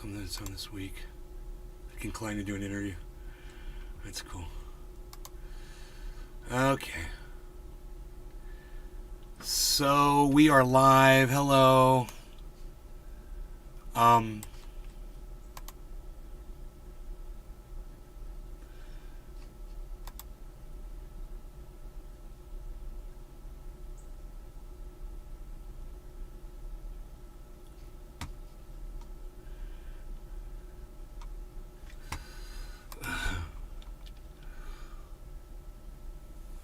something that's on this week. I inclined to do an interview. That's cool. Okay. So we are live. Hello.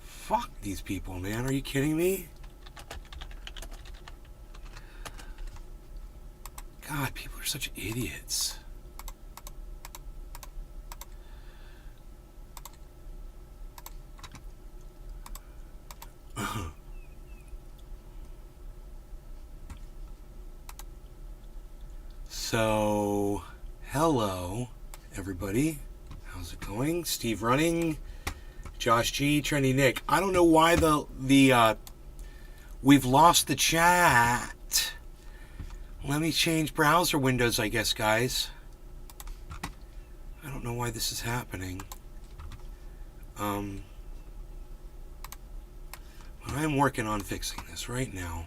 Fuck these people, man. Are you kidding me? God, people are such idiots. So, hello, everybody. How's it going? Steve Running, Josh G, Trendy Nick. I don't know why we've lost the chat. Let me change browser windows, I guess, guys. I don't know why this is happening. I'm working on fixing this right now.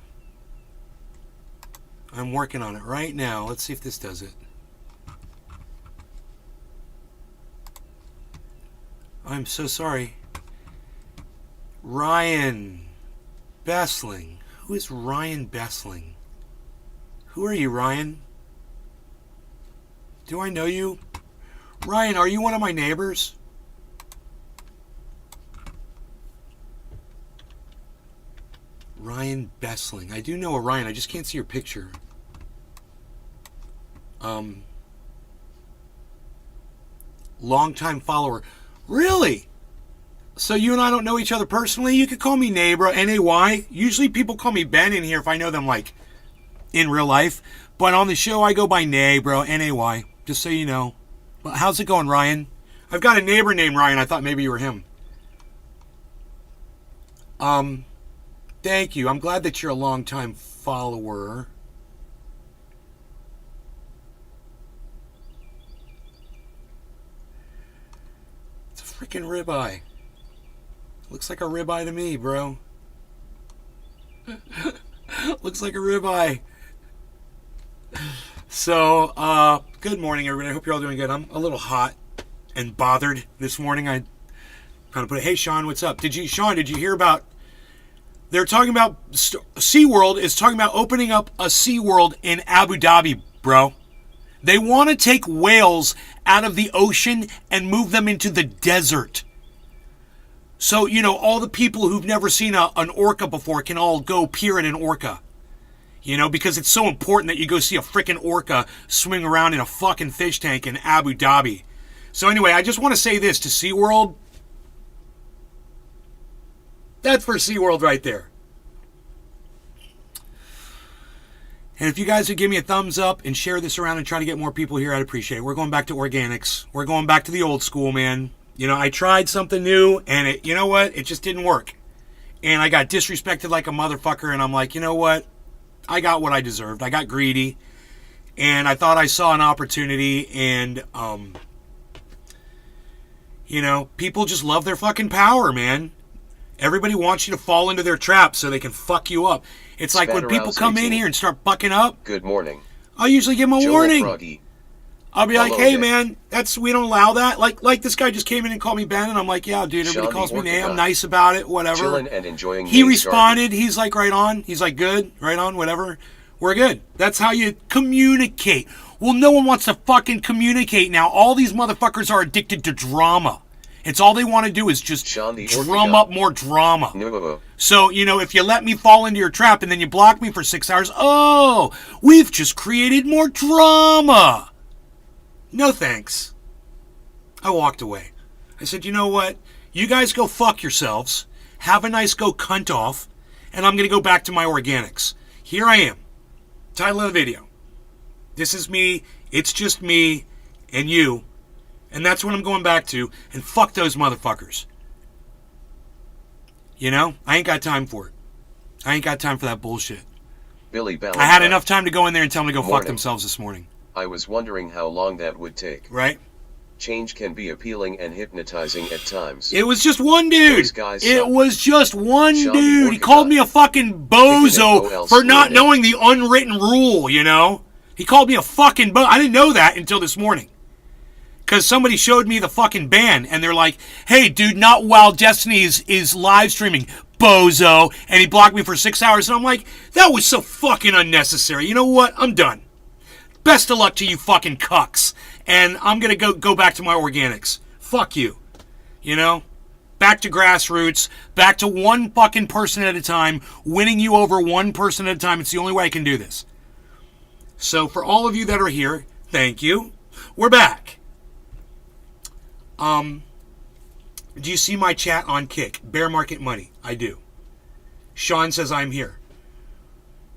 I'm working on it right now. Let's see if this does it. I'm so sorry. Ryan Bessling. Who is Ryan Bessling? Who are you, Ryan? Do I know you? Ryan, are you one of my neighbors? Ryan Bessling. I do know a Ryan. I just can't see your picture. Longtime follower. Really? So you and I don't know each other personally? You could call me neighbor, N-A-Y. Usually people call me Ben in here if I know them, like, in real life. But on the show, I go by Nay, bro. N-A-Y. Just so you know. Well, how's it going, Ryan? I've got a neighbor named Ryan. I thought maybe you were him. Thank you. I'm glad that you're a longtime follower. It's a freaking ribeye. Looks like a ribeye to me, bro. Looks like a ribeye. So, good morning, everybody. I hope you're all doing good. I'm a little hot and bothered this morning. I kind of put, hey, Sean, what's up? Sean, did you hear about... They're talking about... SeaWorld is talking about opening up a SeaWorld in Abu Dhabi, bro. They want to take whales out of the ocean and move them into the desert. So, you know, all the people who've never seen an orca before can all go peer at an orca. You know, because it's so important that you go see a freaking orca swing around in a fucking fish tank in Abu Dhabi. So anyway, I just want to say this to SeaWorld. That's for SeaWorld right there. And if you guys would give me a thumbs up and share this around and try to get more people here, I'd appreciate it. We're going back to organics. We're going back to the old school, man. You know, I tried something new, and you know what? It just didn't work. And I got disrespected like a motherfucker, and I'm like, you know what? I got what I deserved. I got greedy, and I thought I saw an opportunity, and, you know, people just love their fucking power, man. Everybody wants you to fall into their trap so they can fuck you up. It's like when people come in here and start bucking up. Good morning. I'll usually give them a warning. Froggy. I'll be like, Hello, hey, Nick. man, we don't allow that. Like this guy just came in and called me Ben, and I'm like, yeah, dude, everybody Sean calls the me Nay. I'm Orca. nice about it, whatever. Chilling and enjoying He Nay's responded. He's like, right on. He's like, good, right on, whatever. We're good. That's how you communicate. Well, no one wants to fucking communicate now. All these motherfuckers are addicted to drama. It's all they want to do is just Sean the drum Orca. up more drama. No. So, you know, if you let me fall into your trap and then you block me for 6 hours, oh, we've just created more drama. No thanks. I walked away. I said, you know what? You guys go fuck yourselves. Have a nice go cunt off. And I'm going to go back to my organics. Here I am. Title of the video. This is me. It's just me and you. And that's what I'm going back to. And fuck those motherfuckers. You know? I ain't got time for it. I ain't got time for that bullshit. Billy Bell. I had enough time to go in there and tell them to go fuck Morning. themselves this morning. I was wondering how long that would take. Right? Change can be appealing and hypnotizing at times. It was just one dude. Those guys It suck. was just one Sean the dude. He called me a fucking bozo OL for not school knowing the unwritten rule, you know? He called me a fucking I didn't know that until this morning. Because somebody showed me the fucking ban, and they're like, hey, dude, not while Destiny is live streaming, bozo. And he blocked me for 6 hours, and I'm like, that was so fucking unnecessary. You know what? I'm done. Best of luck to you fucking cucks. And I'm going to go back to my organics. Fuck you. You know? Back to grassroots. Back to one fucking person at a time. Winning you over one person at a time. It's the only way I can do this. So for all of you that are here, thank you. We're back. Do you see my chat on Kick? Bear Market Money. I do. Sean says I'm here.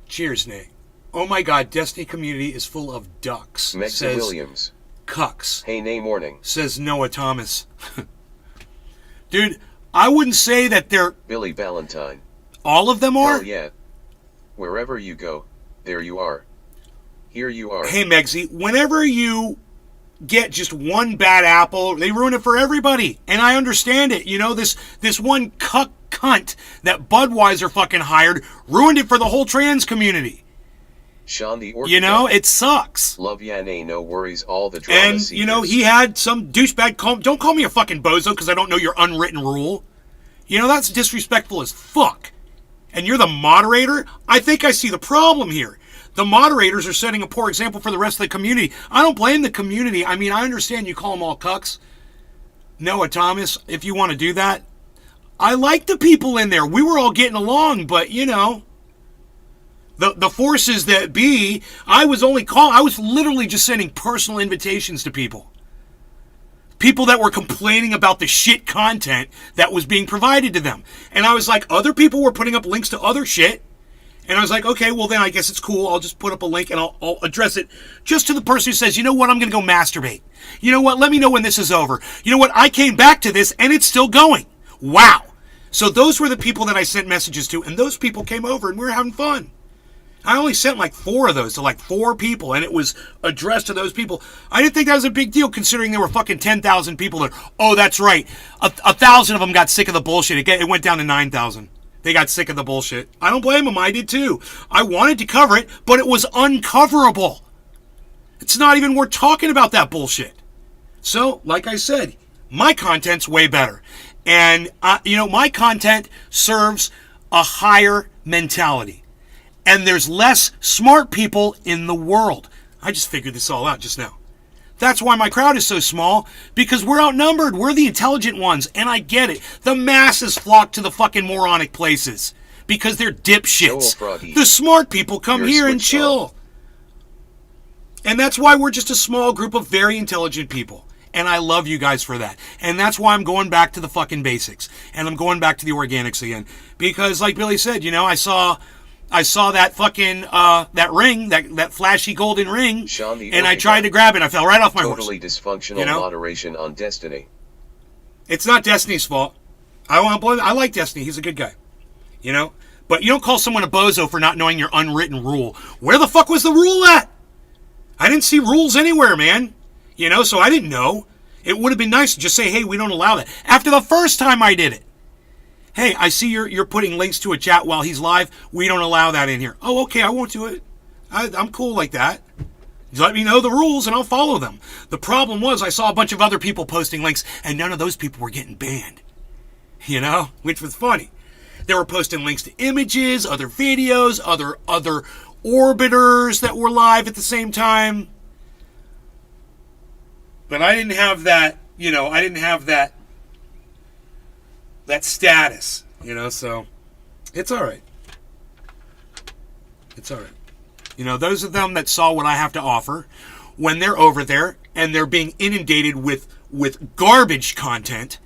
Cheers, Nate. Oh my God, Destiny community is full of ducks. Megza Says Williams. Cucks. Hey, Nay morning. Says Noah Thomas. Dude, I wouldn't say that they're... Billy Valentine. All of them are? Hell yeah. Wherever you go, there you are. Here you are. Hey, Megzy, whenever you get just one bad apple, they ruin it for everybody. And I understand it. You know, this one cunt that Budweiser fucking hired ruined it for the whole trans community. Sean the Orchid. You know, it sucks. Love ya, Nay, no worries, all the drama And, seekers. you know, he had some douchebag don't call me a fucking bozo because I don't know your unwritten rule. You know, that's disrespectful as fuck. And you're the moderator? I think I see the problem here. The moderators are setting a poor example for the rest of the community. I don't blame the community. I mean, I understand you call them all cucks. Noah Thomas, if you want to do that. I like the people in there. We were all getting along, but, you know, the forces that be, I was literally just sending personal invitations to people. People that were complaining about the shit content that was being provided to them. And I was like, other people were putting up links to other shit. And I was like, okay, well then I guess it's cool. I'll just put up a link and I'll address it just to the person who says, you know what, I'm going to go masturbate. You know what, let me know when this is over. You know what, I came back to this and it's still going. Wow. So those were the people that I sent messages to, and those people came over and we were having fun. I only sent like 4 of those to like 4 people, and it was addressed to those people. I didn't think that was a big deal considering there were fucking 10,000 people there. Oh, that's right. 1,000 of them got sick of the bullshit. It went down to 9,000. They got sick of the bullshit. I don't blame them. I did too. I wanted to cover it, but it was uncoverable. It's not even worth talking about that bullshit. So, like I said, my content's way better. And, you know, my content serves a higher mentality. And there's less smart people in the world. I just figured this all out just now. That's why my crowd is so small, because we're outnumbered. We're the intelligent ones, and I get it. The masses flock to the fucking moronic places because they're dipshits. The smart people come here and chill. And that's why we're just a small group of very intelligent people. And I love you guys for that. And that's why I'm going back to the fucking basics. And I'm going back to the organics again. Because like Billy said, you know, I saw that fucking, that ring, that flashy golden ring, and I tried to grab it. I fell right off my horse. Totally dysfunctional moderation on Destiny. It's not Destiny's fault. I like Destiny. He's a good guy. You know? But you don't call someone a bozo for not knowing your unwritten rule. Where the fuck was the rule at? I didn't see rules anywhere, man. You know, so I didn't know. It would have been nice to just say, hey, we don't allow that. After the first time I did it. Hey, I see you're putting links to a chat while he's live. We don't allow that in here. Oh, okay, I won't do it. I'm cool like that. Just let me know the rules and I'll follow them. The problem was I saw a bunch of other people posting links and none of those people were getting banned. You know, which was funny. They were posting links to images, other videos, other orbiters that were live at the same time. But I didn't have that, you know, I didn't have that status, you know, so it's all right. It's all right. You know, those of them that saw what I have to offer, when they're over there and they're being inundated with garbage content,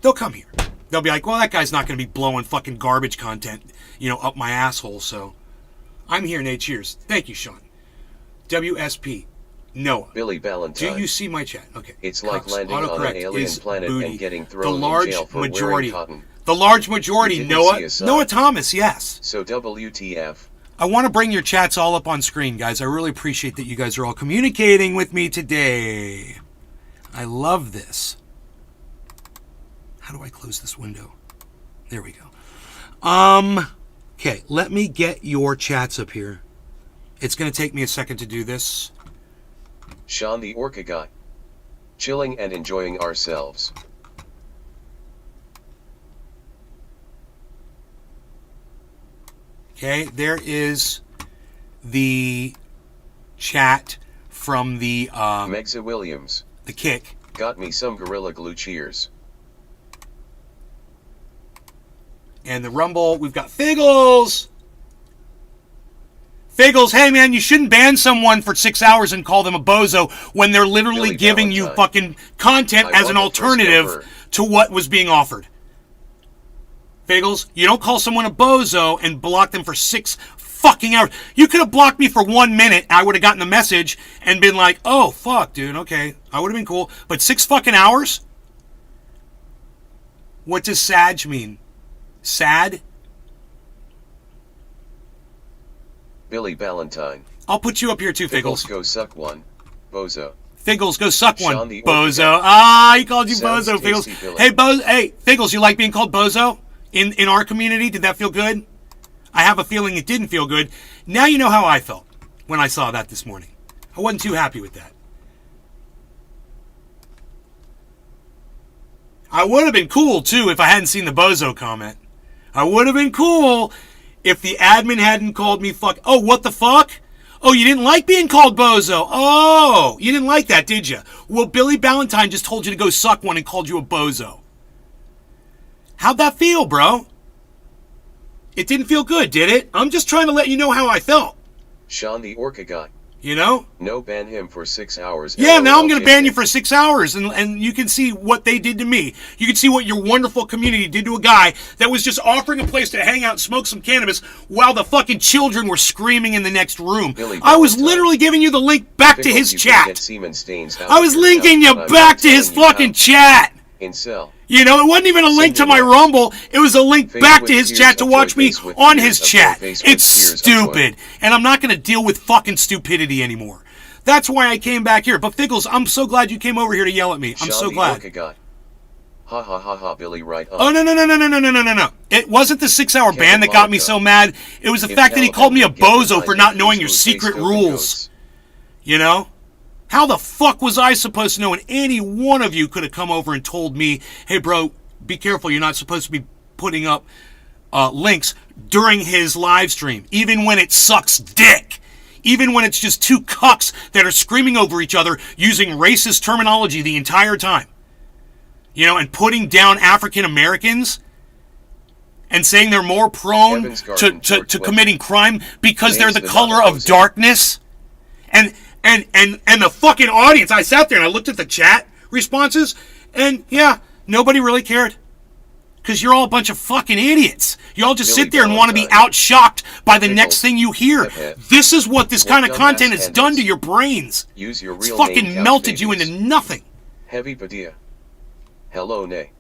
they'll come here. They'll be like, well, that guy's not going to be blowing fucking garbage content, you know, up my asshole, so I'm here, Nate. Cheers. Thank you, Sean. WSP. Noah. Billy Valentine. Do you see my chat? Okay. It's like landing on an alien planet and getting thrown in jail for wearing cotton. The large majority, Noah Thomas, yes. So WTF? I want to bring your chats all up on screen, guys. I really appreciate that you guys are all communicating with me today. I love this. How do I close this window? There we go. Okay, let me get your chats up here. It's going to take me a second to do this. Sean the Orca Guy. Chilling and enjoying ourselves. Okay, there is the chat from the Megza Williams. the kick. Got me some Gorilla Glue cheers. And the Rumble, we've got Figgles. Figgles, hey man, you shouldn't ban someone for 6 hours and call them a bozo when they're literally Billy giving you Valentine. fucking content I as an want the first alternative ever. to what was being offered. Figgles, you don't call someone a bozo and block them for 6 fucking hours. You could have blocked me for 1 minute. I would have gotten the message and been like, oh, fuck, dude, okay. I would have been cool. But 6 fucking hours? What does Sag mean? Sad? Billy Valentine. I'll put you up here too, Figgles Figgles. go suck one. Bozo. Figgles, go suck one, Sean the Orca bozo. Guy. Ah, he called you Sounds bozo, Figgles. tasty, Billy. Hey, Figgles, you like being called bozo in our community? Did that feel good? I have a feeling it didn't feel good. Now you know how I felt when I saw that this morning. I wasn't too happy with that. I would have been cool, too, if I hadn't seen the bozo comment. I would have been cool if the admin hadn't called me fuck. Oh, what the fuck? Oh, you didn't like being called bozo. Oh, you didn't like that, did you? Well, Billy Valentine just told you to go suck one and called you a bozo. How'd that feel, bro? It didn't feel good, did it? I'm just trying to let you know how I felt. Sean the Orca Guy. You know? No, ban him for 6 hours. Yeah, now I'm going to ban you LOL. for 6 hours, and you can see what they did to me. You can see what your wonderful community did to a guy that was just offering a place to hang out and smoke some cannabis while the fucking children were screaming in the next room. Billy I was Valentine. literally giving you the link back to Figgles, his you can get chat. semen stains out I of was your linking you mouth, but I'm back not to his telling you fucking how. chat. Incel. You know, it wasn't even a link to Send my me a- Rumble. It was a link Face back with to his tears chat to of watch joy, me face with on tears his of chat. joy, face with It's tears of joy. stupid. And I'm not going to deal with fucking stupidity anymore. That's why I came back here. But Figgles, I'm so glad you came over here to yell at me. I'm Sean so the glad. Orca Guy. Ha ha ha ha, Billy, right on. Oh, no. It wasn't the 6 hour ban that got me so mad. It was the If fact that he hell called me a had get bozo behind for you, not knowing you your would secret face open rules. goats. You know? How the fuck was I supposed to know when any one of you could have come over and told me, hey, bro, be careful, you're not supposed to be putting up links during his live stream, even when it sucks dick. Even when it's just two cucks that are screaming over each other using racist terminology the entire time. You know, and putting down African Americans and saying they're more prone Evans Garden, to George committing crime because they're Names the the color of Navajos. darkness. And the fucking audience, I sat there and I looked at the chat responses, and yeah, nobody really cared. Because you're all a bunch of fucking idiots. You all just Billy sit there and want to be Valentine. out-shocked by the Figgles. next thing you hear. Hip-hip. This is what this kind of dumbass content has done to handles. your brains. Use your It's real fucking name, couch melted you babies. into nothing. Heavy Padilla. Hello, Nay.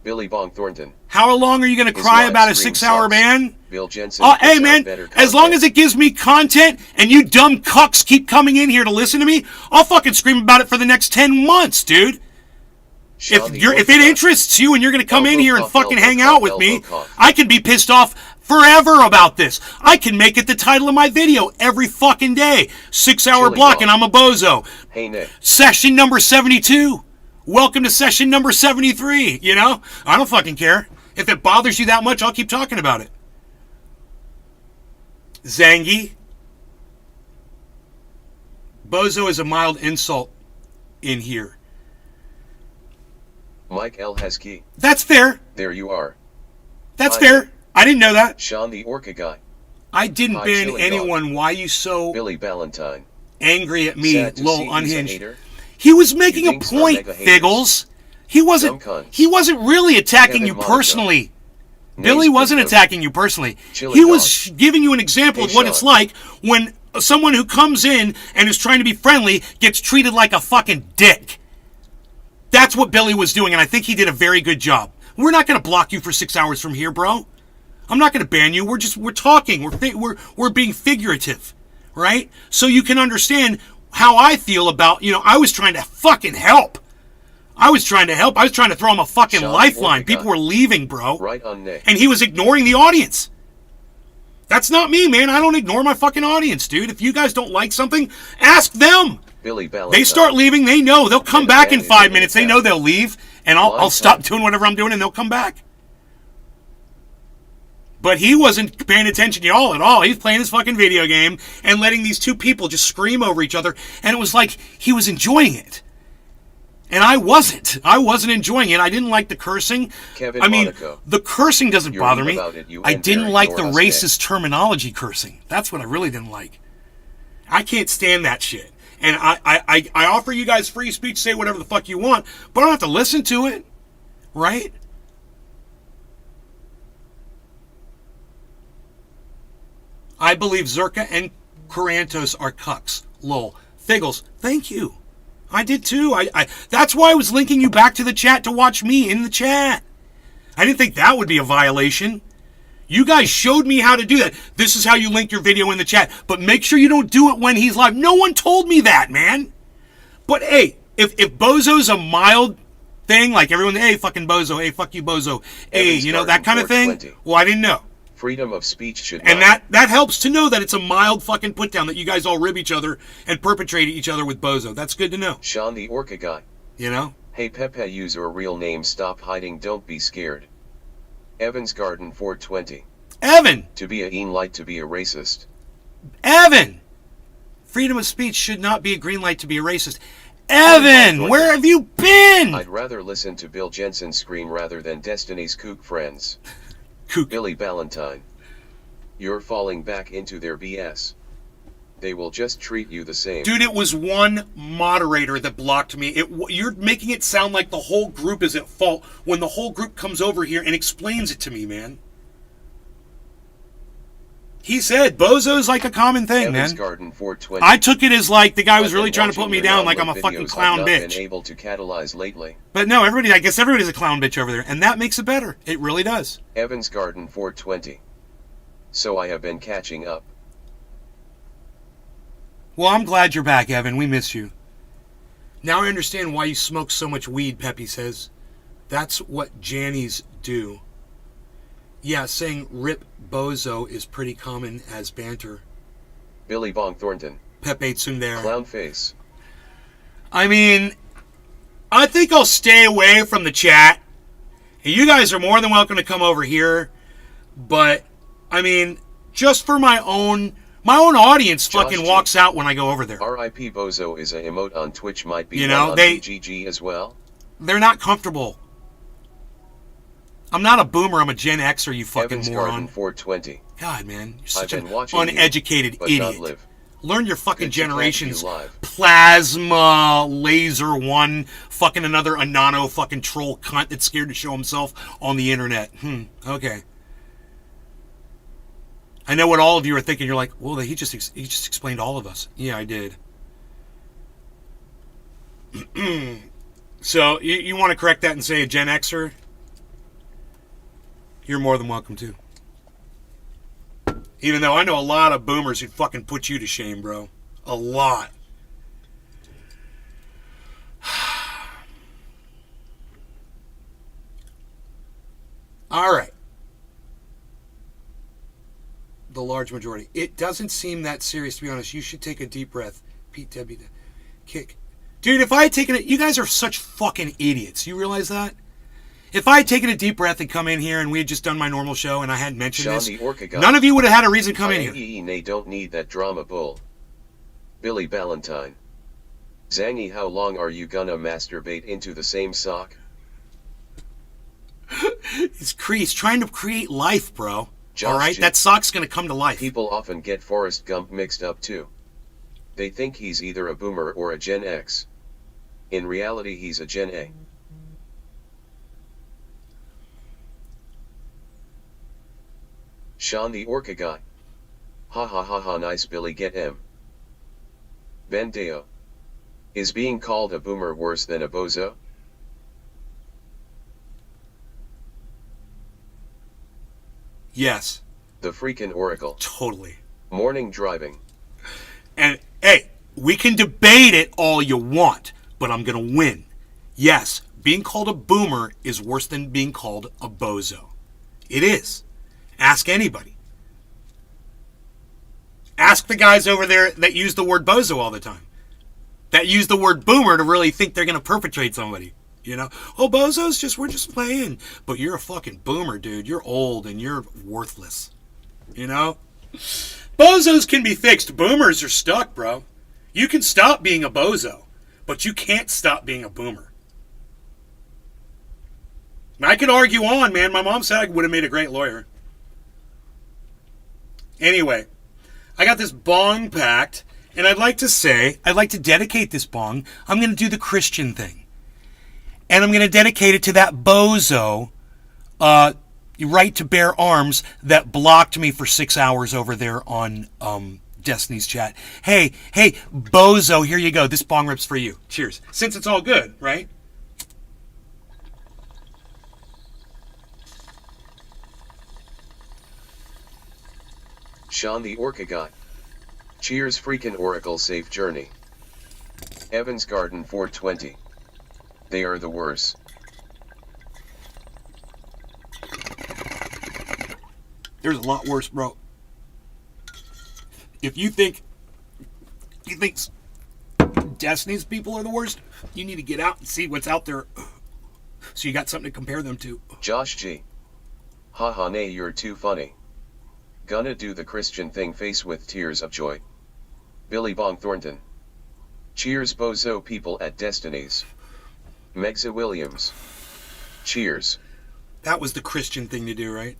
Billy Bong Thornton. How long are you going to His cry live about a stream 6-hour sucks. ban? Bill Jensen. Oh, puts hey out man, better as long content. as it gives me content and you dumb cucks keep coming in here to listen to me, I'll fucking scream about it for the next 10 months, dude. Sean the If Orca it Guy. interests you and you're going to come in Elbow here and cough, fucking elbow hang cough, out with me, elbow cough. I can be pissed off forever about this. I can make it the title of my video every fucking day. 6-hour Chili block dog. and I'm a bozo. Hey, Nick. Session number 72. Welcome to session number 73. You know? I don't fucking care. If it bothers you that much, I'll keep talking about it. Zangy. Bozo is a mild insult in here. Mike L. Heskey. That's fair. There you are. That's Hi. fair. I didn't know that. Sean the Orca Guy. I didn't Hi, ban chili anyone. Why you so Billy Valentine. angry at me, Sad to see little he's a unhinged? hater. He was making a thinks we're point, mega haters. Figgles. He wasn't. Dumb cunts. He wasn't really attacking Kevin you Monaco. personally. Nays Billy wasn't Pinto. attacking you personally. Chili He dog. was giving you an example Hey, of what Sean. it's like when someone who comes in and is trying to be friendly gets treated like a fucking dick. That's what Billy was doing, and I think he did a very good job. We're not going to block you for 6 hours from here, bro. I'm not going to ban you. We're talking. We're being figurative, right? So you can understand how I feel about, I was trying to fucking help. I was trying to help. I was trying to throw him a fucking Sean lifeline. Ortega. People were leaving, bro. Right on Nick. And he was ignoring the audience. That's not me, man. I don't ignore my fucking audience, dude. If you guys don't like something, ask them. Billy Valentine. They start leaving, they know. They'll come back in 5 minutes. They know they'll leave, and I'll stop doing whatever I'm doing, and they'll come back. But he wasn't paying attention to y'all at all. He was playing his fucking video game and letting these two people just scream over each other, and it was like he was enjoying it. And I wasn't. I wasn't enjoying it. I didn't like the cursing. Kevin I mean, Monaco. the cursing doesn't You're bother mean me. about it, you I and didn't Barry like the Norris racist terminology cursing. That's what I really didn't like. I can't stand that shit. And I offer you guys free speech, say whatever the fuck you want, but I don't have to listen to it. Right? I believe Zerka and Corantos are cucks. Lol. Figgles, thank you. I did too. That's why I was linking you back to the chat to watch me in the chat. I didn't think that would be a violation. You guys showed me how to do that. This is how you link your video in the chat. But make sure you don't do it when he's live. No one told me that, man. But hey, if Bozo's a mild thing, like everyone, hey, fucking Bozo, hey, fuck you, Bozo, hey, Evans that kind of thing, 420. well, I didn't know. Freedom of speech should And not. that helps to know that it's a mild fucking put down, that you guys all rib each other and perpetrate each other with Bozo. That's good to know. Sean the Orca guy. Hey, Pepe, use your real name. Stop hiding. Don't be scared. Evans Garden 420. Evan! To be a green light to be a racist. Evan! Freedom of speech should not be a green light to be a racist. Evan! Where have you been? I'd rather listen to Bill Jensen scream rather than Destiny's Kook friends. Kook. Billy Valentine. You're falling back into their BS. They will just treat you the same. Dude, it was one moderator that blocked me. You're making it sound like the whole group is at fault when the whole group comes over here and explains it to me, man. He said Bozo's like a common thing, Evans man. Garden 420. I took it as like the guy was I've really been trying to put watching me your down like I'm download a fucking videos. clown I've not bitch. been able to catalyze lately. But no, I guess everybody's a clown bitch over there, and that makes it better. It really does. Evans Garden 420. So I have been catching up. Well, I'm glad you're back, Evan. We miss you. Now I understand why you smoke so much weed, Pepe says. That's what Jannies do. Yeah, saying rip Bozo is pretty common as banter. Billy Bong Thornton. Pepe Tsundere. Clown face. I mean, I think I'll stay away from the chat. You guys are more than welcome to come over here. But, I mean, just for my own audience fucking Josh walks out when I go over there. R.I.P. Bozo is a emote on Twitch, might be You know, one on they- BGG as well. They're not comfortable. I'm not a boomer, I'm a Gen Xer, you fucking Evans moron. Garden 420. God, man, you're I've such been an watching uneducated you, but not idiot. live. Learn your fucking Good to catch generation's you live. plasma laser one, fucking another Anano fucking troll cunt that's scared to show himself on the internet. Okay. I know what all of you are thinking. You're like, well, he just explained all of us. Yeah, I did. So you want to correct that and say a Gen Xer? You're more than welcome to. Even though I know a lot of boomers who'd fucking put you to shame, bro. A lot. All right. The large majority. It doesn't seem that serious, to be honest. You should take a deep breath. Pete Debbie, kick. Dude, if I had taken it, you guys are such fucking idiots. You realize that? If I had taken a deep breath and come in here and we had just done my normal show and I hadn't mentioned Sean this, the Orca guy. none of you would have had a reason to come in here. They don't need that drama bull. Billy Valentine. Zangy, how long are you gonna masturbate into the same sock? He's trying to create life, bro. Josh All right? G. That sock's going to come to life. People often get Forrest Gump mixed up too. They think he's either a boomer or a Gen X. In reality, he's a Gen A. Sean the Orca guy. Ha ha ha ha, nice Billy, get him. Ben Deo. Is being called a boomer worse than a bozo? Yes. The freaking Oracle. Totally. Morning driving. And, hey, we can debate it all you want, but I'm going to win. Yes, being called a boomer is worse than being called a bozo. It is. Ask anybody. Ask the guys over there that use the word bozo all the time. That use the word boomer to really think they're going to perpetrate somebody. You know? Oh, bozos, we're just playing. But you're a fucking boomer, dude. You're old and you're worthless. You know? Bozos can be fixed. Boomers are stuck, bro. You can stop being a bozo, but you can't stop being a boomer. And I could argue on, man. My mom said I would have made a great lawyer. Anyway, I got this bong packed, and I'd like to dedicate this bong. I'm going to do the Christian thing. And I'm going to dedicate it to that bozo, right to bear arms, that blocked me for 6 hours over there on Destiny's chat. Hey, bozo, here you go. This bong rip's for you. Cheers. Since it's all good, right? Sean the Orca Guy. Cheers freaking Oracle, safe journey. Evans Garden 420. They are the worst. There's a lot worse, bro. If you think Destiny's people are the worst, you need to get out and see what's out there, so you got something to compare them to. Josh G. Haha, nay, you're too funny. Gonna do the Christian thing, face with tears of joy. Billy Bong Thornton. Cheers bozo people at Destiny's. Megza Williams. Cheers. That was the Christian thing to do, right?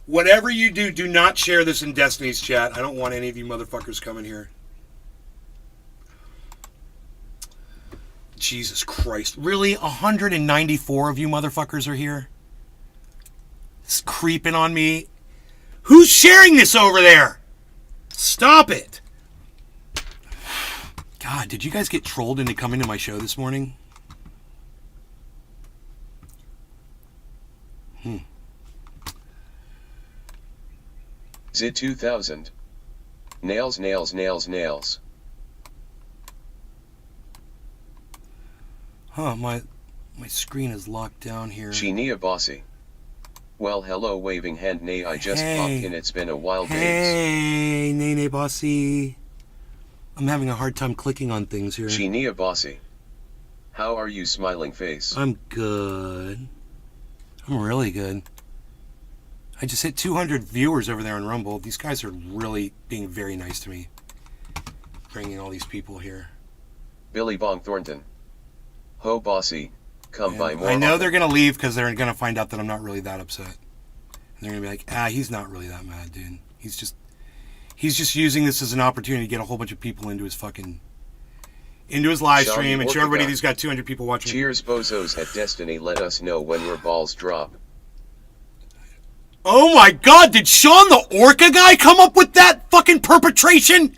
Whatever you do, do not share this in Destiny's chat. I don't want any of you motherfuckers coming here. Jesus Christ. Really? 194 of you motherfuckers are here? It's creeping on me. Who's sharing this over there? Stop it. God, did you guys get trolled into coming to my show this morning? Zit 2000. Nails, nails, nails, nails. Huh, my screen is locked down here. Sheenia Bossy. Well, hello, waving hand, nay, I just popped in, it's been a while, babes. Hey, nay, bossy. I'm having a hard time clicking on things here. Sheenia Bossy. How are you, smiling face? I'm good. I'm really good. I just hit 200 viewers over there on Rumble. These guys are really being very nice to me. Bringing all these people here. Billy Bong Thornton. Ho, Bossy. Come by more. I know often. they're going to leave because they're going to find out that I'm not really that upset. And they're going to be like, he's not really that mad, dude. He's just using this as an opportunity to get a whole bunch of people into his live stream and show everybody he's got 200 people watching. Cheers, bozos at Destiny. Let us know when your balls drop. Oh my God, did Sean the Orca guy come up with that fucking perpetration?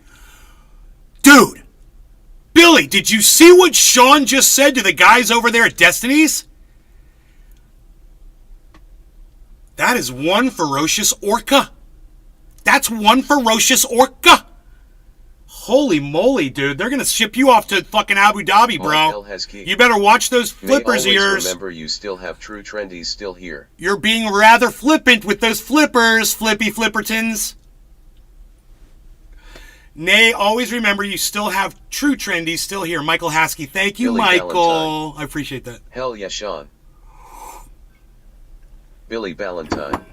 Dude, Billy, did you see what Sean just said to the guys over there at Destiny's? That is one ferocious orca. That's one ferocious orca. Holy moly, dude. They're going to ship you off to fucking Abu Dhabi, bro. You better watch those flippers of yours. Remember, you still have true trendies still here. You're being rather flippant with those flippers, Flippy Flippertons. Nay, always remember you still have true trendies still here. Michael Haskey. Thank you, Billy Michael. Valentine. I appreciate that. Hell yeah, Sean. Billy Valentine.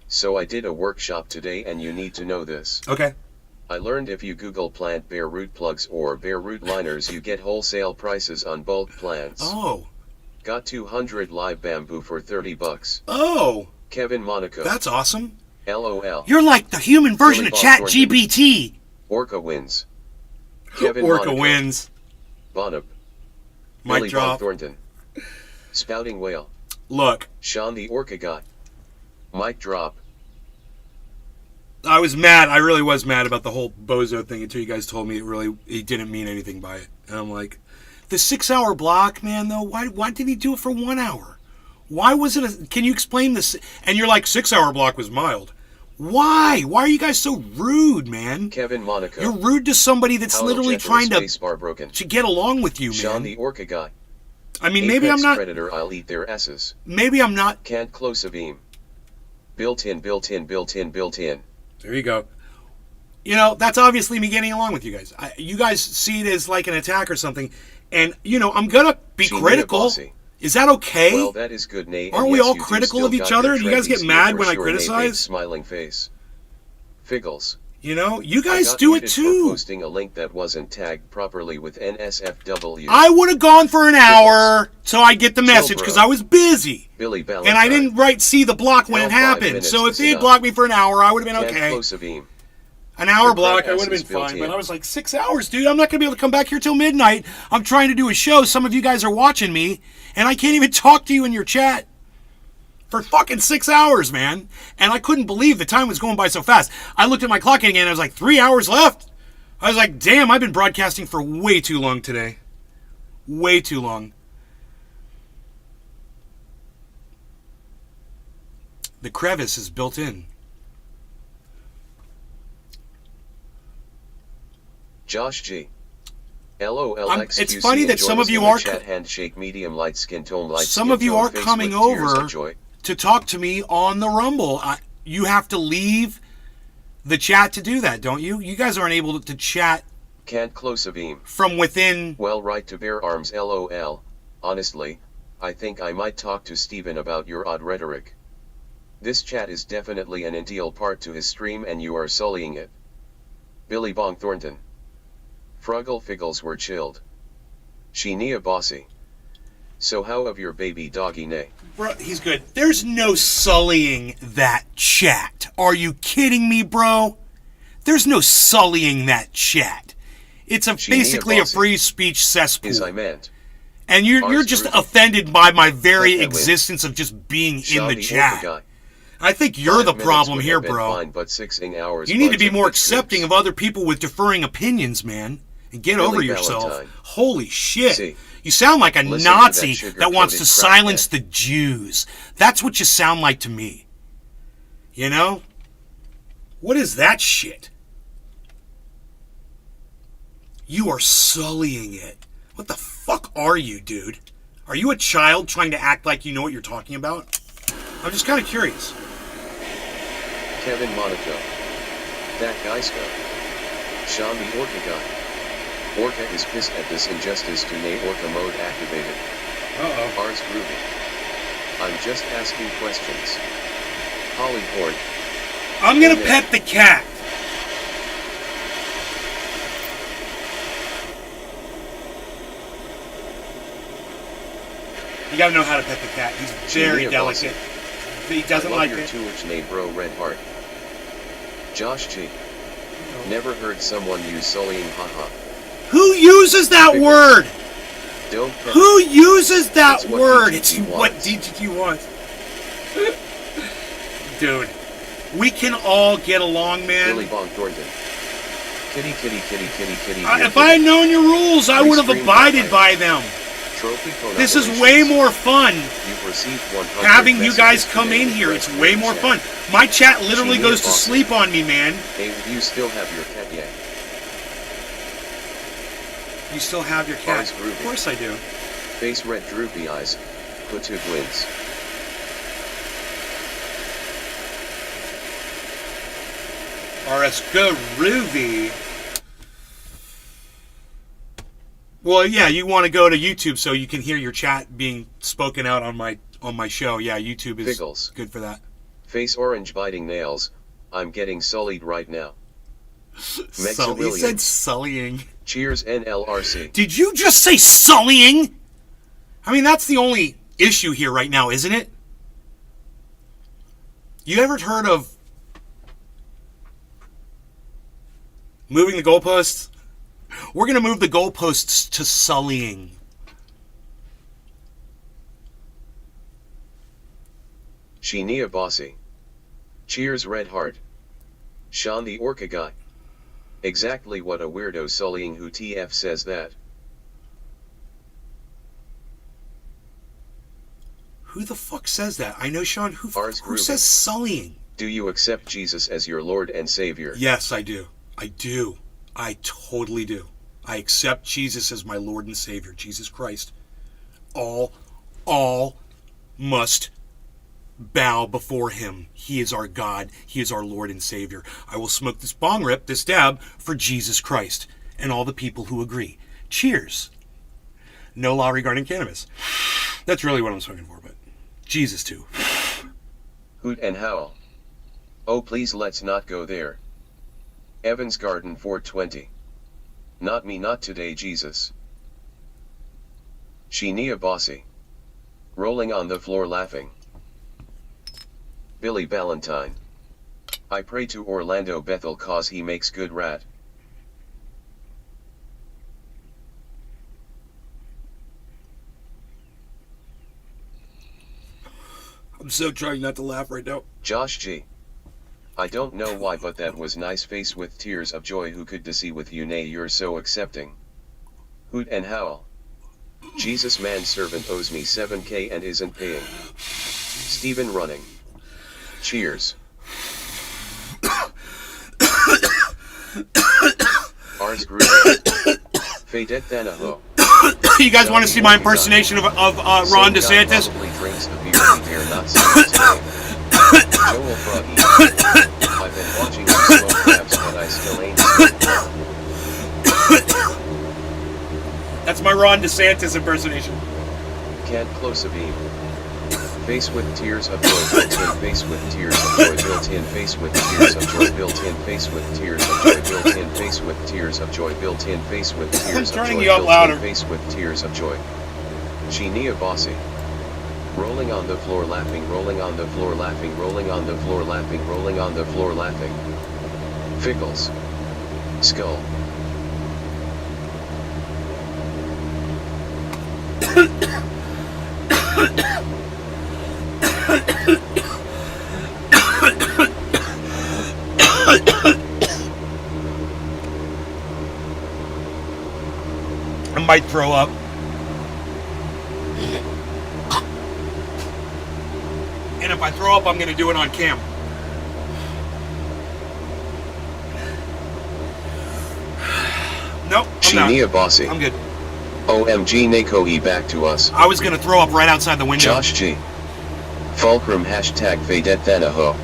So I did a workshop today and you need to know this. Okay. I learned if you Google plant bare root plugs or bare root liners, you get wholesale prices on bulk plants. Oh. Got 200 live bamboo for $30. Oh. Kevin Monaco. That's awesome. LOL. You're like the human version Billy of Chat Bob GPT. Orca wins. Kevin Orca Monaco. wins. Bonup. Mic Billy drop. Bob Thornton. Spouting whale. Look. Sean the Orca guy. Mic drop. I was mad. I really was mad about the whole bozo thing until you guys told me it didn't mean anything by it. And I'm like, The 6-hour block, man, though, why didn't he do it for 1 hour? Why was it can you explain this? And you're like, 6-hour block was mild. Why? Why are you guys so rude, man? Kevin Monaco. You're rude to somebody that's literally trying to get along with you, man. Sean the Orca Guy. I mean, maybe I'm not... Predator, I'll eat their asses. Maybe I'm not... Can't close a beam. Built in. There you go. You know, that's obviously me getting along with you guys. You guys see it as like an attack or something. And, you know, I'm going to be critical. Is that okay? Well, that is good, Nate. Aren't we all critical of each other? Do you guys get mad when I criticize? Smiling face. Figgles. You know, you guys do it too. For posting a link that wasn't tagged properly with NSFW. I would have gone for an hour so I get the message because I was busy. Billy Valentine. And I didn't see the block when it happened. So if they had blocked me for an hour, I would have been okay. An hour block, I would have been fine. But I was like, 6 hours, dude. I'm not going to be able to come back here till midnight. I'm trying to do a show. Some of you guys are watching me, and I can't even talk to you in your chat for fucking 6 hours, man. And I couldn't believe the time was going by so fast. I looked at my clock again, and I was like, 3 hours left. I was like, damn, I've been broadcasting for way too long today. Way too long. The crevice is built in. Josh G. LOL. It's funny that some of you are handshake medium light skin tone light. Some of you are coming over to talk to me on the Rumble. You have to leave the chat to do that, don't you? You guys aren't able to chat. Can't close a beam from within. Well, right to bear arms. LOL. Honestly, I think I might talk to Steven about your odd rhetoric. This chat is definitely an integral part to his stream, and you are sullying it. Billy Bong Thornton. Fruggle Figgles were chilled. Sheenia Bossy. So how of your baby doggy Nay? Bro, he's good. There's no sullying that chat. Are you kidding me, bro? There's no sullying that chat. It's basically a free speech cesspool. Is I meant. And you're just offended by my very existence of just being in the chat. I think you're the problem here, bro. Fine, but 6 hours you need to be more accepting of other people with differing opinions, man. And get over yourself. Valentine. Holy shit. See, you sound like a Nazi that wants to silence the Jews. That's what you sound like to me. You know? What is that shit? You are sullying it. What the fuck are you, dude? Are you a child trying to act like you know what you're talking about? I'm just kind of curious. Kevin Monaco. That guy stuff. Sean the Orca Guy. Orca is pissed at this injustice to Nay Orca mode activated. Ars Groovy. I'm just asking questions. Holly Horn. I'm gonna pet the cat. You gotta know how to pet the cat. He's very delicate. He doesn't like it. Too much name, bro. Red Heart. Josh G. Never heard someone use sullying. Haha. Who uses that word? Don't. Who uses that word? It's what DGT wants. Dude, we can all get along, man. Billy Bong Thornton. Kitty. If I had known your rules, I would have abided by them. This is way more fun having you guys come in here. It's way more fun. My chat literally goes to sleep on me, man. Hey, you still have your cat yet? You still have your cat? Of course I do. Face red droopy eyes. Kutub wins. RS Groovy. Well, yeah, you want to go to YouTube so you can hear your chat being spoken out on my show. Yeah, YouTube is good for that. Face orange biting nails. I'm getting sullied right now. He said sullying. Cheers NLRC. Did you just say sullying? I mean, that's the only issue here right now, isn't it? You ever heard of moving the goalposts? We're going to move the goalposts to sullying. Sheenia Bossy. Cheers Red Heart. Sean the Orca Guy. Exactly what a weirdo sullying who TF says that. Who the fuck says that? I know, Sean. Who Groovy. says sullying? Do you accept Jesus as your Lord and Savior? Yes, I do. I do. I totally do. I accept Jesus as my Lord and Savior, Jesus Christ. All must bow before him. He is our God. He is our Lord and Savior. I will smoke this bong rip, this dab, for Jesus Christ and all the people who agree. Cheers. No law regarding cannabis. That's really what I'm smoking for, but Jesus too. Hoot and howl. Oh, please, let's not go there. Evans Garden 420. Not me, not today, Jesus. Sheenia Bossy. Rolling on the floor laughing. Billy Ballantyne. I pray to Orlando Bethel cause he makes good rat. I'm so trying not to laugh right now. Josh G. I don't know why, but that was nice face with tears of joy. Who could see with you, nay, you're so accepting. Hoot and howl. Jesus manservant owes me 7K and isn't paying. Stephen running. Cheers. Ars Group. Fadet Thanaho. You guys want to see my impersonation of Ron DeSantis? Probably drinks the beer he dare not see today. Joel Froggy. I've been watching you smoke crabs, but I still ain't smoked. That's my Ron DeSantis impersonation. Can't close a beam. Face with tears of joy, built-in face with tears of joy, built-in face with tears of joy, built-in face with tears of joy, built-in face with tears of joy, built-in face with tears of joy, turning you up louder. built-in face with tears of joy. Sheenia Bossy. Rolling on the floor laughing, rolling on the floor laughing, rolling on the floor laughing, rolling on the floor laughing. Fickles. Skull. I might throw up. And if I throw up, I'm going to do it on cam. Nope, I'm Sheenia not. Bossy. I'm good. OMG Nakohi back to us. I was going to throw up right outside the window. Josh G. Fulcrum hashtag Fadet Thanaho.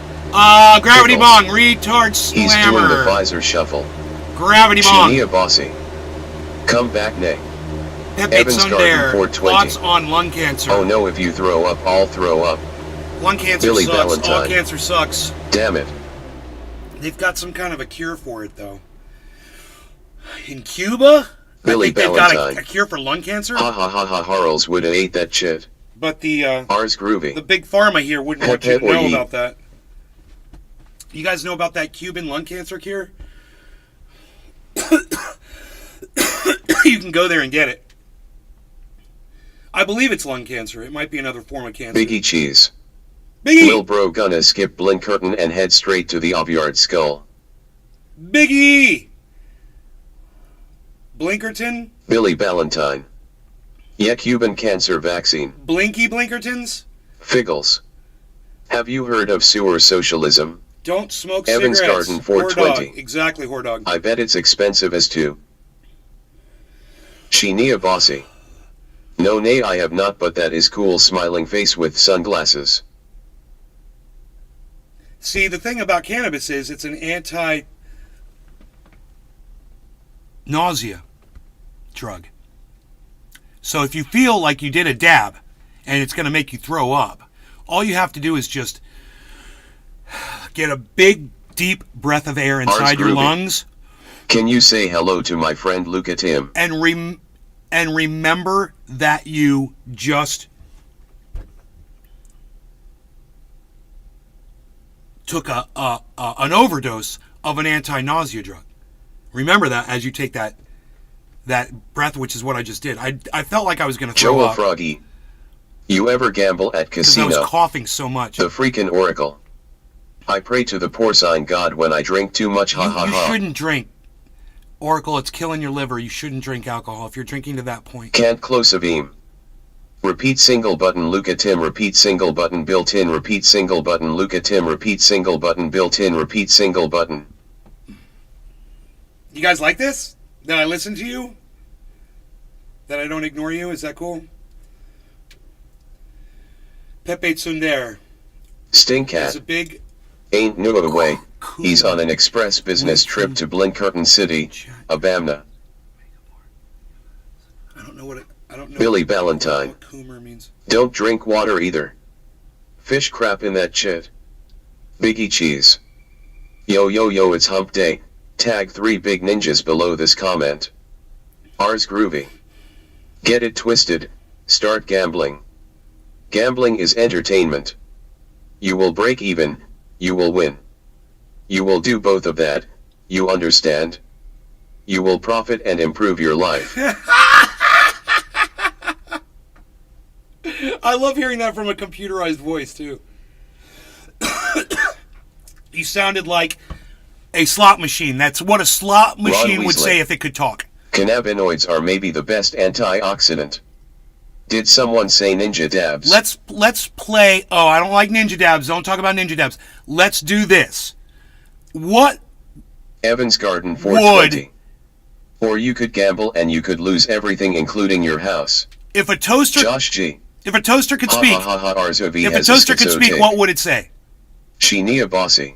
Gravity Pickles. Bong, retard slammer. He's doing the visor shuffle. Gravity Bong. Sheenia Bossy. Come back, Nay. Pepe Evans Garden Sundare. 420. Thoughts on lung cancer. Oh no, if you throw up, I'll throw up. Lung cancer Billy sucks. All Ballantyne. cancer sucks. Damn it. They've got some kind of a cure for it, though. In Cuba, Billy I think they've got Ballantyne. a cure for lung cancer. Ha ha ha ha, Harles woulda ate that shit. But the Ars Groovy. big pharma here wouldn't want you to Pepe know Oye. about that. You guys know about that Cuban lung cancer cure? You can go there and get it. I believe it's lung cancer. It might be another form of cancer. Biggie Cheese. Biggie! Lil Bro gonna skip Blinkerton and head straight to the Ovyard Skull. Biggie! Blinkerton? Billy Ballantyne. Yeah, Cuban cancer vaccine. Blinky Blinkertons? Figgles. Have you heard of sewer socialism? Don't smoke Evans cigarettes. Garden Whore 420. dog. Exactly, whore dog. I bet it's expensive as too. Sheenia Bossy. No, nay, I have not, but that is cool. Smiling face with sunglasses. See, the thing about cannabis is it's an anti-nausea drug. So if you feel like you did a dab and it's going to make you throw up, all you have to do is just get a big, deep breath of air inside your groovy. lungs Can you say hello to my friend Luca Tim? and remember that you just took an overdose of an anti-nausea drug. Remember that as you take that breath, which is what I just did. I felt like I was going to throw Joel up Froggy. You ever gamble at because I was casino? coughing so much. The freaking oracle. I pray to the porcine god when I drink too much. Ha ha You ha. shouldn't drink. Oracle, it's killing your liver. You shouldn't drink alcohol if you're drinking to that point. Can't close a beam. Repeat single button Luca Tim repeat single button built in repeat single button Luca Tim repeat single button built in repeat single button. You guys like this? That I listen to you? That I don't ignore you? Is that cool? Pepe Tsunder. is Stinkcat a big... ain't no way. He's on an express business trip to Blinkerton City, Abamna. I don't know what it... I don't know Billy Ballantyne. what Coomer means. Don't drink water either. Fish crap in that shit. Biggie Cheese. Yo yo yo, it's hump day. Tag 3 big ninjas below this comment. Ars groovy. Get it twisted. Start gambling. Gambling is entertainment. You will break even. You will win. You will do both of that. You understand? You will profit and improve your life. I love hearing that from a computerized voice, too. You sounded like a slot machine. That's what a slot machine would say if it could talk. Cannabinoids are maybe the best antioxidant. Did someone say ninja dabs? Let's play... Oh, I don't like ninja dabs. Don't talk about ninja dabs. Let's do this. What Evans Garden 420. Or you could gamble and you could lose everything including your house. if a toaster... Josh G. If a toaster could speak... If a If toaster could speak, what would it say? Shinia Bossy.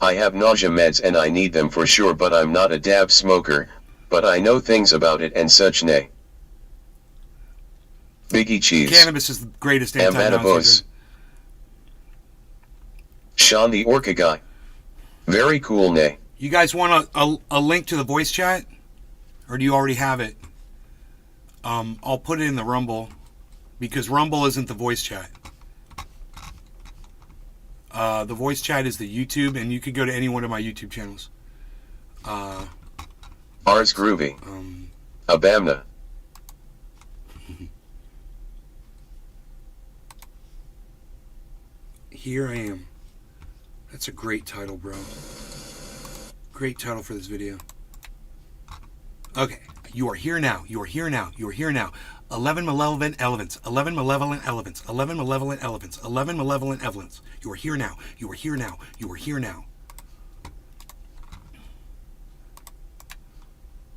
I have nausea meds and I need them for sure, but I'm not a dab smoker, but I know things about it and such nay. Biggie Cheese. Cannabis is the greatest anti-nausea Amanabos. drug. Sean the Orca Guy. Very cool nay. You guys want a link to the voice chat? Or do you already have it? I'll put it in the Rumble, because Rumble isn't the voice chat. The voice chat is the YouTube, and you could go to any one of my YouTube channels. Ars Groovy. Abamna. Here I am. That's a great title, bro. Great title for this video. Okay, you are here now. You are here now. You are here now. 11 malevolent elephants. 11 malevolent elephants. 11 malevolent elephants. 11 malevolent elephants. You are here now. You are here now. You are here now.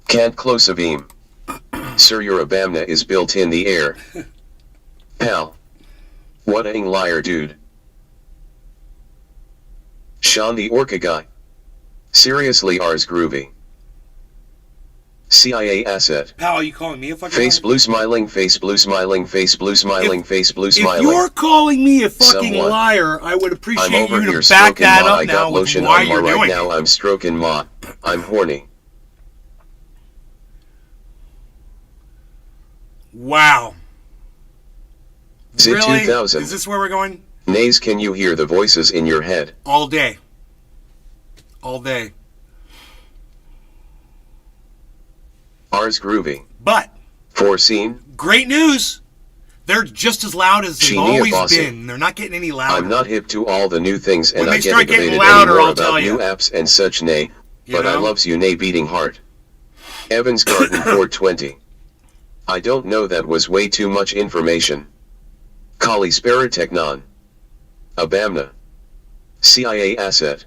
Can't close a beam. Sir, your Abamna is built in the air. Pal. What a liar, dude. Sean the Orca Guy. Seriously, Ars Groovy. CIA asset. Pal, are you calling me a fucking Face liar? blue smiling, face blue smiling, face blue smiling, face blue If smiling. you're calling me a fucking Someone. liar, I would I'm appreciate over you here to back stroking that ma. up I now got with lotion why on ma you're right doing now. it. I'm stroking ma. I'm horny. Wow. Zit Really? 2000. Is this where we're going? Nays, can you hear the voices in your head? All day. All day. Ars Groovy. But, Foreseen? great news! They're just as loud as they've Genia always bossy. been. They're not getting any louder. I'm not hip to all the new things and When I they get start getting aggravated louder, anymore I'll tell about you. new apps and such nay, You but I know? loves you nay beating heart. Evans Garden 420. I don't know, that was way too much information. Kali Sparatechnon. Abamna. CIA asset.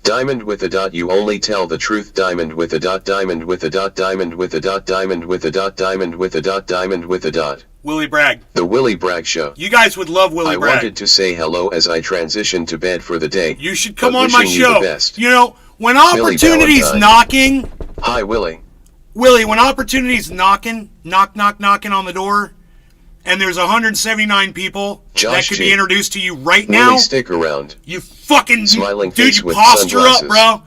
Diamond with a dot, you only tell the truth. Diamond with a dot, diamond with a dot, diamond with a dot, diamond with a dot, diamond with a dot, diamond with a dot. Willie Bragg. The Willie Bragg Show. You guys would love Willie I Bragg. wanted to say hello as I transitioned to bed for the day. You should come but on my wishing you the show. best. You know, when Billy opportunity's Valentine. knocking, Hi Willie. Willie, when opportunity's knocking, knocking on the door, and there's 179 people that Josh could G. be introduced to you right now, Willie, stick around. you fucking... Smiling dude, face you with posture sunglasses. up, bro.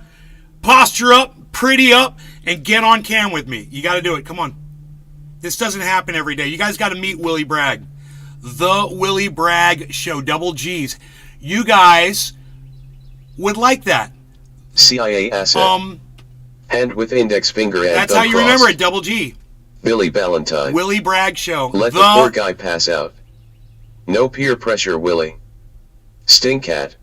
Posture up, pretty up, and get on cam with me. You got to do it. Come on. This doesn't happen every day. You guys got to meet Willie Bragg. The Willie Bragg Show, double G's. You guys would like that. CIA asset. Hand with index finger and That's thumb how you crossed. remember it, double G. Billy Ballantyne. Willie Bragg Show. Let the poor guy pass out. No peer pressure, Willie. Stinkcat.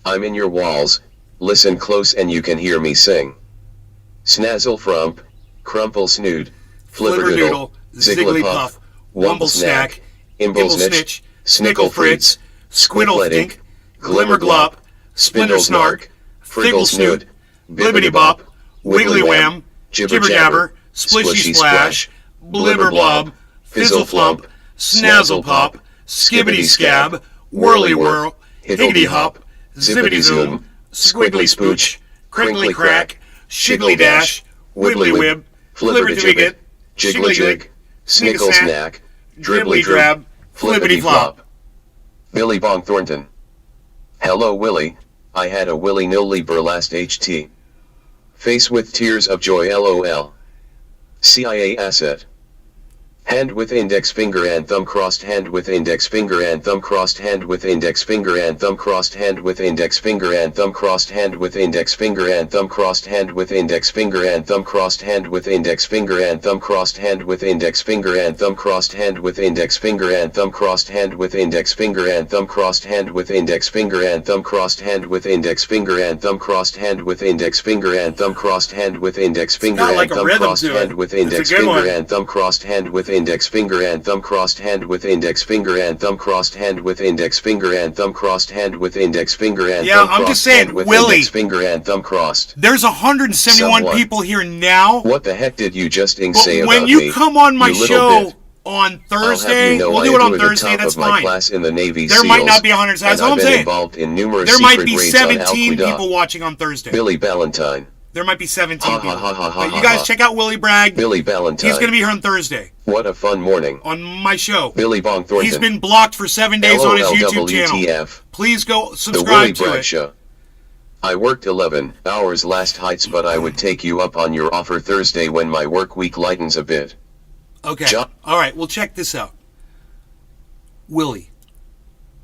I'm in your walls. Listen close and you can hear me sing. Snazzle frump, crumple snood, flipperdoodle, Zigglypuff. Wumble Snack, Imble Snitch, Snickle Fritz, Squiddle Think, Glimmer Glop, Spindle Snark, Friggle Snoot, Bibbidi Bop, Wiggly Wham, Jibber Jabber, Splishy Splash, Blibber Blob, Fizzle Flump, Snazzle Pop, Skibbity Scab, Whirly Whirl, Higgity Hop, Zippity Zoom, Squiggly Spooch, Crinkly Crack, Shiggly Dash, Wibbly Wib, Flipper Twigget, Jiggly Jig, Snickle Snack, Dribbly Drab, Flippity Flop. Billy Bong Thornton. Hello Willie, I had a willy-nilly burlast HT. Face with tears of joy LOL. CIA asset. Hand with index finger and thumb crossed, hand with index finger and thumb crossed, hand with index finger and thumb crossed, hand with index finger and thumb crossed, hand with index finger and thumb crossed, hand with index finger and thumb crossed, hand with index finger and thumb crossed, hand with index finger and thumb crossed, hand with index finger and thumb crossed, hand with index finger and thumb crossed, hand with index finger and thumb crossed, hand with index finger and thumb crossed, hand with index finger and thumb crossed, hand with index finger and thumb crossed, hand with index finger and thumb crossed, hand with index finger and thumb crossed, hand with index finger and thumb crossed, hand with index finger and thumb crossed, hand with index finger and thumb crossed. I'm just saying, with Willie, index finger and thumb crossed. There's 171 people here now. What the heck did you just say about me? When you come on my show on Thursday, we'll do it on Thursday, that's fine. Class in the Navy there might not be 100, that's all I'm saying. Involved in numerous there might be 17 people watching on Thursday. Billy Ballantyne. There might be 17 people. You guys check out Willie Bragg. Billy Ballantyne. He's going to be here on Thursday. What a fun morning. On my show. Billy Bong Thornton. He's been blocked for 7 days on his YouTube channel. Please go subscribe to it. Show. I worked 11 hours last heights, but I would take you up on your offer Thursday when my work week lightens a bit. Okay. All right, well, check this out. Willie,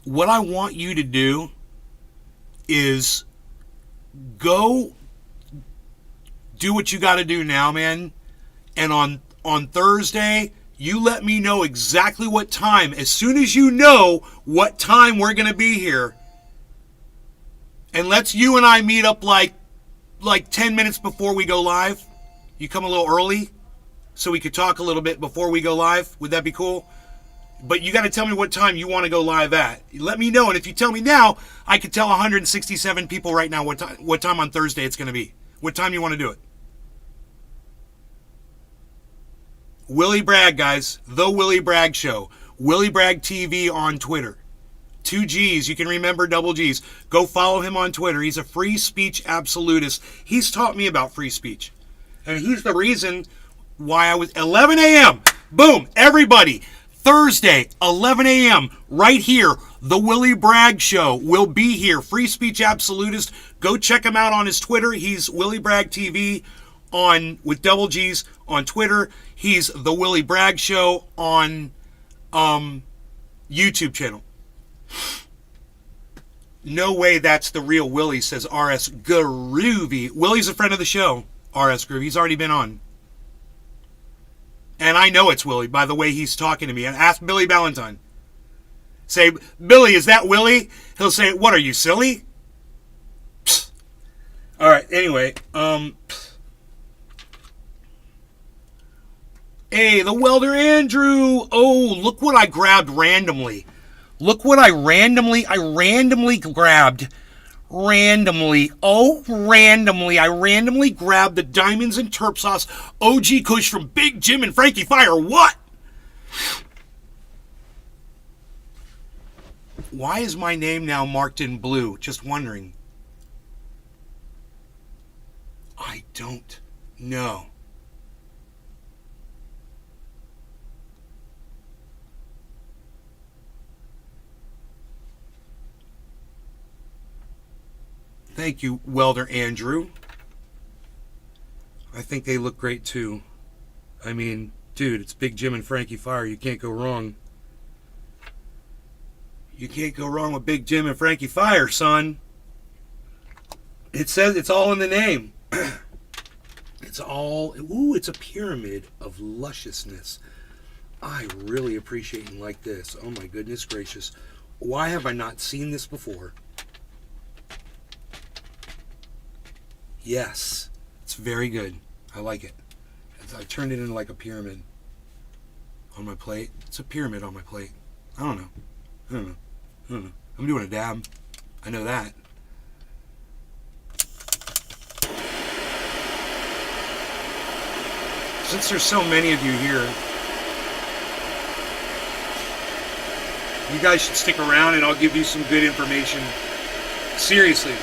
what I want you to do is go do what you got to do now, man. And on Thursday, you let me know exactly what time. As soon as you know what time we're going to be here, and let's you and I meet up like 10 minutes before we go live. You come a little early so we could talk a little bit before we go live. Would that be cool? But you got to tell me what time you want to go live at. Let me know, and if you tell me now, I could tell 167 people right now what time on Thursday it's going to be. What time you want to do it? Willie Bragg, guys. The Willie Bragg Show. Willie Bragg TV on Twitter. 2 G's. You can remember double G's. Go follow him on Twitter. He's a free speech absolutist. He's taught me about free speech. And he's the reason why I was... 11 a.m. Boom. Everybody. Thursday, 11 a.m. Right here. The Willie Bragg Show will be here. Free speech absolutist. Go check him out on his Twitter. He's Willie Bragg TV with double G's on Twitter. He's the Willie Bragg Show on YouTube channel. No way that's the real Willie, says RS Groovy. Willie's a friend of the show, RS Groovy. He's already been on. And I know it's Willie by the way he's talking to me. And ask Billy Ballantyne. Say, Billy, is that Willie? He'll say, what, are you silly? Psst. All right, anyway. Hey, the welder Andrew. Oh, look what I grabbed randomly. Look what I randomly grabbed. Randomly. I randomly grabbed the Diamonds and Terp Sauce OG Kush from Big Jim and Frankie Fire. What? Why is my name now marked in blue? Just wondering. I don't know. Thank you, Welder Andrew. I think they look great too. I mean, dude, it's Big Jim and Frankie Fire. You can't go wrong. You can't go wrong with Big Jim and Frankie Fire, son. It says it's all in the name. It's all... Ooh, it's a pyramid of lusciousness. I really appreciate and like this. Oh my goodness gracious. Why have I not seen this before? Yes, it's very good. I like it. I turned it into like a pyramid. on my plate. It's a pyramid on my plate. I don't know. I'm doing a dab. I know that. Since there's so many of you here, you guys should stick around and I'll give you some good information. Seriously.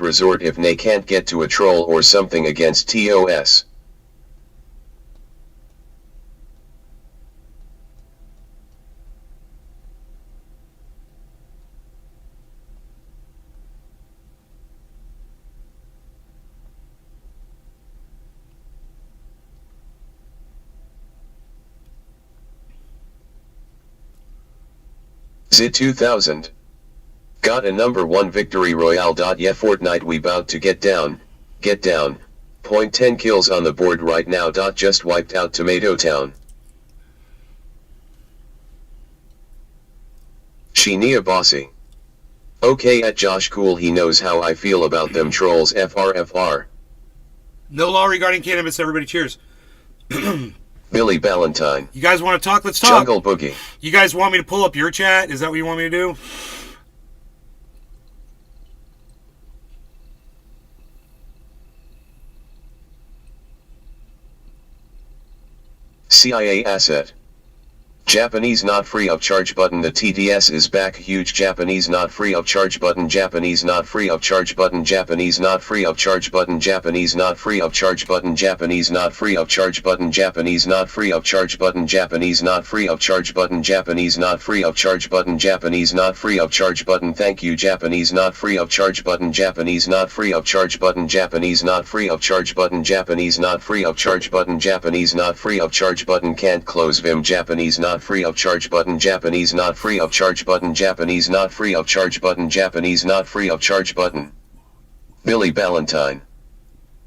Resort if they can't get to a troll or something against TOS. Zit 2000. Got a number 1 victory royale. Yeah, Fortnite, we bout to get down, get down. Point 10 kills on the board right now. Just wiped out Tomato Town. Sheenia Bossy. Okay, at Josh Cool, he knows how I feel about them trolls. FR. No law regarding cannabis, everybody. Cheers. Billy Ballantyne. You guys want to talk? Let's talk. Jungle Boogie. You guys want me to pull up your chat? Is that what you want me to do? CIA asset. Japanese not free of charge button. The TDS is back. Huge Japanese not free of charge button. Japanese not free of charge button. Japanese not free of charge button. Japanese not free of charge button. Japanese not free of charge button. Japanese not free of charge button. Japanese not free of charge button. Japanese not free of charge button. Japanese not free of charge button. Thank you. Japanese not free of charge button. Japanese not free of charge button. Japanese not free of charge button. Japanese not free of charge button. Japanese not free of charge button. Can't close Vim. Japanese not free of charge button. Japanese not free of charge button. Japanese not free of charge button. Japanese not free of charge button. Billy Ballantyne.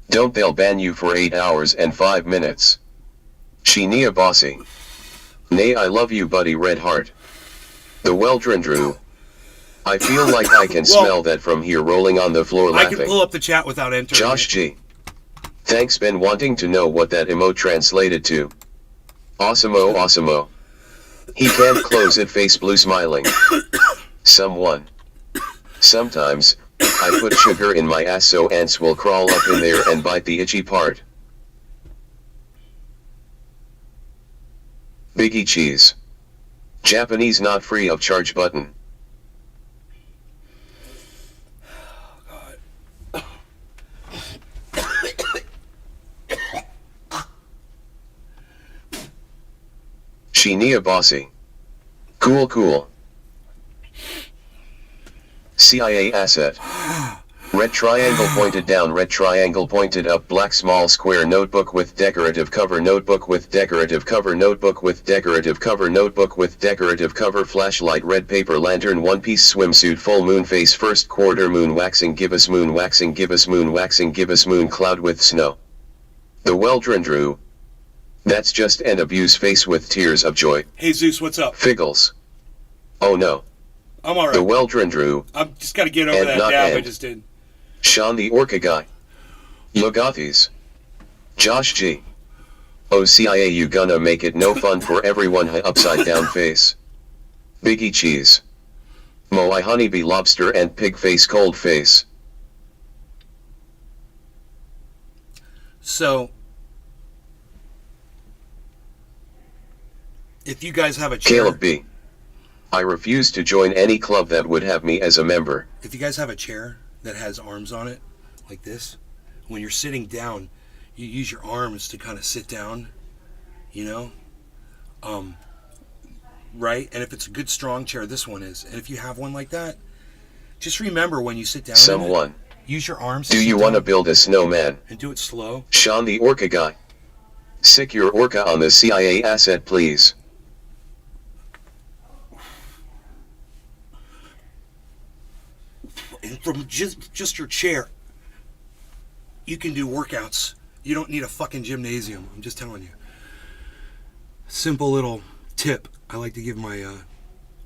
Don't, they'll ban you for 8 hours and 5 minutes. Sheenia Bossy. Nay, I love you, buddy. Red Heart. The Weldrendrew. I feel like I can smell that from here, rolling on the floor laughing. I can pull up the chat without entering. Josh G. Thanks, been wanting to know what that emote translated to. Awesome-o. He can't close it. Face blue smiling. Someone. Sometimes, I put sugar in my ass so ants will crawl up in there and bite the itchy part. Biggie Cheese. Japanese not free of charge button. Sheenia Bossy. Cool. CIA asset. Red triangle pointed down, red triangle pointed up, black small square, notebook with decorative cover, notebook with decorative cover, notebook with decorative cover, notebook with decorative cover, flashlight, red paper lantern, one piece swimsuit, full moon face, first quarter, moon waxing, give us moon waxing, give us moon waxing, give us moon cloud with snow. The Weldrendrew. That's just an abuse face with tears of joy. Hey Zeus, what's up? Figgles. Oh no. I'm alright. The Weldrendrew. I'm just gotta get over that dab I just did. Sean the Orca guy. Yogothi's. Josh G. Oh CIA, you gonna make it no fun for everyone. Upside down face. Biggie Cheese. Moai honeybee lobster and pig face cold face. So, if you guys have a chair, Caleb B. I refuse to join any club that would have me as a member. if you guys have a chair that has arms on it, like this, when you're sitting down, you use your arms to kind of sit down, you know? Right? And if it's a good strong chair, this one is. And if you have one like that, just remember when you sit down in Someone. it, use your arms. Do you want to build a snowman? And do it slow. Sean the Orca guy. Sick your Orca on the CIA asset, please. And from just your chair, you can do workouts. You don't need a fucking gymnasium. I'm just telling you. Simple little tip I like to give my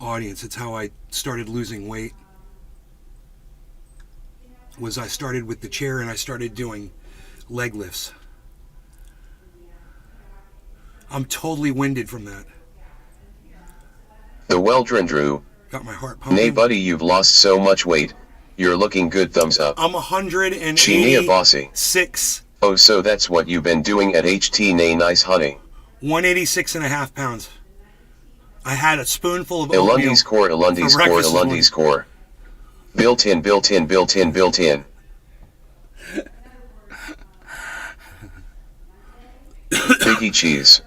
audience. It's how I started losing weight. Was I started with the chair and I started doing leg lifts. I'm totally winded from that. The Weldron Drew. Got my heart pumping. Nay buddy, you've lost so much weight. You're looking good, thumbs up. I'm 186. Chinia Bossy. Oh, so that's what you've been doing at HT. Nay, nice honey. 186 and a half pounds. I had a spoonful of oatmeal. Elundi's core, Elundi's core, Elundi's core. Built in, built in, built in, built in. Biggie cheese.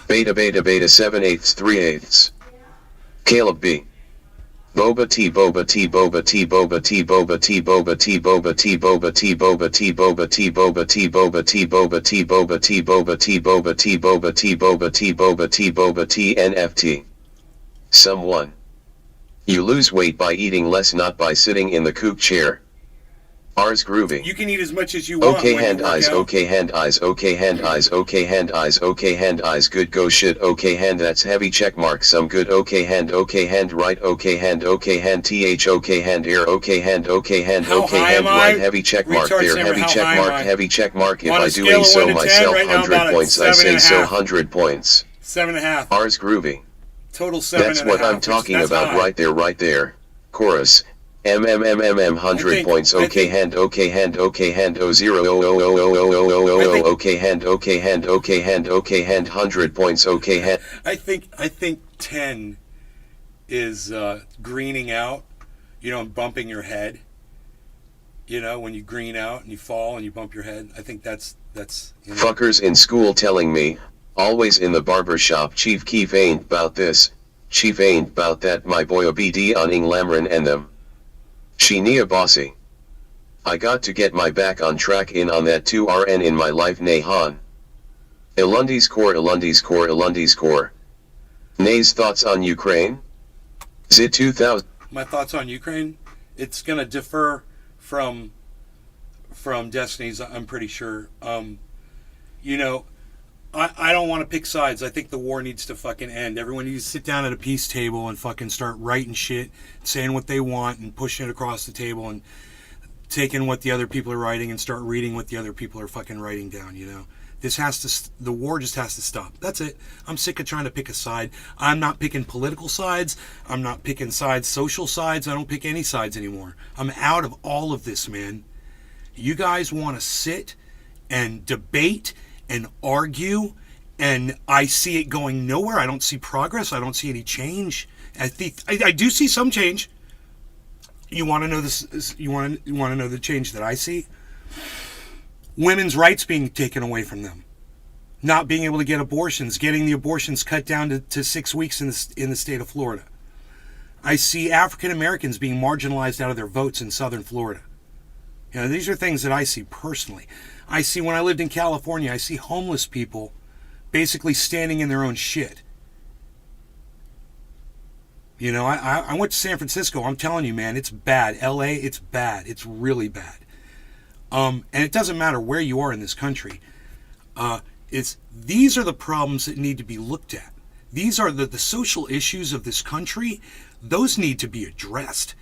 Beta beta beta 7/8 3/8. Caleb B. Boba tea, boba tea, boba tea, boba tea, boba tea, boba tea, boba tea, boba tea, boba tea, boba tea, boba tea, boba tea, boba tea, boba tea, boba tea, boba tea, boba tea, boba tea, boba tea, boba tea, NFT. Someone. You lose weight by eating less, not by sitting in the kook chair. Rs groovy. You can eat as much as you want. Okay hand eyes, okay hand eyes, okay hand eyes, okay hand eyes, okay hand eyes, good go shit, okay hand that's heavy check mark, some good, okay hand right, okay hand th, okay hand air, okay hand right, heavy check mark there, heavy check mark, if I doing so myself, 100 points, I say so, 100 points. 7.5. Rs groovy. Total 7.5. That's what I'm talking about right there. Chorus. 100 points, okay hand, oh 0, okay hand, 100 points, okay hand. I think 10 is greening out, and bumping your head. When you green out and you fall and you bump your head. I think that's. Fuckers in school telling me, always in the barber shop, Chief Keef ain't bout this, Chief ain't bout that, my boy OBD on Ing Lamron and them. Chinia Bossy. I got to get my back on track in on that 2RN in my life, nay han. Elundi's core, Elundi's core, Elundi's core. Nay's thoughts on Ukraine? Zit 2000. My thoughts on Ukraine? It's gonna differ from Destiny's, I'm pretty sure. I don't want to pick sides. I think the war needs to fucking end. Everyone needs to sit down at a peace table and fucking start writing shit, saying what they want and pushing it across the table and taking what the other people are writing and start reading what the other people are fucking writing down, the war just has to stop. That's it. I'm sick of trying to pick a side. I'm not picking political sides. I'm not picking sides, social sides. I don't pick any sides anymore. I'm out of all of this, man. You guys want to sit and debate and argue, and I see it going nowhere. I don't see progress. I don't see any change. I do see some change. You want to know this? You want to know the change that I see? Women's rights being taken away from them, not being able to get abortions, getting the abortions cut down to 6 weeks in the state of Florida. I see African Americans being marginalized out of their votes in Southern Florida. These are things that I see personally. I see when I lived in California, I see homeless people basically standing in their own shit. I went to San Francisco. I'm telling you, man, it's bad. LA, it's bad. It's really bad. And it doesn't matter where you are in this country. These are the problems that need to be looked at. These are the social issues of this country. Those need to be addressed.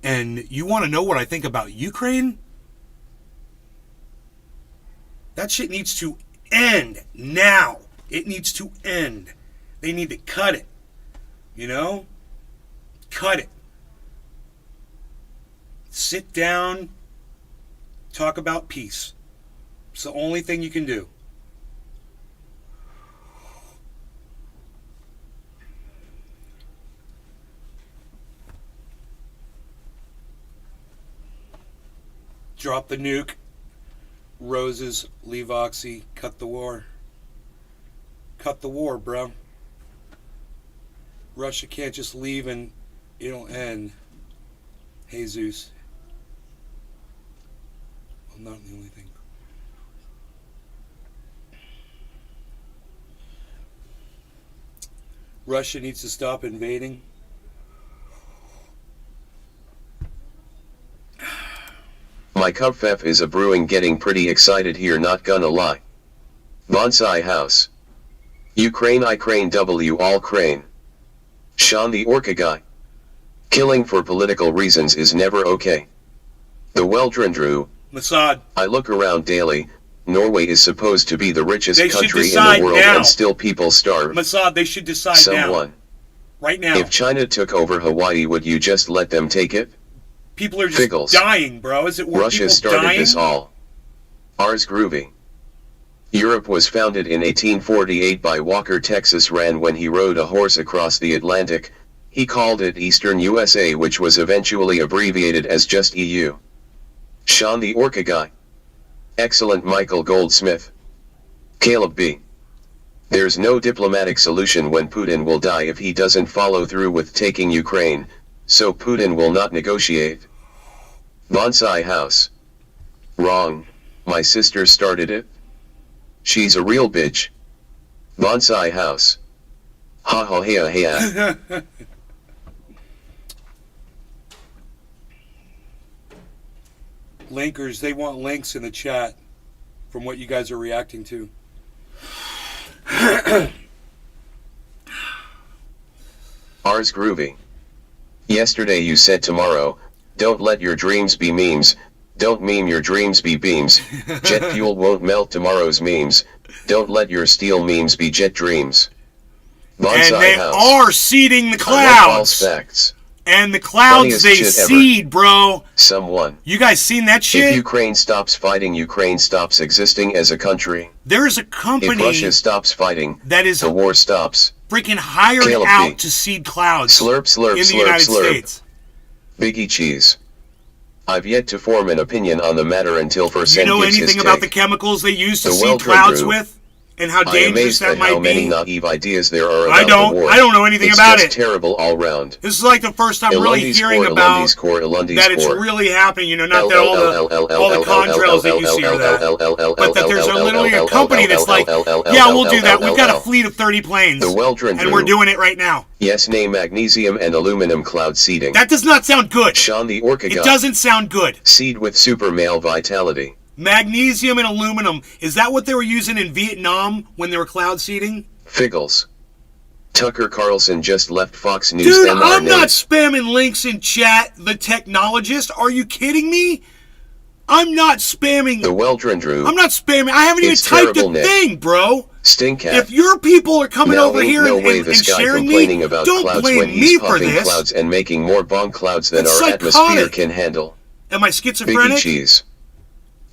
And you want to know what I think about Ukraine? That shit needs to end now. It needs to end. They need to cut it. Cut it. Sit down. Talk about peace. It's the only thing you can do. Drop the nuke. Roses, leave Oxy, cut the war. Cut the war, bro. Russia can't just leave and it'll end. Jesus. I'm not the only thing. Russia needs to stop invading. My Cupfef is a brewing, getting pretty excited here, not gonna lie. Bonsai House. Ukraine I crane W all crane. Sean the Orca guy. Killing for political reasons is never okay. The Weldrendrew. Mossad. I look around daily. Norway is supposed to be the richest They should country in decide the world now. and still people starve. Mossad, they should decide Someone. now. Right now. If China took over Hawaii, would you just let them take it? People are just Figgles. dying, bro. Is it worth Russia people started dying? this all. Ars groovy. Europe was founded in 1848 by Walker Texas Ran when he rode a horse across the Atlantic. He called it Eastern USA, which was eventually abbreviated as just EU. Sean the Orca guy. Excellent Michael Goldsmith. Caleb B. There's no diplomatic solution when Putin will die if he doesn't follow through with taking Ukraine, so Putin will not negotiate. Bonsai House. Wrong. My sister started it. She's a real bitch. Bonsai House. Ha ha ha ha. Linkers, they want links in the chat from what you guys are reacting to. Ars groovy. Yesterday you said tomorrow, don't let your dreams be memes, don't meme your dreams be beams, jet fuel won't melt tomorrow's memes, don't let your steel memes be jet dreams. Bonsai And they House. are seeding the I love false clouds. facts. And the clouds Funniest they shit ever. seed, bro. Someone. You guys seen that If shit? Ukraine stops fighting, Ukraine stops existing as a country. There's a If company Russia stops fighting, that is the war stops. freaking hired Caleb out B. to seed clouds Slurp, slurp, in the slurp, United slurp. States. Biggie Cheese. I've yet to form an opinion on the matter until Do you Percent know gives his anything about the take. chemicals they use to The seed Weldrendrew. clouds with? And how I am dangerous amazed that at might how many be? naive ideas there are about I don't. the war. I don't know anything It's about just it. terrible all round. This is like the first time really Ilundi's hearing core, about Ilundi's core, Ilundi's that it's core. really happening. You know, not that all the contrails that you see are that, but that there's literally a company that's like, yeah, we'll do that. We've got a fleet of 30 planes, The Weldrendrew. and we're doing it right now. Yes, name magnesium and aluminum cloud seeding. That does not sound good. Sean the Orca It guy. doesn't sound good. Seed with super male vitality. Magnesium and aluminum. Is that what they were using in Vietnam when they were cloud seeding? Figgles. Tucker Carlson just left Fox News. Dude, MR I'm not name. spamming links in chat, the technologist. Are you kidding me? I'm not spamming. The Weldrendrew. I'm not spamming. I haven't even It's typed a terrible, Nick. thing, bro. Stinkcat. If your people are coming Now over ain't here no and, way and, this and guy sharing complaining me, about don't clouds blame when me he's for pumping this. clouds and making more bomb clouds than It's our atmosphere psychotic. can handle. Am I Biggie schizophrenic? cheese.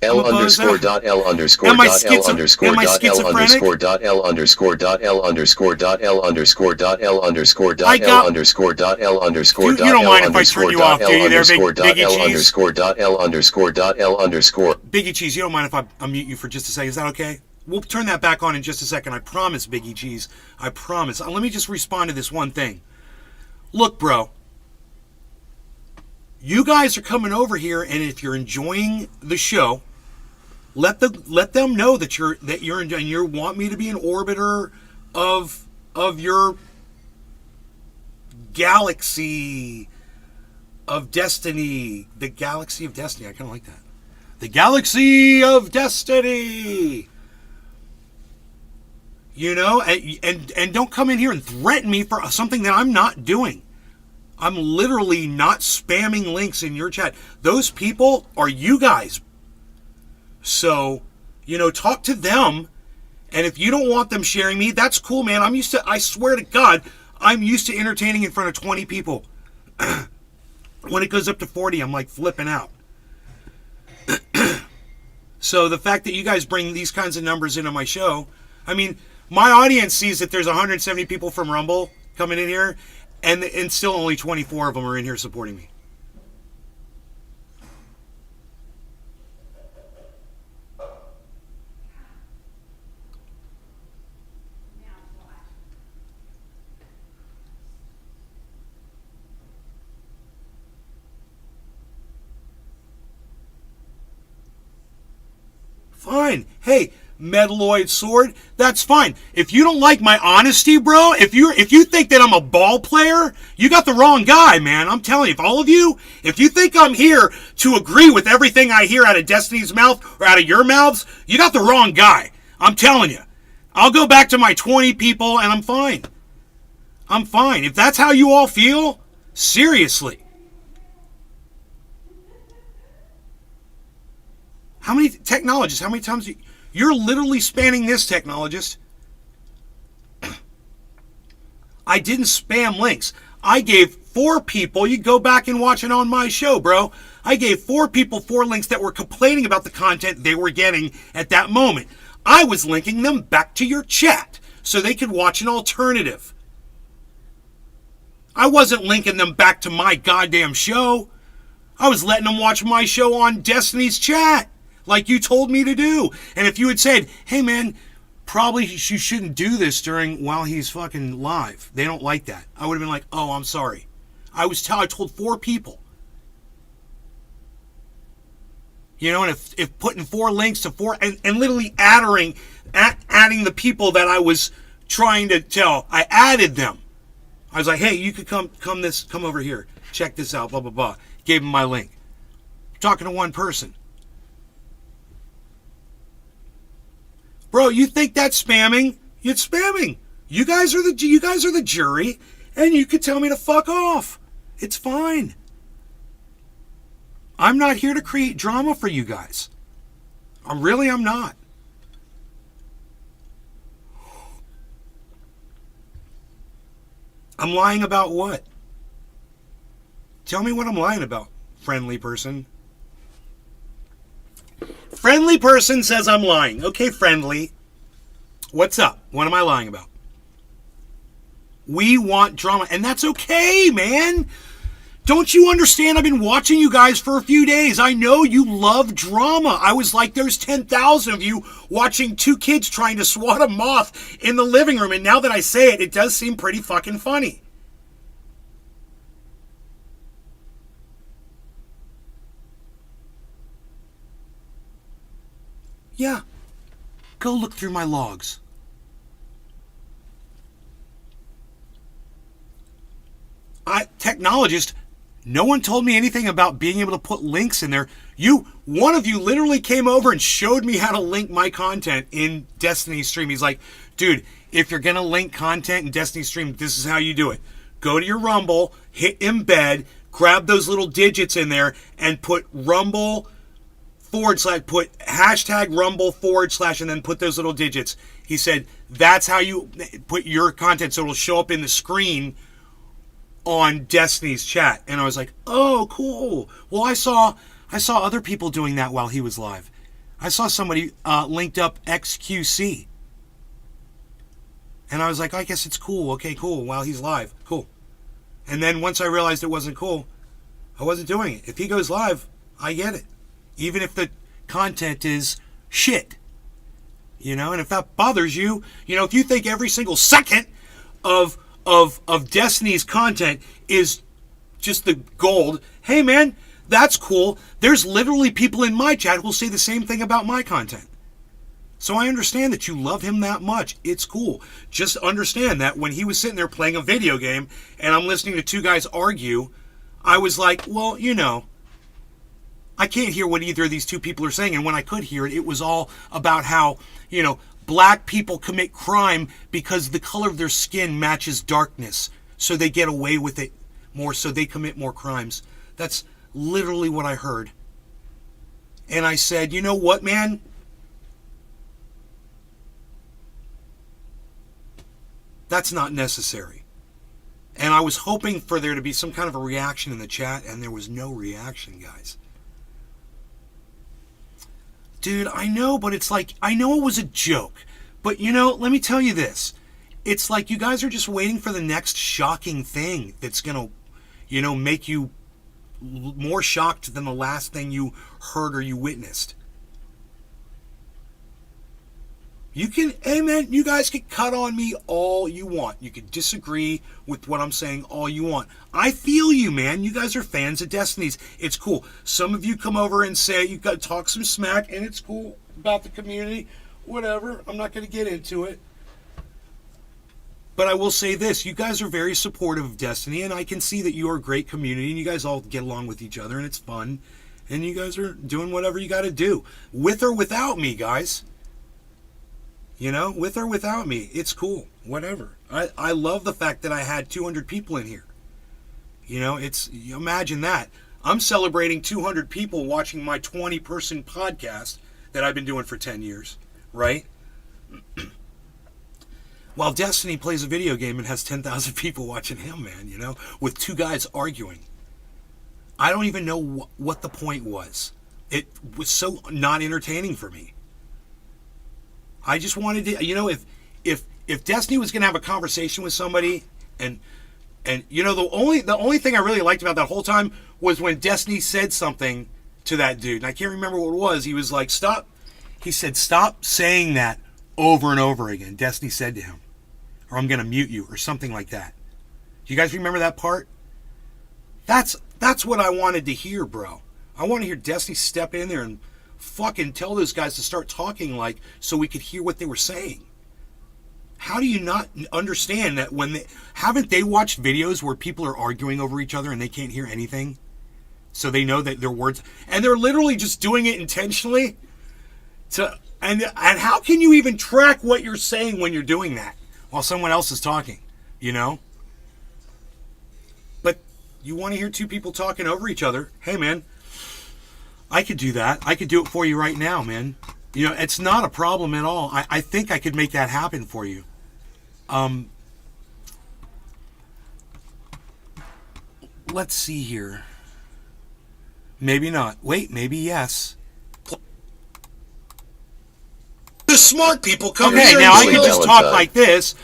I'm L a bozo. underscore dot L underscore Am I dot L schizo- underscore am I dot L schizophrenic? underscore dot L underscore dot L underscore dot L underscore dot L underscore I dot got- L underscore dot L underscore You dot don't L mind if I turn underscore you dot off, do L you there, underscore Big- dot Biggie L Cheese? underscore dot L underscore dot L underscore. Biggie Cheese, you don't mind if I unmute you for just a second? Is that okay? We'll turn that back on in just a second. I promise, Biggie Cheese. I promise. Let me just respond to this one thing. Look, bro. You guys are coming over here, and if you're enjoying the show, let them know that you're enjoying. You want me to be an orbiter of your galaxy of destiny. The galaxy of destiny. I kind of like that. The galaxy of destiny. You know, and don't come in here and threaten me for something that I'm not doing. I'm literally not spamming links in your chat. Those people are you guys. So, you know, talk to them. And if you don't want them sharing me, that's cool, man. I swear to God, I'm used to entertaining in front of 20 people. When it goes up to 40, I'm like flipping out. So the fact that you guys bring these kinds of numbers into my show, I mean, my audience sees that there's 170 people from Rumble coming in here, and still only 24 of them are in here supporting me. Fine. Hey, Metalloid Sword, that's fine. If you don't like my honesty, bro, if you think that I'm a ball player, you got the wrong guy, man. I'm telling you, if all of you, if you think I'm here to agree with everything I hear out of Destiny's mouth or out of your mouths, you got the wrong guy. I'm telling you. I'll go back to my 20 people and I'm fine. I'm fine. If that's how you all feel, seriously. How many technologists, how many times you're literally spanning this, technologist? I didn't spam links. I gave 4 people, you go back and watch it on my show, bro. I gave 4 people 4 links that were complaining about the content they were getting at that moment. I was linking them back to your chat so they could watch an alternative. I wasn't linking them back to my goddamn show. I was letting them watch my show on Destiny's chat, like you told me to do. And if you had said, hey man, probably you shouldn't do this while he's fucking live, they don't like that, I would have been like, oh, I'm sorry. I told 4 people. You know, and if putting 4 links to 4 and literally adding the people that I was trying to tell, I added them. I was like, hey, you could come over here, check this out, blah blah blah. Gave him my link. I'm talking to one person. Bro, you think that's spamming? It's spamming. You guys are the jury, and you could tell me to fuck off. It's fine. I'm not here to create drama for you guys. I'm not. I'm lying about what? Tell me what I'm lying about, friendly person. Friendly person says I'm lying. Okay, friendly. What's up? What am I lying about? We want drama, and that's okay, man. Don't you understand? I've been watching you guys for a few days. I know you love drama. I was like, there's 10,000 of you watching 2 kids trying to swat a moth in the living room, and now that I say it, it does seem pretty fucking funny. Yeah, go look through my logs. Technologist, no one told me anything about being able to put links in there. One of you literally came over and showed me how to link my content in Destiny Stream. He's like, dude, if you're going to link content in Destiny Stream, this is how you do it. Go to your Rumble, hit embed, grab those little digits in there, and put Rumble / put hashtag Rumble / and then put those little digits. He said, that's how you put your content so it'll show up in the screen on Destiny's chat. And I was like, oh, cool. Well, I saw other people doing that while he was live. I saw somebody linked up XQC. And I was like, I guess it's cool. Okay, cool. While he's live. Cool. And then once I realized it wasn't cool, I wasn't doing it. If he goes live, I get it. Even if the content is shit. You know, and if that bothers you, you know, if you think every single second of Destiny's content is just the gold, hey man, that's cool. There's literally people in my chat who will say the same thing about my content. So I understand that you love him that much. It's cool. Just understand that when he was sitting there playing a video game and I'm listening to 2 guys argue, I was like, well, you know, I can't hear what either of these 2 people are saying. And when I could hear it, it was all about how, you know, black people commit crime because the color of their skin matches darkness. So they get away with it more, so they commit more crimes. That's literally what I heard. And I said, you know what, man? That's not necessary. And I was hoping for there to be some kind of a reaction in the chat, and there was no reaction, guys. Dude, I know, but it's like, I know it was a joke. But, you know, let me tell you this. It's like you guys are just waiting for the next shocking thing that's going to, you know, make you more shocked than the last thing you heard or you witnessed. You can, hey man, you guys can cut on me all you want. You can disagree with what I'm saying all you want. I feel you, man. You guys are fans of Destiny's. It's cool. Some of you come over and say you got to talk some smack, and it's cool about the community. Whatever. I'm not going to get into it. But I will say this. You guys are very supportive of Destiny, and I can see that you are a great community, and you guys all get along with each other, and it's fun. And you guys are doing whatever you got to do. With or without me, guys. You know, with or without me, it's cool. Whatever. I love the fact that I had 200 people in here. You know, imagine that. I'm celebrating 200 people watching my 20-person podcast that I've been doing for 10 years, right? While Destiny plays a video game and has 10,000 people watching him, man, you know, with two guys arguing. I don't even know what the point was. It was so not entertaining for me. I just wanted to, you know, if Destiny was going to have a conversation with somebody, and you know, the only thing I really liked about that whole time was when Destiny said something to that dude, and I can't remember what it was. He was like, "Stop." He said, "Stop saying that over and over again." Destiny said to him, "Or I'm going to mute you," or something like that. Do you guys remember that part? That's what I wanted to hear, bro. I want to hear Destiny step in there and fucking tell those guys to start talking, like, so we could hear what they were saying. How do you not understand that haven't they watched videos where people are arguing over each other and they can't hear anything? So they know that their words, and they're literally just doing it intentionally and how can you even track what you're saying when you're doing that while someone else is talking, you know? But you want to hear two people talking over each other. Hey man, I could do that. I could do it for you right now, man. You know, it's not a problem at all. I think I could make that happen for you. Let's see here. Maybe not. Wait, maybe yes. The smart people come here. Okay, now I can just talk like this.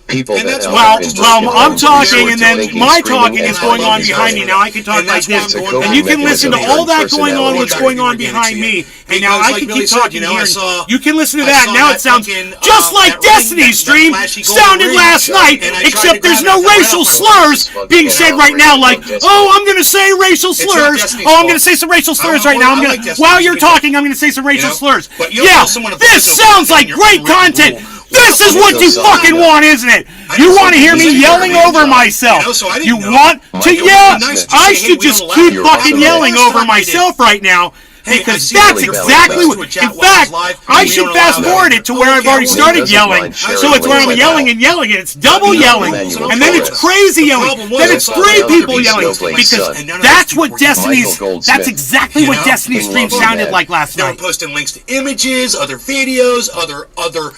People and that I'm talking, and then my talking is going on behind me. Now I can talk like this, and you can listen to all that going on, what's going on behind me. And now I can keep talking here. You can listen to that. Now it sounds just like Destiny's stream sounded last night, except there's no racial slurs being said right now. Like, oh, I'm going to say racial slurs. Oh, I'm going to say some racial slurs right now. While you're talking, I'm going to say some racial slurs. Yeah, this sounds like great content. This is what you fucking want, isn't it? You want to hear me yelling over myself. You want to yell? I should just keep fucking yelling over myself right now. Because that's exactly what... In fact, I should fast forward it to where I've already started yelling. So it's where I'm yelling and yelling, and it's double yelling. And then it's crazy yelling. Then it's three people yelling. Because that's what Destiny's... That's exactly what Destiny's stream sounded like last night. They were posting links to images, other videos, other...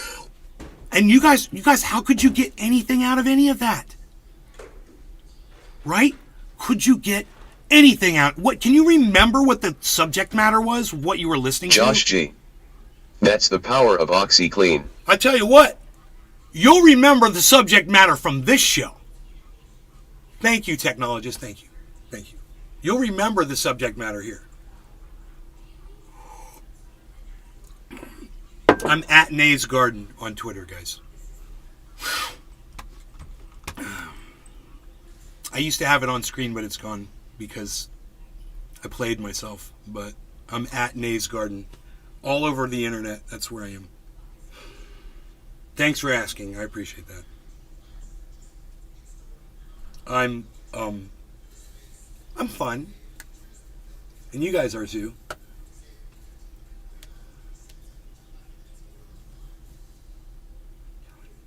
And you guys, how could you get anything out of any of that? Right? Could you get anything out? What, can you remember what the subject matter was? What you were listening to? Josh G. That's the power of OxyClean. I tell you what, you'll remember the subject matter from this show. Thank you, technologist. Thank you. Thank you. You'll remember the subject matter here. I'm at Nays Garden on Twitter, guys. I used to have it on screen, but it's gone because I played myself. But I'm at Nays Garden. All over the internet, that's where I am. Thanks for asking. I appreciate that. I'm fun. And you guys are too.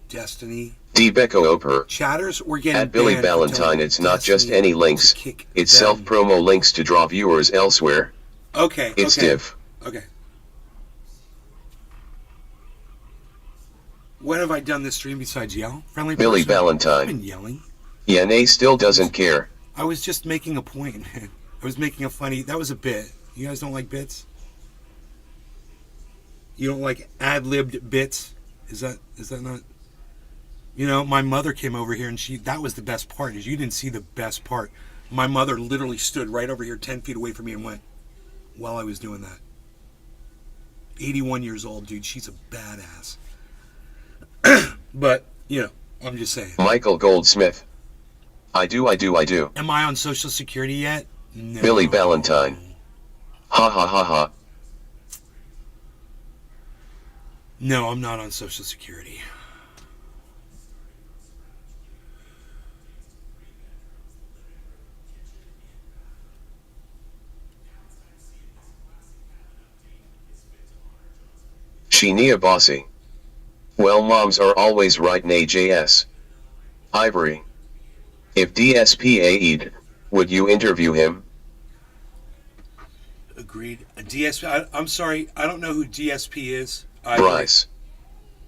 Destiny. Debecco Oper. Chatters, we're getting at Billy Valentine. It's not just any links. It's self-promo links to draw viewers elsewhere. Okay. It's div. Okay. What have I done this stream besides yell? Friendly Billy person? Valentine. I've been yelling. Yeah, Nay still doesn't care. I was just making a point, man. I was making a funny... That was a bit. You guys don't like bits? You don't like ad-libbed bits? Is that not? You know, my mother came over here and that was the best part, is you didn't see the best part. My mother literally stood right over here 10 feet away from me and went while I was doing that. 81 years old, dude. She's a badass. But, you know, I'm just saying. Michael Goldsmith. I do. Am I on Social Security yet? No. Billy Ballantyne. Ha ha ha ha. No, I'm not on Social Security. Sheenia Bossy. Well, moms are always right. Nay, JS. Ivory. If DSPA'd, would you interview him? Agreed. I'm sorry, I don't know who DSP is. Bryce.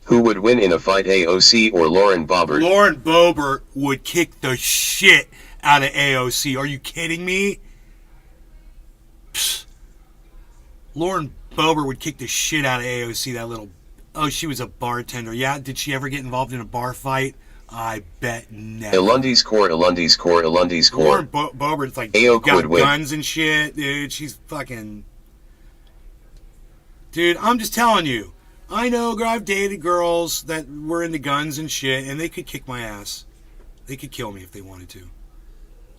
Who would win in a fight, AOC or Lauren Boebert? Lauren Boebert would kick the shit out of AOC. Are you kidding me? Psst. Lauren Boebert would kick the shit out of AOC, that little... Oh, she was a bartender. Yeah, did she ever get involved in a bar fight? I bet never. Elundi's core. Lauren Boebert's like, got guns and shit, dude. She's fucking... Dude, I'm just telling you. I know, I've dated girls that were into guns and shit, and they could kick my ass. They could kill me if they wanted to.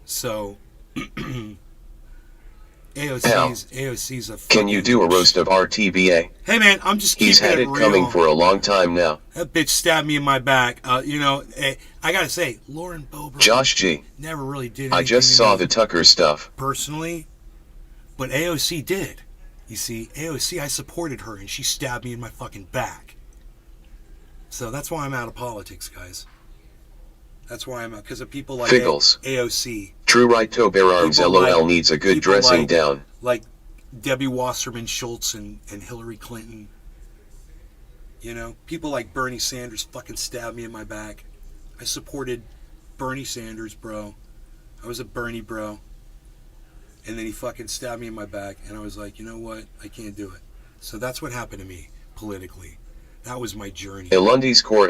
So... AOC's a... Can you do a roast of RTBA? Hey man, I'm just keeping He's had it real. coming for a long time now. That bitch stabbed me in my back. You know, I gotta say, Lauren Boebert... Josh G. Never really did anything. I just saw the Tucker stuff. Personally, but AOC did. You see, AOC, I supported her, and she stabbed me in my fucking back. So that's why I'm out of politics, guys. That's why I'm out, because of people like Figgles. AOC. True right to bear arms. LOL needs a good dressing down. Like Debbie Wasserman Schultz and Hillary Clinton. You know, people like Bernie Sanders fucking stabbed me in my back. I supported Bernie Sanders, bro. I was a Bernie bro. And then he fucking stabbed me in my back, and I was like, you know what? I can't do it. So that's what happened to me politically. That was my journey. Elundi's core.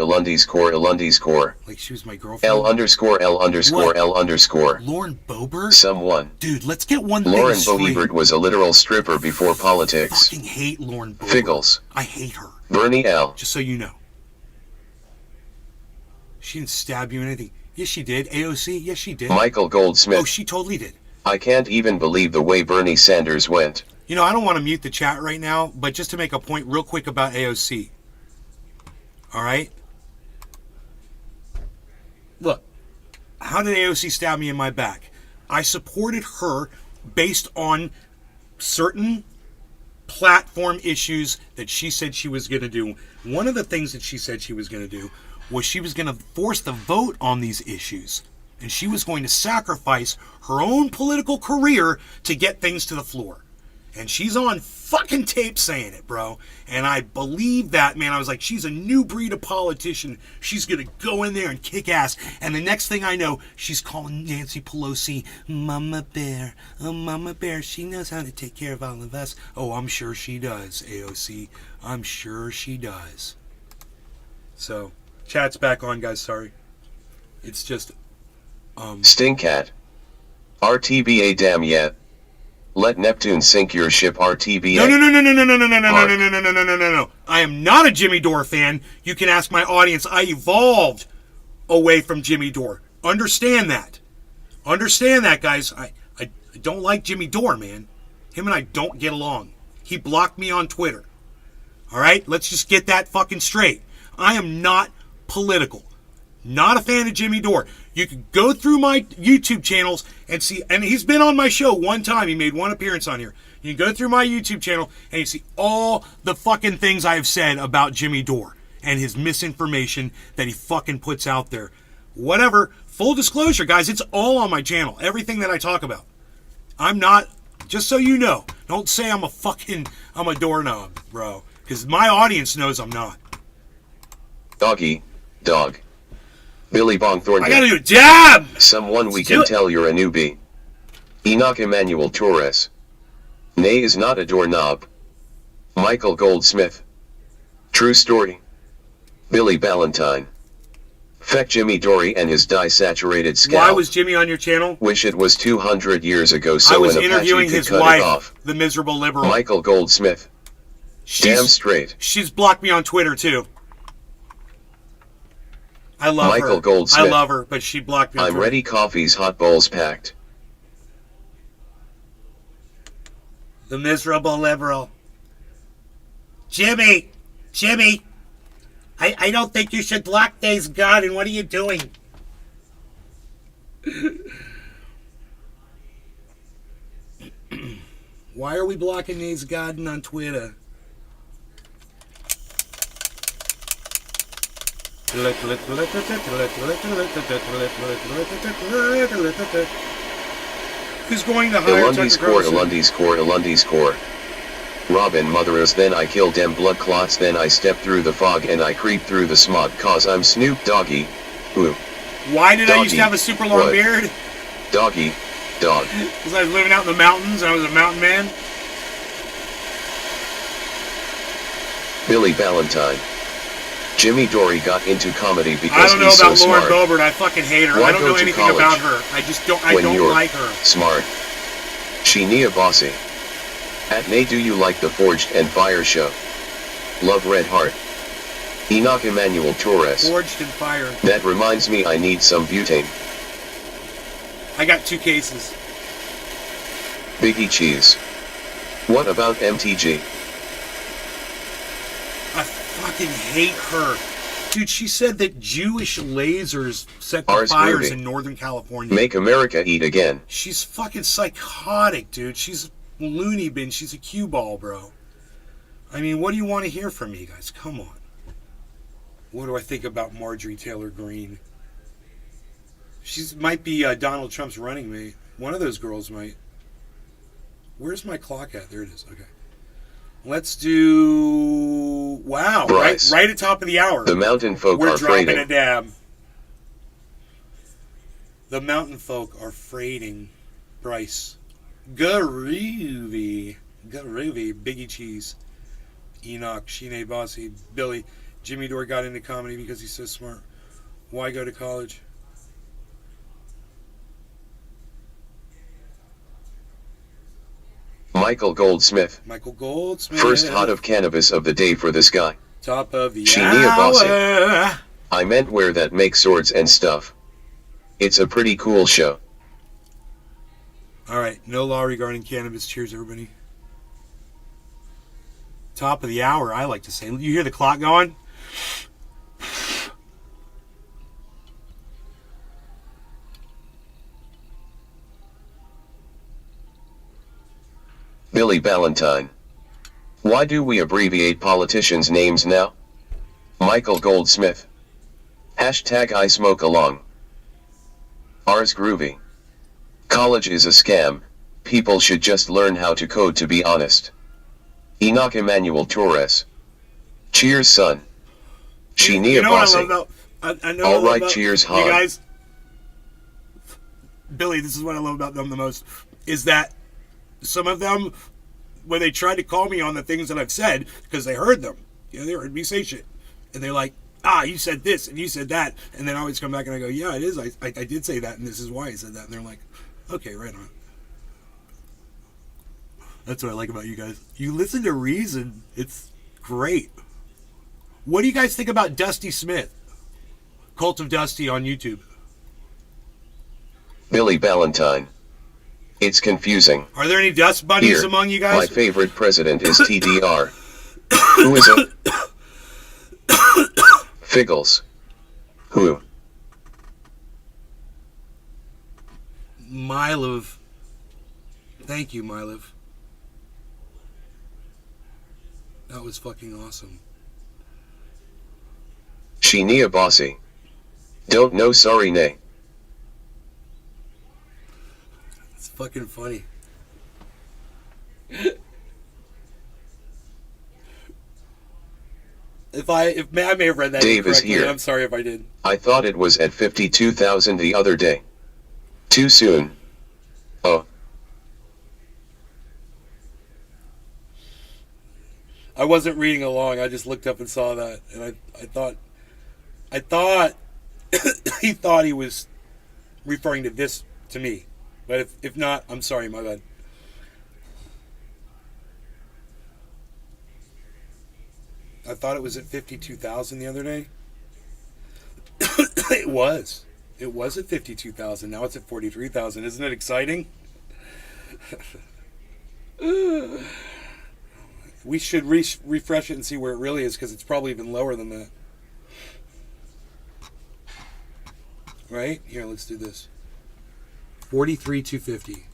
Like she was my girlfriend. L_L_L_. Lauren Boebert? Someone. Dude, let's get one thing Lauren straight. Boebert was a literal stripper before politics. I fucking hate Lauren Boebert. Figgles. I hate her. Bernie L. Just so you know. She didn't stab you or anything. Yes, she did. AOC? Yes, she did. Michael Goldsmith. Oh, she totally did. I can't even believe the way Bernie Sanders went. You know, I don't want to mute the chat right now, but just to make a point real quick about AOC. All right? Look, how did AOC stab me in my back? I supported her based on certain platform issues that she said she was going to do. One of the things that she said she was going to do was she was going to force the vote on these issues. And she was going to sacrifice her own political career to get things to the floor. And she's on fucking tape saying it, bro. And I believe that, man. I was like, she's a new breed of politician. She's going to go in there and kick ass. And the next thing I know, she's calling Nancy Pelosi Mama Bear. Oh, Mama Bear. She knows how to take care of all of us. Oh, I'm sure she does, AOC. I'm sure she does. So, chat's back on, guys. Sorry. It's just... Stinkcat. RTBA damn yet. Let Neptune sink your ship, RTBA. No. I am not a Jimmy Dore fan. You can ask my audience. I evolved away from Jimmy Dore. Understand that. Understand that, guys. I don't like Jimmy Dore, man. Him and I don't get along. He blocked me on Twitter. All right? Let's just get that fucking straight. I am not political. Not a fan of Jimmy Dore. You can go through my YouTube channels and see, and he's been on my show one time. He made one appearance on here. You can go through my YouTube channel and you see all the fucking things I have said about Jimmy Dore and his misinformation that he fucking puts out there. Whatever. Full disclosure, guys, it's all on my channel. Everything that I talk about. I'm not, just so you know, don't say I'm a doorknob, bro. Because my audience knows I'm not. Doggy. Dog. Billy Bong Thornton. I gotta do a jab! Someone we can tell you're a newbie. Enoch Emmanuel Torres. Nay is not a doorknob. Michael Goldsmith. True story. Billy Ballantyne. Feck Jimmy Dory and his dye-saturated scalp. Why was Jimmy on your channel? Wish it was 200 years ago I so was an interviewing Apache could his cut it wife, off. the miserable liberal. Michael Goldsmith. Damn She's, straight. she's blocked me on Twitter too. I love Michael her. Goldsmith. I love her, but she blocked me on I'm Twitter. ready. Coffee's hot bowls packed. The miserable liberal. Jimmy! I don't think you should block Days God, and what are you doing? Why are we blocking Days Garden on Twitter? Who's going to hire Ilundi's Tucker core, Carlson? Ilundi's core, Ilundi's core. Robin Motheros, then I kill dem blood clots, then I step through the fog and I creep through the smog, cause I'm Snoop Doggy. Ooh. Why did I used to Doggy. have a super long What? beard? Doggy. Dog. Because I was living out in the mountains and I was a mountain man. Billy Ballantyne. Jimmy Dory got into comedy I because don't know he's about so Lauren smart. Boebert. I fucking hate her. Why I don't go know to anything college about her. I just don't. I when don't you're like her. smart. Shania Bossy. At Nay, do you like the Forged and Fire show? Love Red Heart. Enoch Emmanuel Torres. Forged and fire. That reminds me, I need some butane. I got 2 cases. Biggie Cheese. What about MTG? I fucking hate her. Dude, she said that Jewish lasers set the Ars fires groovy. in Northern California. Make America eat again. She's fucking psychotic, dude. She's a loony bin. She's a cue ball, bro. I mean, what do you want to hear from me, guys? Come on. What do I think about Marjorie Taylor Greene? She might be Donald Trump's running mate. One of those girls might. Where's my clock at? There it is. Okay. Let's do... Wow. Bryce. Right at top of the hour. The mountain folk We're are dropping freighting. a dab. The mountain folk are freighting. Bryce. Groovy. Biggie Cheese. Enoch. Shine Bossy. Billy. Jimmy Dore got into comedy because he's so smart. Why go to college? Michael Goldsmith. Michael Goldsmith. First hot of cannabis of the day for this guy. Top of the Shania hour. Bossy. I meant where that make swords and stuff. It's a pretty cool show. All right. No law regarding cannabis. Cheers, everybody. Top of the hour, I like to say. You hear the clock going? Billy Ballantyne. Why do we abbreviate politicians' names now? Michael Goldsmith. Hashtag I smoke along. Ars groovy. College is a scam. People should just learn how to code, to be honest. Enoch Emmanuel Torres. Cheers, son. Shania You know what I Bossy. love about... I know All what I love right, about cheers, you hon. guys. Billy, this is what I love about them the most, is that some of them, when they try to call me on the things that I've said, because they heard them, you know, they heard me say shit, and they're like, you said this, and you said that, and then I always come back and I go, yeah, it is, I did say that, and this is why I said that, and they're like, okay, right on. That's what I like about you guys. You listen to reason. It's great. What do you guys think about Dusty Smith? Cult of Dusty on YouTube. Billy Ballantyne. It's confusing. Are there any dust bunnies Here, among you my guys? favorite president is TDR. Who is it? Figgles. Who? Mylov. Thank you, Mylov. That was fucking awesome. Shania Bossy. Don't know, sorry, nay. It's fucking funny. I may have read that Dave is incorrectly. here. I'm sorry if I did. I thought it was at 52,000 the other day. Too soon. Oh. I wasn't reading along. I just looked up and saw that, and I thought he thought he was referring to this to me, but if not, I'm sorry, my bad. I thought it was at 52,000 the other day. It was. It was at 52,000. Now it's at 43,000. Isn't it exciting? We should refresh it and see where it really is, because it's probably even lower than that. Right? Here, let's do this. 43,250.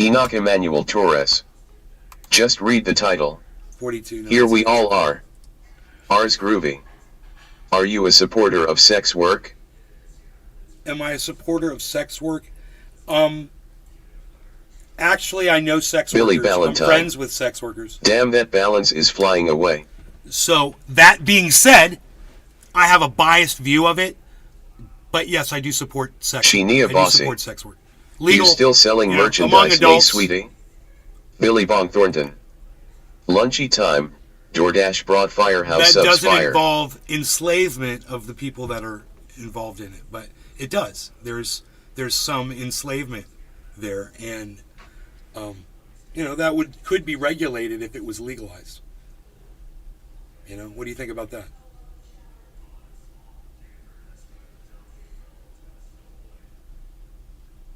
Enoch Emmanuel Torres. Just read the title. 42. No, Here we all are. Ars groovy. Are you a supporter of sex work? Am I a supporter of sex work? Actually, I know sex Billy workers. Ballantyne. I'm friends with sex workers. Damn, that balance is flying away. So, that being said, I have a biased view of it, but yes, I do support sex work. Sheenia I do Bossy. support sex work. Legal, You still selling you know, among merchandise, nay, adults. sweetie? Billy Bong Thornton. Lunchy time. DoorDash brought Firehouse That subs doesn't fire. involve enslavement of the people that are involved in it, but it does. There's some enslavement there, and that could be regulated if it was legalized. What do you think about that?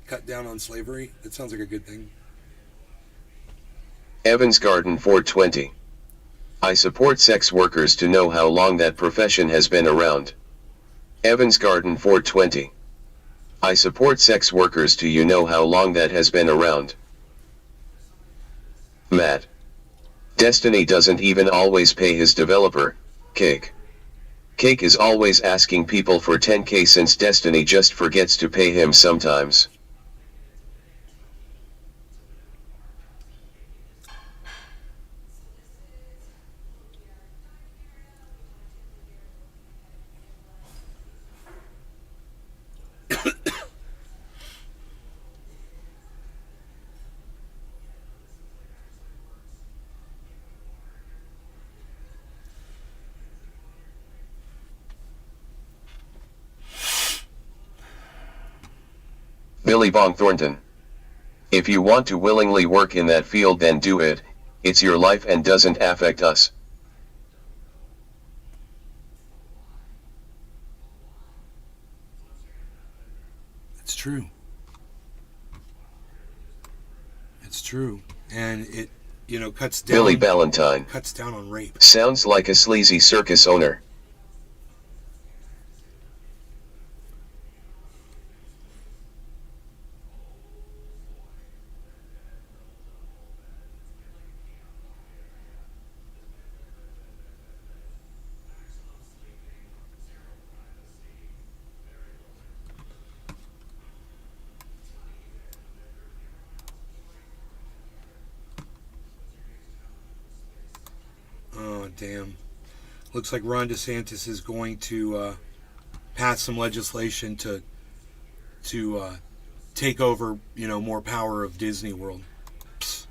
Cut down on slavery? That sounds like a good thing. Evans Garden 420. I support sex workers to know how long that profession has been around. Evans Garden 420. I support sex workers to know how long that has been around. Matt. Destiny doesn't even always pay his developer, Cake. Cake is always asking people for 10K since Destiny just forgets to pay him sometimes. Billy Bong Thornton. If you want to willingly work in that field, then do it. It's your life and doesn't affect us. It's true. It's true. And it, cuts down. Billy Ballantyne. Cuts down on rape. Sounds like a sleazy circus owner. Oh, damn. Looks like Ron DeSantis is going to pass some legislation to take over, more power of Disney World. Psst.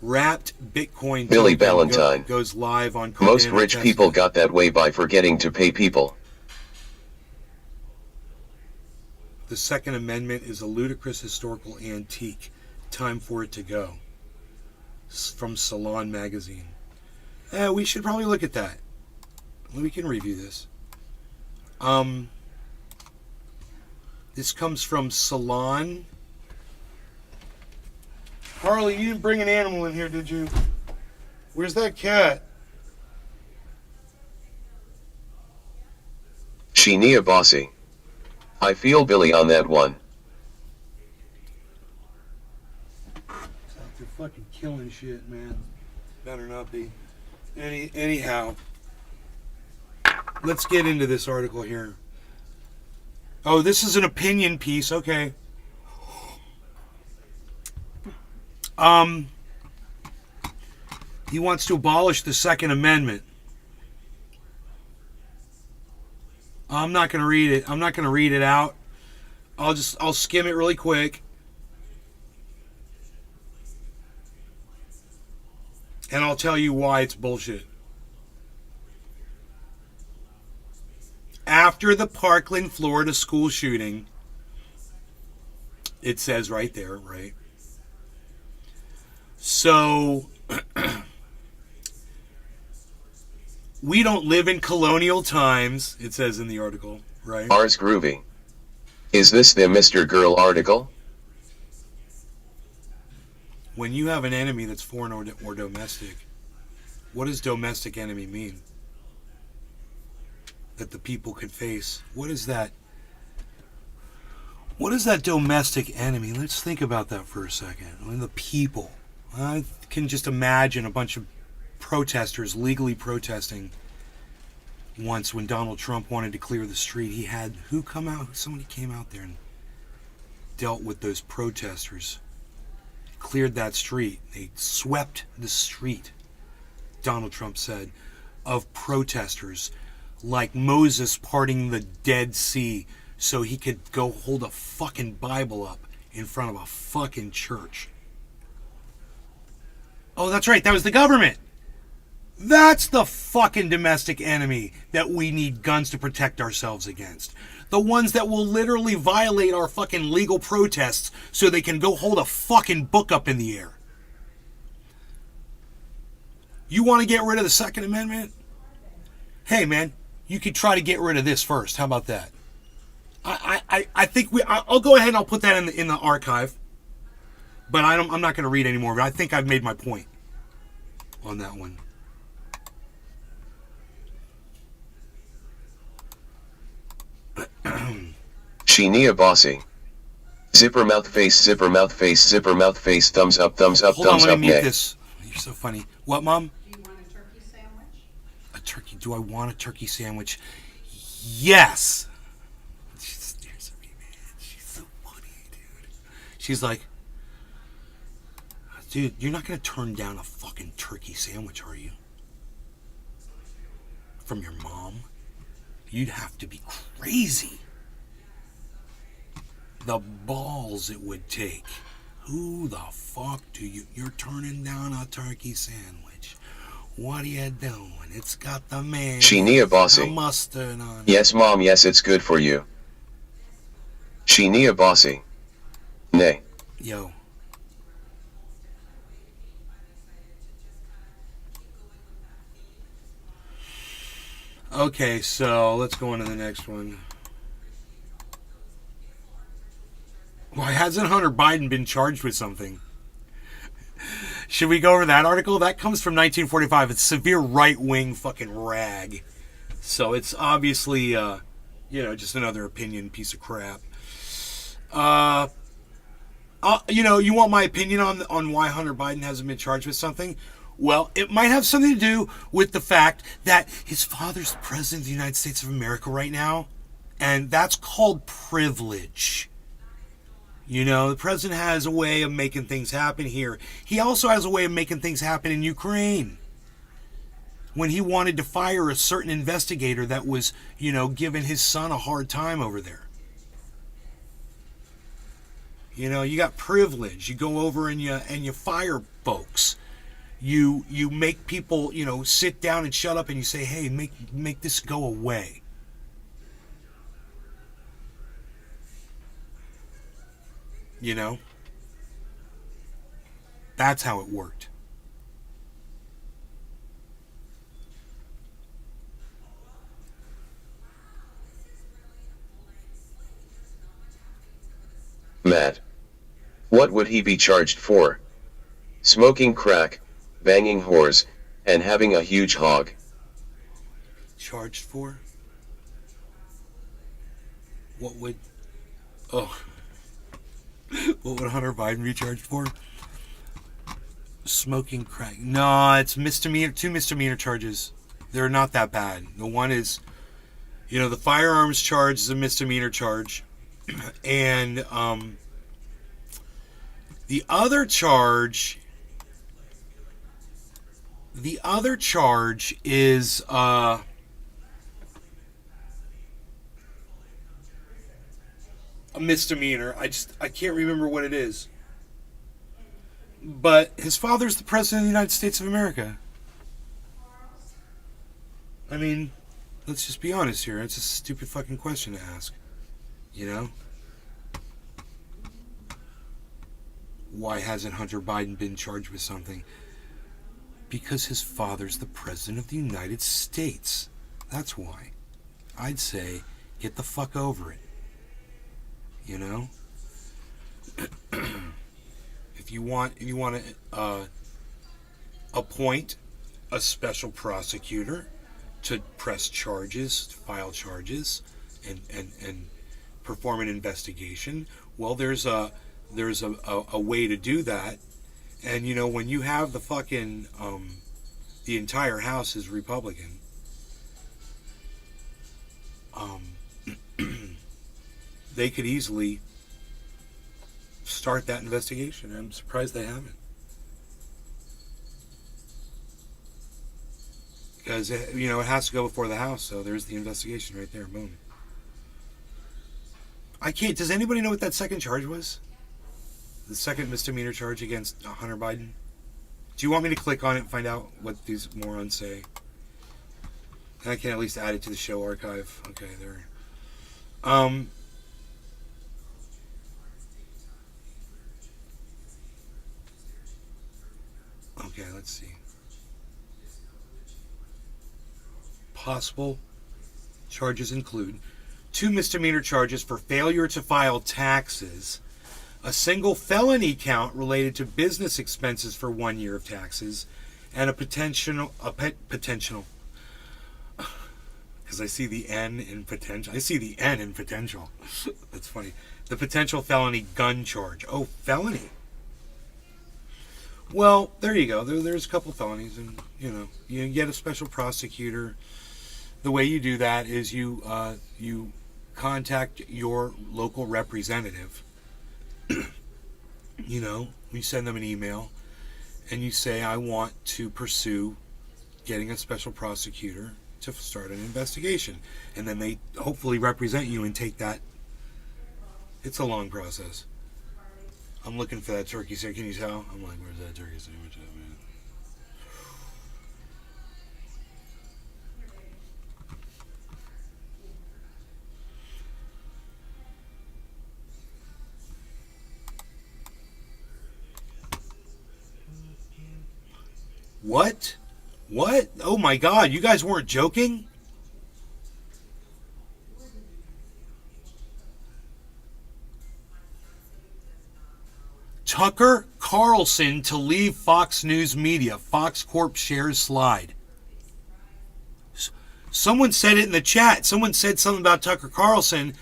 Wrapped Bitcoin Billy token Ballantyne. goes live on Cardano. Most rich Tesla. people got that way by forgetting to pay people. The Second Amendment is a ludicrous historical antique. Time for it to go. From Salon Magazine. We should probably look at that. We can review this. This comes from Salon. Harley, you didn't bring an animal in here, did you? Where's that cat? Sheenia Bossy. I feel Billy on that one. It's out there fucking killing shit, man. Better not be. Anyhow, let's get into this article here. Oh, this is an opinion piece. Okay. He wants to abolish the Second Amendment. I'm not going to read it. I'm not going to read it out. I'll skim it really quick. And I'll tell you why it's bullshit. After the Parkland, Florida school shooting, it says right there, right? So, we don't live in colonial times, it says in the article, right? Ars groovy. Is this the Mr. Girl article? When you have an enemy that's foreign or domestic, what does domestic enemy mean? That the people could face. What is that? What is that domestic enemy? Let's think about that for a second. I mean, the people. I can just imagine a bunch of protesters legally protesting once when Donald Trump wanted to clear the street. He had who come out? Somebody came out there and dealt with those protesters. Cleared that street. They swept the street, Donald Trump said, of protesters like Moses parting the Dead Sea so he could go hold a fucking Bible up in front of a fucking church. Oh, that's right. That was the government. That's the fucking domestic enemy that we need guns to protect ourselves against. The ones that will literally violate our fucking legal protests so they can go hold a fucking book up in the air. You want to get rid of the Second Amendment? Hey, man, you could try to get rid of this first. How about that? I think I'll go ahead and I'll put that in the archive. But I'm not going to read anymore. But I think I've made my point on that one. Sheenia Bossy. Zipper mouth face, zipper mouth face, zipper mouth face, thumbs up, thumbs up, Hold thumbs on, let up, me mute nay. this. You're so funny. What, Mom? Do you want a turkey sandwich? A turkey. Do I want a turkey sandwich? Yes. She stares at me, man. She's so funny, dude. She's like, dude, you're not going to turn down a fucking turkey sandwich, are you? From your mom? You'd have to be crazy. The balls it would take. Who the fuck do you... You're turning down a turkey sandwich. What are you doing? It's got the mayonnaise, Sheenia Bossy. the mustard on it. Yes, Mom, yes, it's good for you. Sheenia Bossy. Nay. Yo. Okay, so let's go on to the next one. Why hasn't Hunter Biden been charged with something? Should we go over that article? That comes from 1945. It's severe right-wing fucking rag. So it's obviously, just another opinion piece of crap. You want my opinion on why Hunter Biden hasn't been charged with something? Well, it might have something to do with the fact that his father's the president of the United States of America right now. And that's called privilege. You know, the president has a way of making things happen here. He also has a way of making things happen in Ukraine. When he wanted to fire a certain investigator that was, giving his son a hard time over there. You got privilege. You go over and you fire folks. You make people, sit down and shut up and you say, hey, make this go away. That's how it worked. Matt. What would he be charged for? Smoking crack, banging whores, and having a huge hog. Charged for? What would... Oh... What would Hunter Biden be charged for? Smoking crack. No, it's misdemeanor. 2 misdemeanor charges. They're not that bad. The one is, the firearms charge is a misdemeanor charge. And the other charge is a misdemeanor. I can't remember what it is. But his father's the president of the United States of America. I mean, let's just be honest here. It's a stupid fucking question to ask. You know? Why hasn't Hunter Biden been charged with something? Because his father's the president of the United States. That's why. I'd say, get the fuck over it. You know? If you want to appoint a special prosecutor to press charges, file charges, and perform an investigation, well, there's a way to do that. And, you know, when you have the fucking, the entire House is Republican, they could easily start that investigation. I'm surprised they haven't. Because, you know, it has to go before the House, so there's the investigation right there. Boom. Does anybody know what that second charge was? The second misdemeanor charge against Hunter Biden? Do you want me to click on it and find out what these morons say? And I can at least add it to the show archive. Okay, there. Okay, let's see. Possible charges include 2 misdemeanor charges for failure to file taxes, a single felony count related to business expenses for 1 year of taxes, and a potential, because I see the N in potential. I see the N in potential. That's funny. The potential felony gun charge. Oh, felony. Well, there you go. There's a couple felonies, and you know, you get a special prosecutor. The way you do that is you contact your local representative. You know, you send them an email, and you say, I want to pursue getting a special prosecutor to start an investigation. And then they hopefully represent you and take that. It's a long process. I'm looking for that turkey sandwich. Can you tell? I'm like, where's that turkey sandwich at, man? What? What? Oh my God, you guys weren't joking? Tucker Carlson to leave Fox News Media. Fox Corp shares slide. Someone said it in the chat. Someone said something about Tucker Carlson,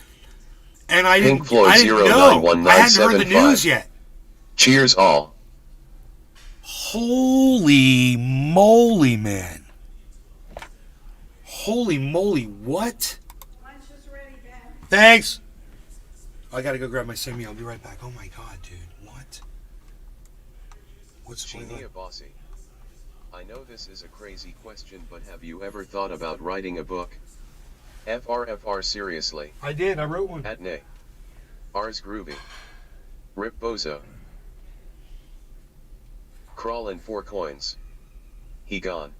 and I didn't know. I hadn't heard the news yet. Cheers all. Holy moly, man. Holy moly, what? Lunch is ready, Ben. Thanks. I gotta go grab my semi. I'll be right back. Oh my God, dude. What? What's going on? Bossy. I know this is a crazy question, but have you ever thought about writing a book? FRFR seriously. I did. I wrote one. At Nay. Ars Groovy. Rip Bozo. Crawl in 4 coins. He gone.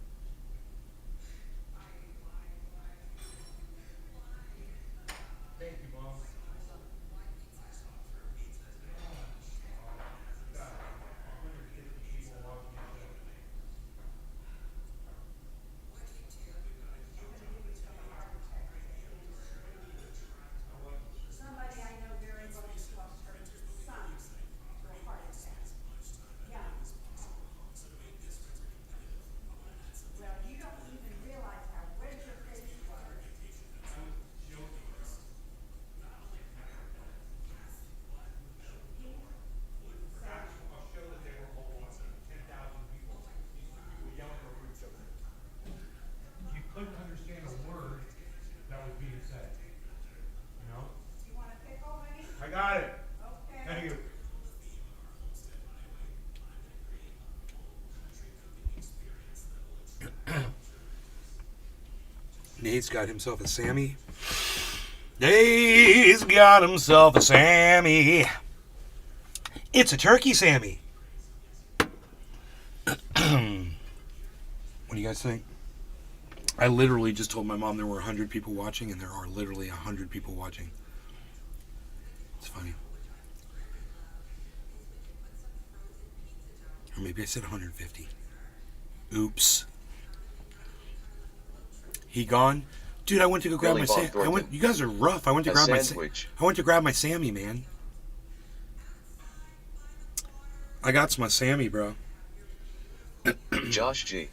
Somebody I know very well just lost her son to a heart attack. Yeah. Well, you don't even realize how red your face was. You couldn't understand a word that was being said. You know? You want a pickle, honey? I got it. Okay. Thank you. Nate's got himself a Sammy. He's got himself a Sammy. It's a turkey Sammy. What do you guys think? I literally just told my mom there were 100 people watching, and there are literally 100 people watching. It's funny. Or maybe I said 150. Oops. He gone? Dude, I went to go grab Billy my Bob Thornton. You guys are rough. I went to A grab sandwich. I went to grab my Sammy, man. I got some Sammy, bro. Josh G.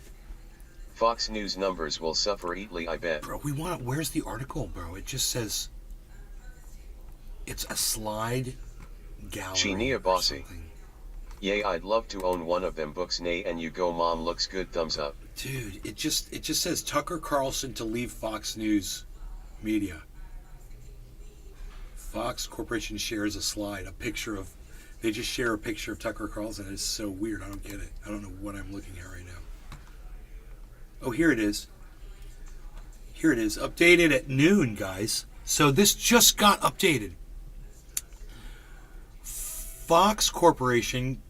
Fox News numbers will suffer eatly, I bet. Bro, where's the article, bro? It just says it's a slide gallery. Chinia or Bossy. something. Yay, I'd love to own one of them books. Nay, and you go, mom, looks good, thumbs up. Dude, it just says Tucker Carlson to leave Fox News Media. Fox Corporation shares a slide, a picture of. They just share a picture of Tucker Carlson. It's so weird. I don't get it. I don't know what I'm looking at right now. Oh, here it is. Here it is. Updated at noon, guys. So this just got updated. Fox Corporation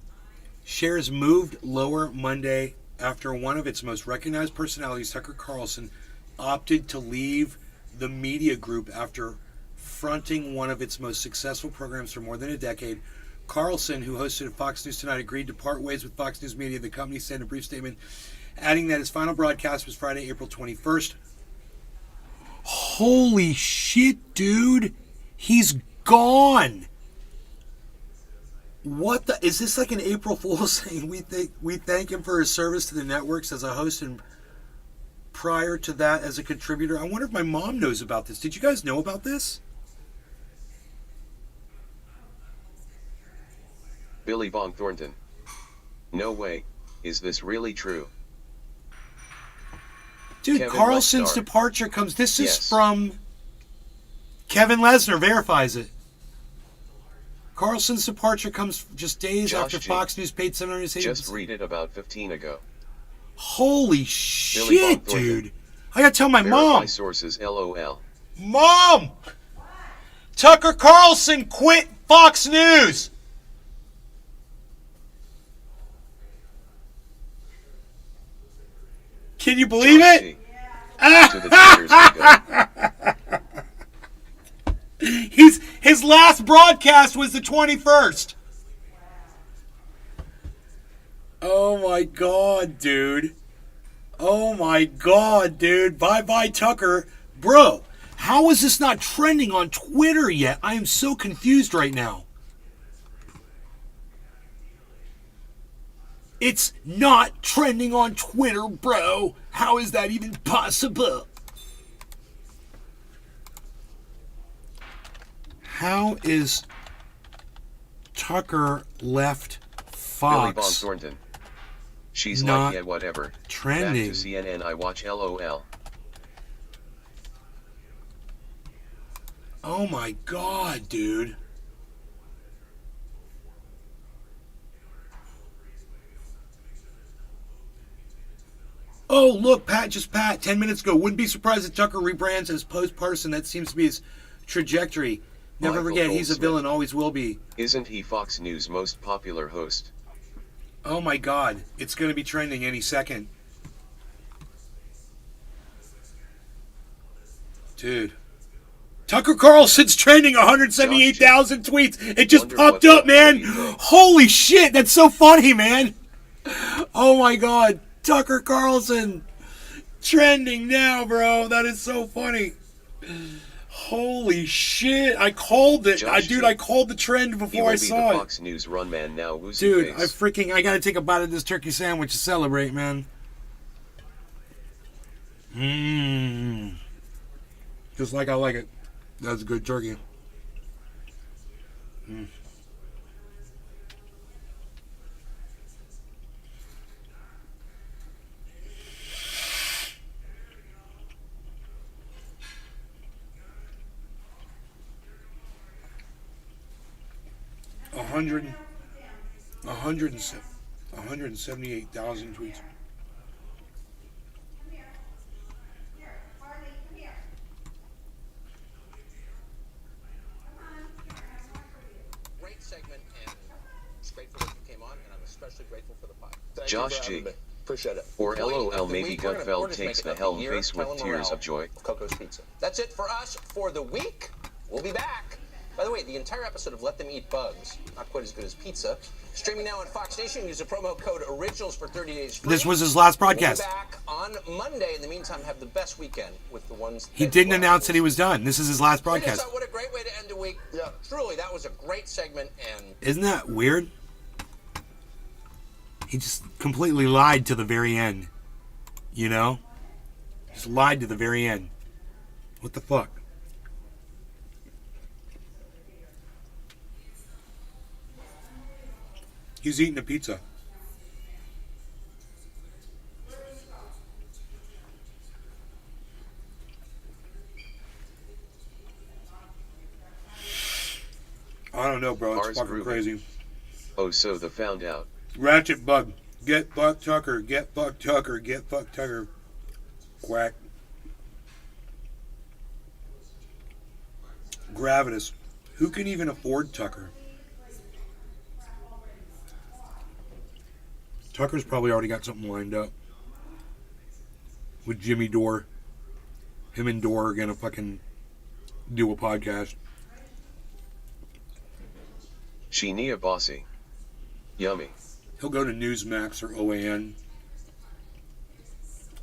shares moved lower Monday after one of its most recognized personalities, Tucker Carlson, opted to leave the media group after fronting one of its most successful programs for more than a decade. Carlson, who hosted Fox News Tonight, agreed to part ways with Fox News Media. The company said in a brief statement, adding that his final broadcast was Friday, April 21st. Holy shit, dude. He's gone. What the? Is this like an April Fool's saying we thank him for his service to the networks as a host and prior to that as a contributor? I wonder if my mom knows about this. Did you guys know about this? Billy Bong Thornton. No way, is this really true? Dude, Kevin Carlson's Lesnar. departure comes. This is Yes. from Kevin Lesnar, verifies it. Carlson's departure comes just days Josh after G. Fox News paid $780. Just read it about 15 ago. Holy Bong shit, Thornton. dude. I gotta tell my Verify mom. sources, LOL. Mom! Tucker Carlson quit Fox News! Can you believe Josh it? G. To the teachers we go. His last broadcast was the 21st. Oh my god, dude. Oh my god, dude. Bye-bye, Tucker. Bro, how is this not trending on Twitter yet? I am so confused right now. It's not trending on Twitter, bro. How is that even possible? How is Tucker left Billy Bong Fox Thornton. She's not like, yeah, whatever. trending? Back to CNN, I watch, LOL. Oh my god, dude. Oh, look, Pat. 10 minutes ago. Wouldn't be surprised if Tucker rebrands as post-partisan. That seems to be his trajectory. Never Michael forget, he's a Goldsmith. villain, always will be. Isn't he Fox News' most popular host? Oh my god. It's going to be trending any second. Dude. Tucker Carlson's trending 178,000 tweets. It just Wonder popped what up, man. that means. Holy shit, that's so funny, man. Oh my god. Tucker Carlson trending now, bro. That is so funny. Holy shit. I called it. Josh Dude, G. I called the trend He before will I be saw the it. Fox News run man now, woozy Dude, face. I gotta take a bite of this turkey sandwich to celebrate, man. Mmm. Just like I like it. That's good turkey. Mm. A hundred and 178,000 tweets. Josh you for having G. me. Appreciate it. Or Dwayne LOL, of the maybe week, we're Gutfeld just takes making the up helm year, face with Kellen tears Morrell of joy. Coco's Pizza. That's it for us for the week. We'll be back. By the way, the entire episode of Let Them Eat Bugs, not quite as good as pizza, streaming now on Fox Nation. Use the promo code ORIGINALS for 30 days free. This was his last broadcast. We'll be back on Monday. In the meantime, have the best weekend with the ones He that didn't you announce that he will was done. This is his last I just broadcast. thought, what a great way to end the week. Yeah, truly, that was a great segment. And Isn't that weird? He just completely lied to the very end. You know? Just lied to the very end. What the fuck? He's eating a pizza. I don't know, bro. It's Ours fucking groovy. crazy. Oh, so the found out. Ratchet Bug. Get Buck Tucker. Get Buck Tucker. Get Buck Tucker. Quack. Gravitas. Who can even afford Tucker? Tucker's probably already got something lined up. With Jimmy Dore. Him and Dore are gonna fucking do a podcast. Sheenia Bossy. Yummy. He'll go to Newsmax or OAN.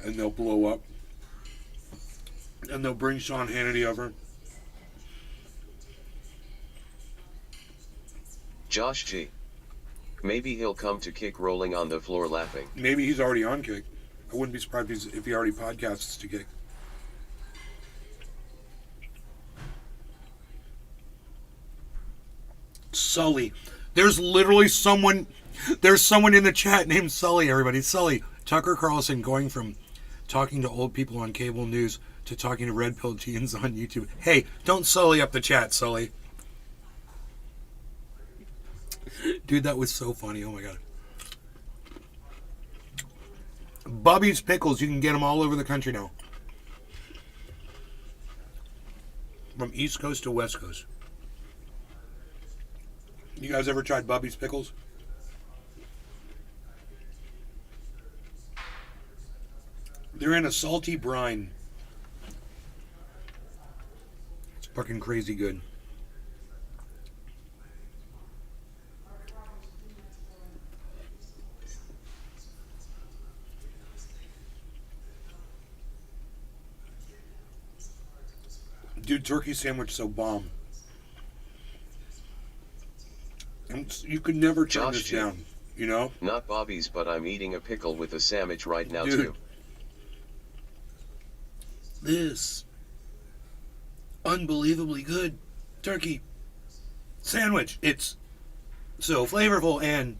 And they'll blow up. And they'll bring Sean Hannity over. Josh G. Maybe he'll come to Kick rolling on the floor laughing. Maybe he's already on Kick. I wouldn't be surprised if he already podcasts to Kick. Sully. There's literally someone. There's someone in the chat named Sully, everybody. Sully. Tucker Carlson going from talking to old people on cable news to talking to red pill teens on YouTube. Hey, don't sully up the chat, Sully. Dude, that was so funny. Oh my god. Bubby's Pickles. You can get them all over the country now. From East Coast to West Coast. You guys ever tried Bubby's Pickles? They're in a salty brine. It's fucking crazy good. Dude, turkey sandwich so bomb. And you could never turn Josh this G. down, you know? Not Bobby's, but I'm eating a pickle with a sandwich right now Dude. too. This unbelievably good turkey sandwich. It's so flavorful and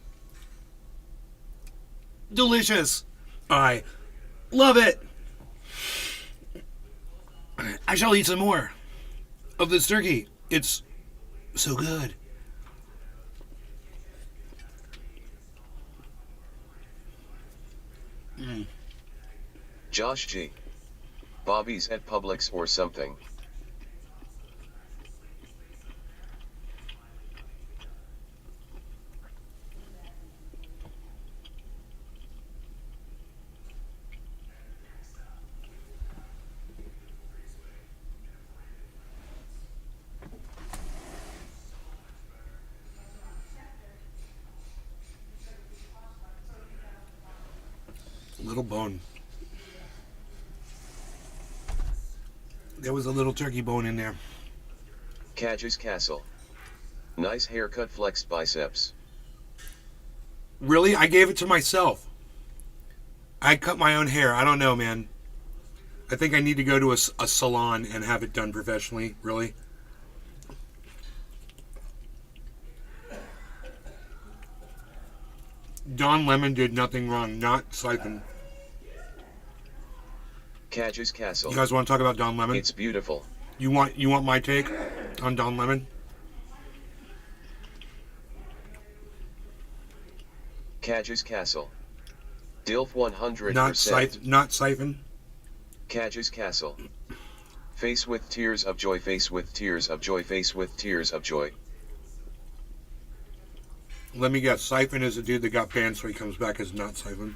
delicious. I love it. I shall eat some more of this turkey. It's so good. Josh G. Bobby's at Publix or something. Little bone. There was a little turkey bone in there. Cadges Castle. Nice haircut, flexed biceps. Really? I gave it to myself. I cut my own hair. I don't know, man. I think I need to go to a salon and have it done professionally. Really? Don Lemon did nothing wrong. Not Siphon. Cadges Castle. You guys want to talk about Don Lemon? It's beautiful. You want my take on Don Lemon? Cadges Castle. Dilf 100%. Not Siphon. Cadges Castle. Face with tears of joy, face with tears of joy, face with tears of joy. Let me guess. Siphon is a dude that got banned, so he comes back as not Siphon.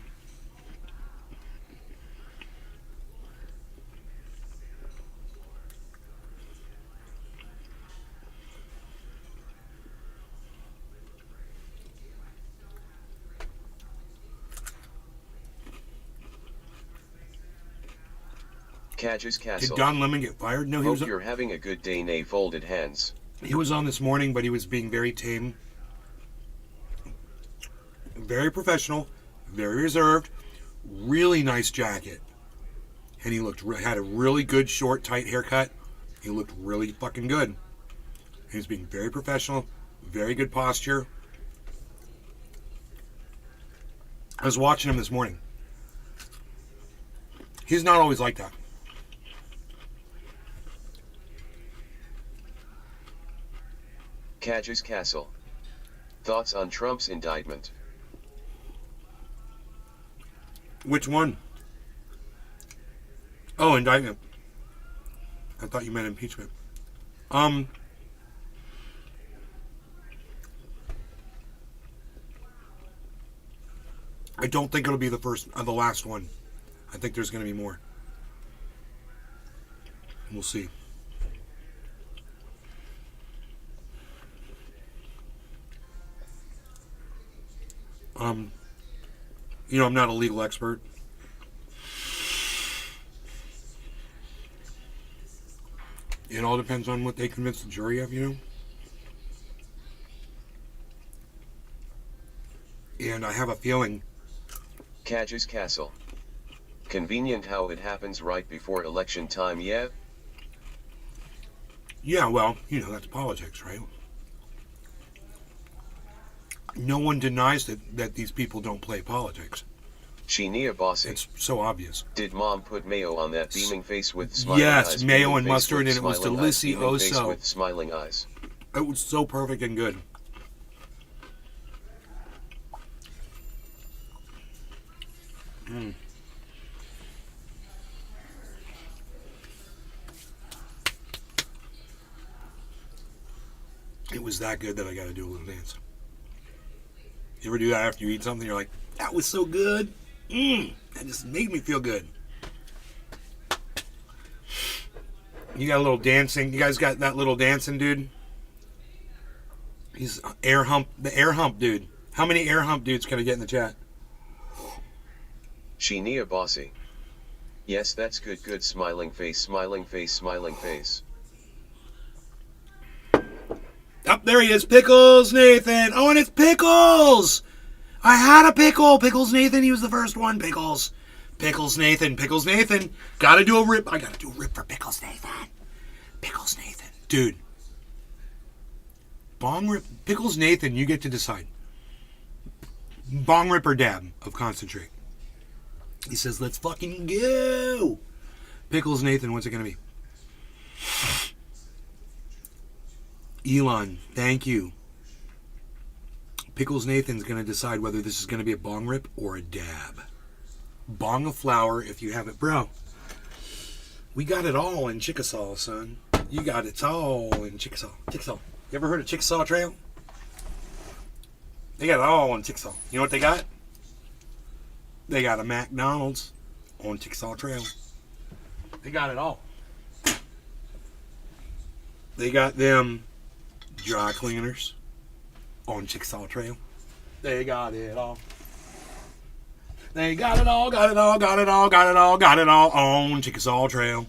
Cadge's Did Castle. Don Lemon get fired? No, he Hope was. you're having a good day, nay folded hands. He was on this morning, but he was being very tame, very professional, very reserved. Really nice jacket, and he had a really good short, tight haircut. He looked really fucking good. He was being very professional, very good posture. I was watching him this morning. He's not always like that. Cadge's Castle. Thoughts on Trump's indictment? Which one? Oh, indictment. I thought you meant impeachment. I don't think it'll be the last one. I think there's going to be more. We'll see. I'm not a legal expert. It all depends on what they convince the jury of, And I have a feeling. Cadge's Castle. Convenient how it happens right before election time, yeah? Yeah, well, that's politics, right? No one denies that these people don't play politics. Sheenia Bossy. It's so obvious. Did mom put mayo on that beaming face with smiling eyes? Yes, mayo beaming and face mustard, with and it was smiling eyes, beaming face delicioso. with smiling eyes. It was so perfect and good. It was that good that I got to do a little dance. You ever do that after you eat something? You're like, that was so good. That just made me feel good. You got a little dancing. You guys got that little dancing dude? He's the air hump dude. How many air hump dudes can I get in the chat? Sheenia Bossy. Yes, that's good, smiling face, smiling face, smiling face. Oh, there he is. Pickles Nathan. Oh, and it's Pickles. I had a pickle. Pickles Nathan. He was the first one. Pickles. Pickles Nathan. Pickles Nathan. Gotta do a rip. I gotta do a rip for Pickles Nathan. Pickles Nathan. Dude. Bong rip. Pickles Nathan, you get to decide. Bong rip or dab of concentrate. He says, let's fucking go. Pickles Nathan, what's it gonna be? Elon, thank you. Pickles Nathan's going to decide whether this is going to be a bong rip or a dab. Bong of flour if you have it. Bro, we got it all in Chickasaw, son. You got it all in Chickasaw. Chickasaw. You ever heard of Chickasaw Trail? They got it all in Chickasaw. You know what they got? They got a McDonald's on Chickasaw Trail. They got it all. They got them dry cleaners on Chickasaw Trail. They got it all. They got it all, got it all, got it all, got it all, got it all on Chickasaw Trail.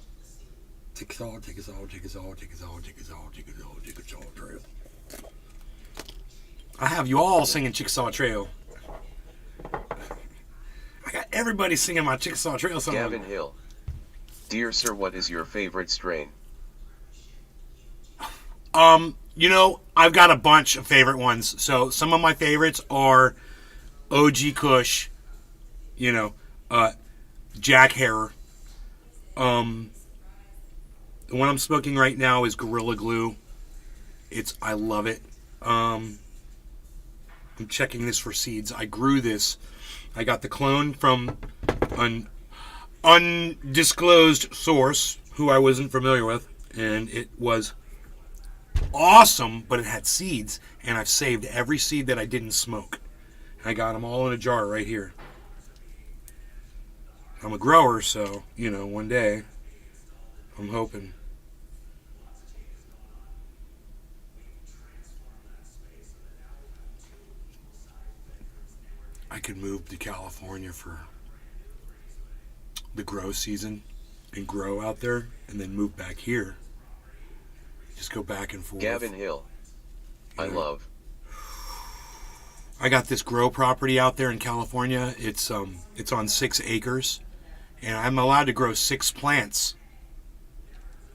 Chickasaw, Chickasaw, Chickasaw, Chickasaw, Chickasaw, Chickasaw, Chickasaw Trail. I have you all singing Chickasaw Trail. I got everybody singing my Chickasaw Trail song. Gavin Hill. Dear sir, what is your favorite strain? I've got a bunch of favorite ones. So some of my favorites are OG Kush, Jack Harrer. The one I'm smoking right now is Gorilla Glue. I love it. I'm checking this for seeds. I grew this. I got the clone from an undisclosed source who I wasn't familiar with, and it was awesome, but it had seeds, and I've saved every seed that I didn't smoke. I got them all in a jar right here. I'm a grower, so, you know, one day, I'm hoping. I could move to California for the grow season and grow out there and then move back here. Just go back and forth. Gavin Hill. I love. I got this grow property out there in California. It's on 6 acres, and I'm allowed to grow 6 plants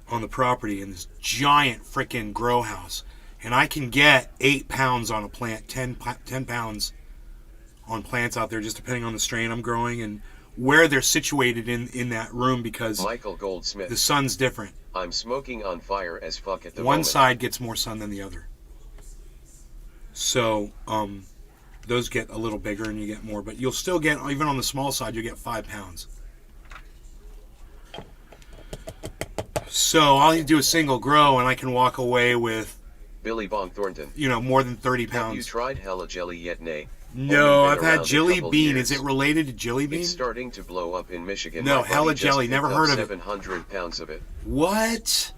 on the property in this giant freaking grow house. And I can get 8 pounds on a plant, 10 pounds on plants out there, just depending on the strain I'm growing and where they're situated in that room, because Michael Goldsmith. the sun's different. I'm smoking on fire as fuck at the One moment. side gets more sun than the other. So, those get a little bigger and you get more, but you'll still get, even on the small side, you'll get 5 pounds. So all you do is single grow, and I can walk away with, Billy Bong Thornton. you know, more than 30 Have you pounds. tried Hella Jelly yet, Nay? No, Only I've been had around a Jelly couple Bean. years. Is it related to Jelly Bean? It's starting to blow up in Michigan. No, My buddy Hella just Jelly, picked never up heard of it. 700 pounds of it. What?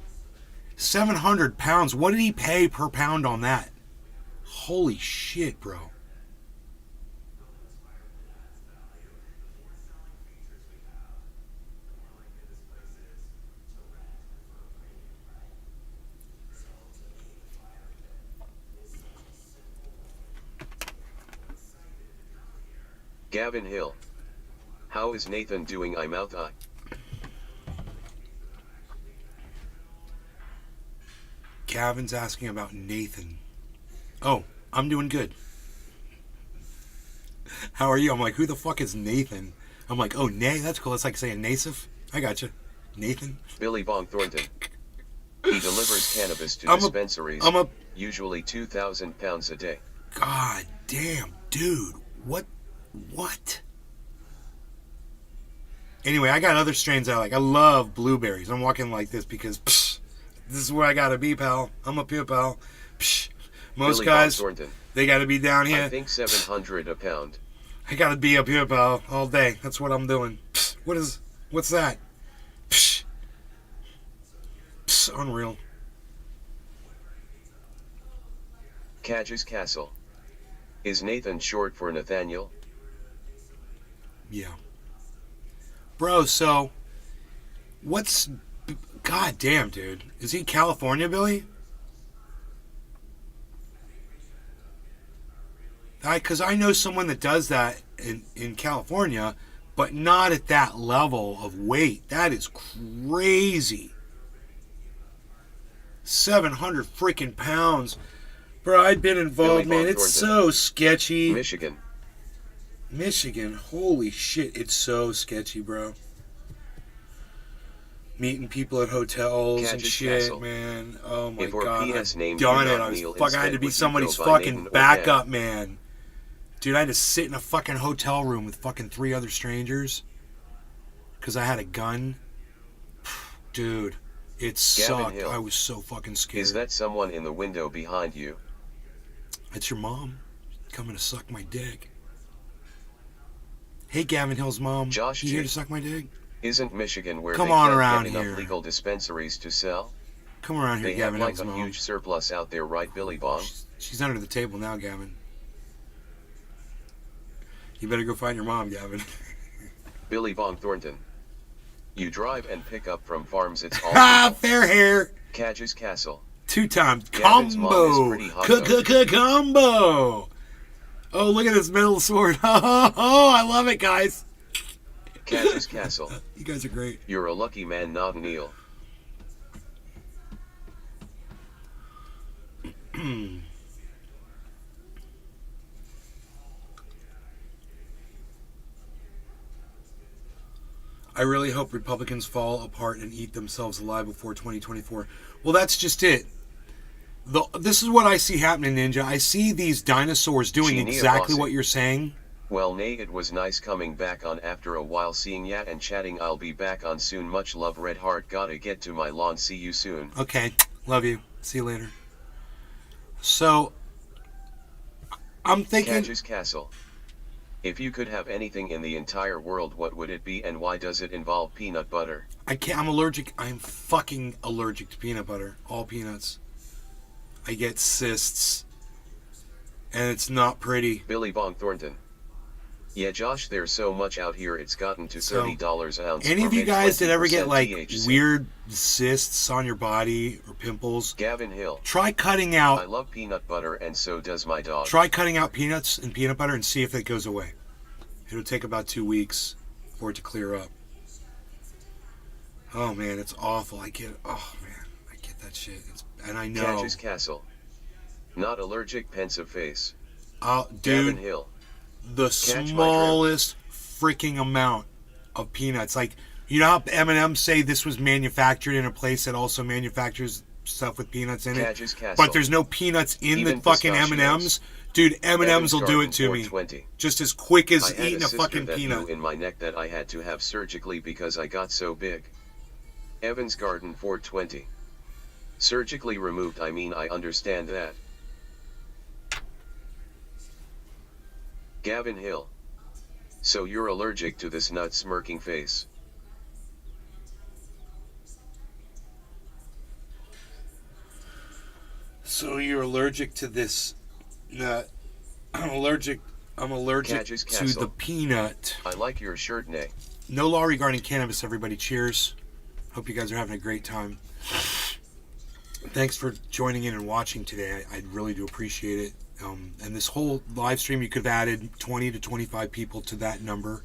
700 pounds? What did he pay per pound on that? Holy shit, bro. Gavin Hill. How is Nathan doing? I mouth eye. Gavin's asking about Nathan. Oh, I'm doing good. How are you? I'm like, who the fuck is Nathan? I'm like, oh, Nay, that's cool. It's like saying Nasif. I got you. Nathan. Billy Bong Thornton. He delivers cannabis to I'm a- dispensaries, I'm a- usually 2,000 pounds a day. God damn, dude. What? Anyway, I got other strains I like. I love blueberries. I'm walking like this because this is where I gotta be, pal. I'm up here, pal. Most Billy guys, Bong Thornton. they gotta be down I here. think 700 a pound. I gotta be up here, pal, all day. That's what I'm doing. What's that? Unreal. Cadges Castle. Is Nathan short for Nathaniel? Yeah. Bro, so what's God damn, dude. Is he California, Billy? Because I know someone that does that in California, but not at that level of weight. That is crazy. 700 freaking pounds. Bro, I've been involved, Billy man. Bob It's Thornton. so sketchy. Michigan. Holy shit, it's so sketchy, bro. Meeting people at hotels and Cadges shit, Castle. man. Oh my If our god, PS I've named done you it. not I was Neil fucking. I had instead, to be would you somebody's go by fucking Nathan or backup, Dan? man. Dude, I had to sit in a fucking hotel room with fucking 3 other strangers because I had a gun. Dude, it sucked. Hill. I was so fucking scared. Is that someone in the window behind you? It's your mom coming to suck my dick. Hey, Gavin Hill's mom. Josh You here G. to suck my dick? Isn't Michigan where Come they on can't around get enough here. legal dispensaries to sell? Come around here, They have Gavin like Hill's a mom. huge surplus out there, right, Billy Bong? She's under the table now, Gavin. You better go find your mom, Gavin. Billy Bong Thornton. You drive and pick up from farms, it's all Ah, fair hair. Cadges Castle. 2-time Gavin's mom is combo. pretty hot, Combo. Oh, look at this metal sword. Oh, I love it, guys. Cadges Castle. You guys are great. You're a lucky man, not Neil. I really hope Republicans fall apart and eat themselves alive before 2024. Well, that's just it. This is what I see happening, Ninja. I see these dinosaurs doing Genie exactly Avasi. what you're saying. Well, Nay, it was nice coming back on after a while, seeing ya and chatting. I'll be back on soon. Much love, Red Heart. Gotta get to my lawn. See you soon. Okay, love you. See you later. So I'm thinking. Cadge's Castle. If you could have anything in the entire world, what would it be and why does it involve peanut butter? I can't. I'm allergic. I'm fucking allergic to peanut butter. All peanuts. I get cysts, and it's not pretty. Billy Bong Thornton. Yeah, Josh, there's so much out here it's gotten to So, $30 an ounce. Any or of you make guys that ever get 20% like THC. weird cysts on your body or pimples, Gavin Hill. try cutting I out. love peanut butter and so does my dog. Try cutting out peanuts and peanut butter and see if it goes away. It'll take about 2 weeks for it to clear up. Oh man, it's awful. I get that shit. And I know. Cadge's Castle. Not allergic, pensive face. Dude, Gavin Hill. the Catch my smallest freaking amount of peanuts. Like, you know how M&M's say this was manufactured in a place that also manufactures stuff with peanuts in it? Cadge's Castle. But there's no peanuts in Even the fucking pistachios. M&M's. Dude, M&M's Evans will do it Garden to me. 420. Just as quick I as had eating a a sister fucking that peanut. grew in my neck that I had to have surgically because I got so big. Evans Garden 420. Surgically removed, I mean, I understand that. Gavin Hill. So you're allergic to this nut smirking face. So you're allergic to this nut. I'm allergic Cadge's to Castle. the peanut. I like your shirt, Nay. No law regarding cannabis, everybody. Cheers. Hope you guys are having a great time. Thanks for joining in and watching today. I really do appreciate it. And this whole live stream, you could have added 20 to 25 people to that number.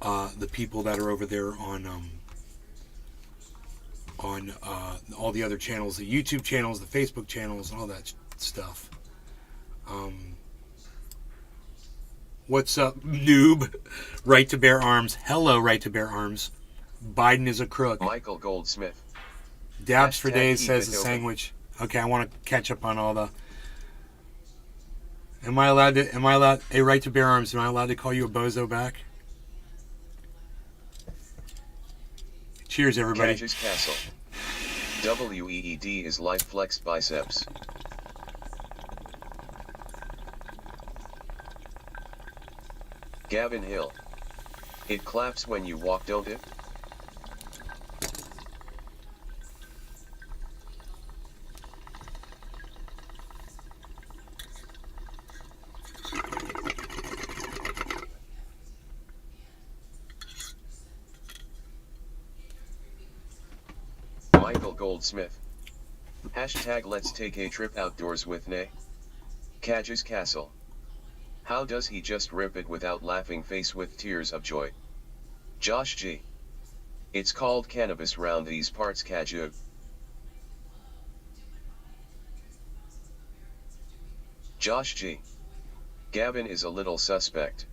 The people that are over there on all the other channels, the YouTube channels, the Facebook channels, and all that stuff. What's up, noob? Right to Bear Arms. Hello, Right to Bear Arms. Biden is a crook. Michael Goldsmith. Dabs for Hashtag days keep says it the open. sandwich. Okay, I want to catch up on all the. Am I allowed? Hey, Right to Bear Arms. Am I allowed to call you a bozo back? Cheers, everybody. Cadge's Castle. WEED is life flex biceps. Gavin Hill. It claps when you walk, don't it? Michael Goldsmith. Hashtag let's take a trip outdoors with Nay. Cadge's Castle. How does he just rip it without laughing face with tears of joy? Josh G. It's called cannabis round these parts, Cadge. Josh G. Gavin is a little suspect.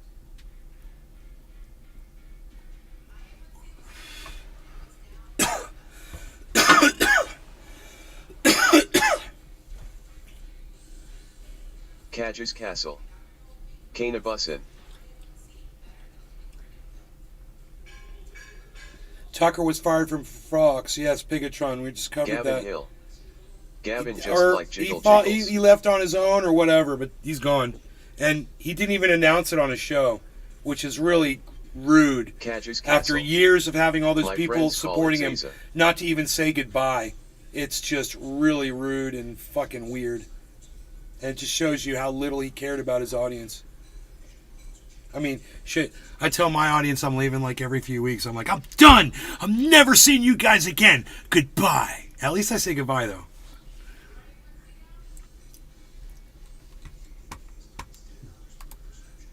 Cadge's Castle. Kana Bussin. Tucker was fired from Fox. Yes, Pigatron. We just covered Gavin that. Hill. Gavin just Or like Jiggle he Jiggles. left on his own or whatever, but he's gone. And he didn't even announce it on his show, which is really rude. Cadge's Castle. After years of having all those My people friends call it supporting him, Zaza. not to even say goodbye. It's just really rude and fucking weird. And it just shows you how little he cared about his audience. I mean, shit. I tell my audience I'm leaving like every few weeks. I'm like, I'm done. I'm never seeing you guys again. Goodbye. At least I say goodbye, though.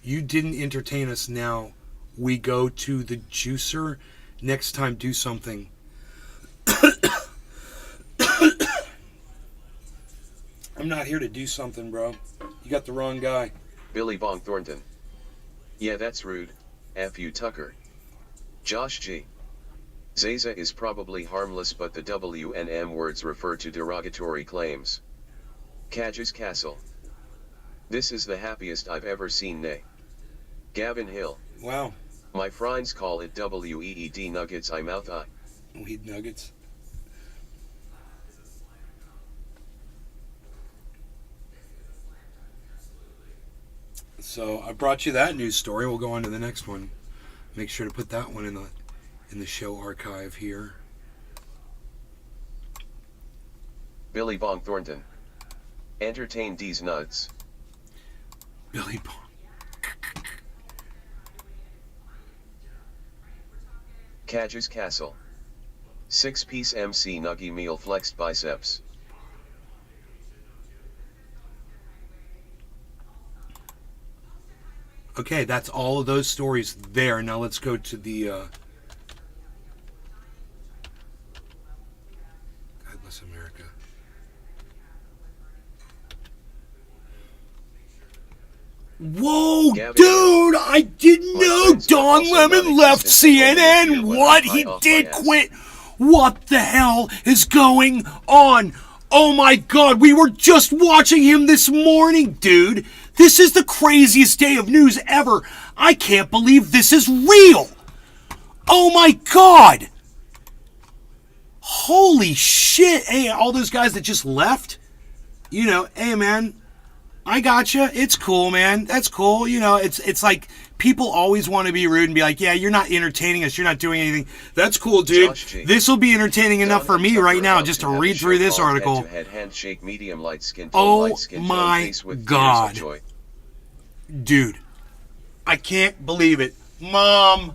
You didn't entertain us now. We go to the juicer. Next time, do something. I'm not here to do something, bro. You got the wrong guy. Billy Bong Thornton. Yeah, that's rude. F you, Tucker. Josh G. Zaza is probably harmless, but the W and M words refer to derogatory claims. Cadge's Castle. This is the happiest I've ever seen Nay. Gavin Hill. Wow. My friends call it WEED nuggets, I mouth I. Weed nuggets. So I brought you that news story. We'll go on to the next one. Make sure to put that one in the show archive here. Billy Bong Thornton. Entertain these nuts. Billy Bong. Cadge's Castle. 6-piece MC Nuggy meal flexed biceps. Okay, that's all of those stories there. Now let's go to the God bless America. Whoa, Gavin, dude! I didn't my know friends were Don also Lemon left non-existent CNN. only when What? I He off did my ass. quit. What the hell is going on? Oh my God, we were just watching him this morning, dude. This is the craziest day of news ever. I can't believe this is real. Oh my God. Holy shit. Hey, all those guys that just left, you know, hey man, I gotcha. It's cool, man. That's cool. You know, it's like people always want to be rude and be like, yeah, you're not entertaining us. You're not doing anything. That's cool, dude. Josh G. This will be entertaining enough for me right now just to Have a read through show this called article. Head-to-head handshake, medium light skin tone, Oh light skin tone, my face with tears of God. joy. Dude, I can't believe it. Mom,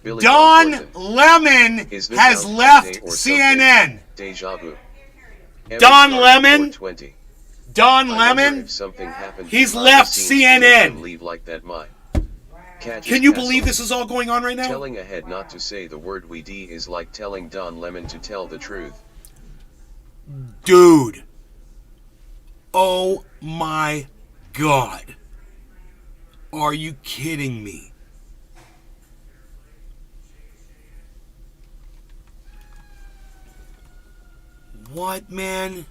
Billy Don Bong Thornton. Lemon Is this has Groundhog left Day or something? CNN. Deja vu. Don Every Lemon? 420. Don I wonder Lemon, if something happened he's behind the left scenes to make CNN. him leave like that. Cadge's can you Castle. believe this is all going on right now? Telling a head not to say the word we d is like telling Don Lemon to tell the truth. Dude. Oh my God. Are you kidding me? What, man?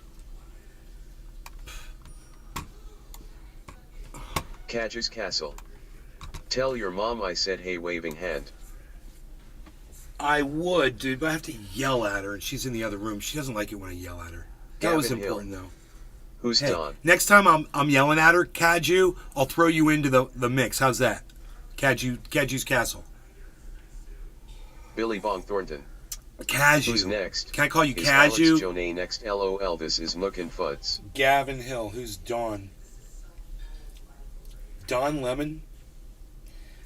Cadge's Castle. Tell your mom I said hey waving hand. I would, dude, but I have to yell at her, and she's in the other room. She doesn't like it when I yell at her. That was Gavin Hill. important, though. Who's Hey, Don? next time I'm yelling at her, Kaju, I'll throw you into the mix. How's that? Kaju's Castle. Billy Bong Thornton. Kaju. Who's next? Can I call you Is Alex Kaju? Jonay next? LOL. This is Nook and Fuds. Gavin Hill. Who's Don? Don Lemon?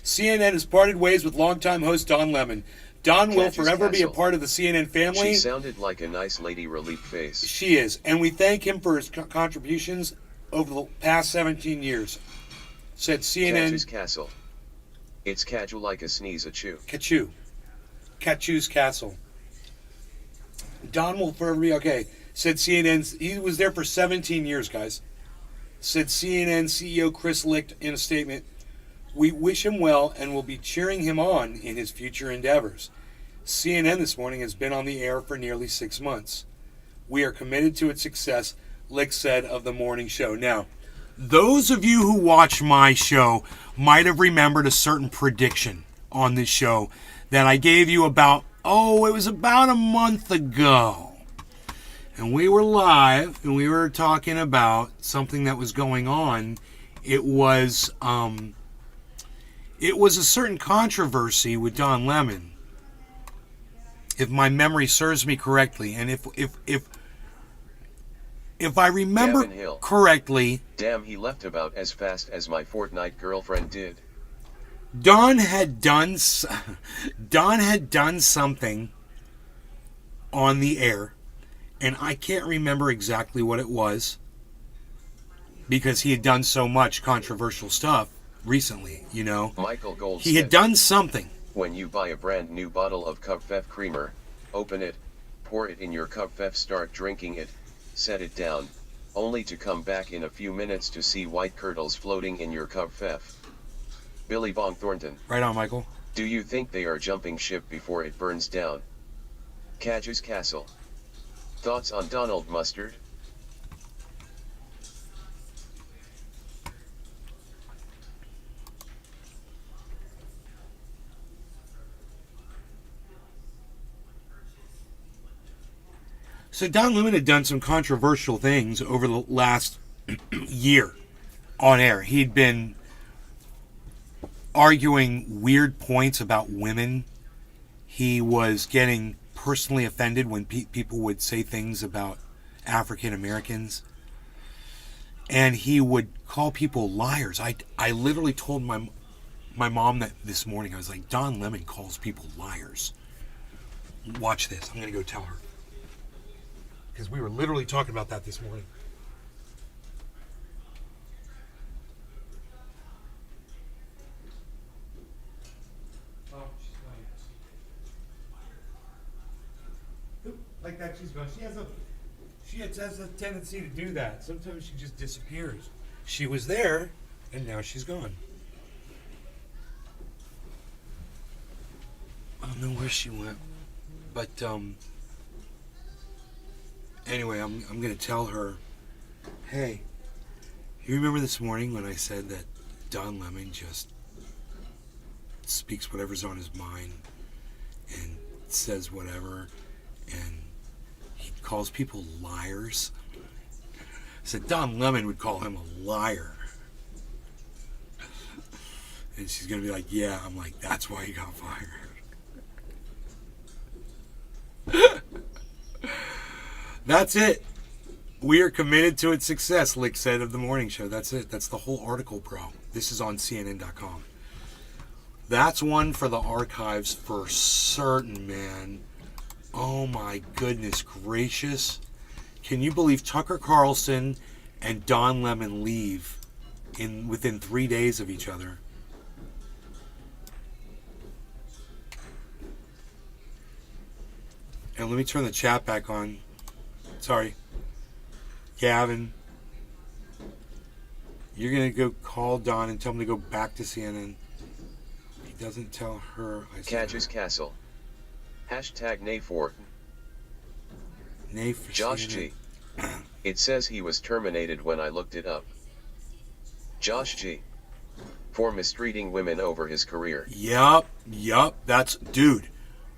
CNN has parted ways with longtime host Don Lemon. Don will Kaju's forever be a Castle. part of the CNN family. She sounded like a nice lady. Relief face. She is, and we thank him for his contributions over the past 17 years. Said CNN. Cadge's Castle. It's Kaju like a sneeze a chew. Kachu's Castle. Don will forever be okay. Said CNN. He was there for 17 years, guys. Said CNN CEO Chris Licht in a statement. We wish him well and will be cheering him on in his future endeavors. CNN this morning has been on the air for nearly 6 months. We are committed to its success, Licht said of the morning show. Now, those of you who watch my show might have remembered a certain prediction on this show that I gave you about, it was about a month ago. And we were live and we were talking about something that was going on. It was a certain controversy with Don Lemon, if my memory serves me correctly, and if I remember Gavin Hill. correctly, Damn, he left about as fast as my Fortnite girlfriend did. Don had done something on the air, and I can't remember exactly what it was because he had done so much controversial stuff recently, you know. Michael Gold He had said, done something. when you buy a brand new bottle of Cupfef creamer, open it, pour it in your Cupfef, start drinking it, set it down, only to come back in a few minutes to see white curdles floating in your Cupfef. Billy Bong Thornton. Right on, Michael. Do you think they are jumping ship before it burns down? Cadge's Castle. Thoughts on Donald Mustard? So Don Lemon had done some controversial things over the last year. on air. He'd been arguing weird points about women. He was getting personally offended when people would say things about African Americans. And he would call people liars. I literally told my mom that this morning. I was like, Don Lemon calls people liars. Watch this. I'm going to go tell her. Because we were literally talking about that this morning. Oh, she's going. Like that, she's going. She has a tendency to do that. Sometimes she just disappears. She was there, and now she's gone. I don't know where she went, but anyway, I'm gonna tell her, hey, you remember this morning when I said that Don Lemon just speaks whatever's on his mind and says whatever, and he calls people liars? I said Don Lemon would call him a liar. And she's gonna be like, yeah. I'm like, that's why he got fired. That's it. We are committed to its success, Lick said of the morning show. That's it. That's the whole article, bro. This is on CNN.com. That's one for the archives for certain, man. Oh my goodness gracious. Can you believe Tucker Carlson and Don Lemon leave within 3 days of each other? And let me turn the chat back on. Sorry. Gavin. You're going to go call Don and tell him to go back to CNN. He doesn't tell her. Catches Castle. Hashtag Nay4. Nay for Josh CNN. G. It says he was terminated when I looked it up. Josh G. For mistreating women over his career. Yup. That's, dude,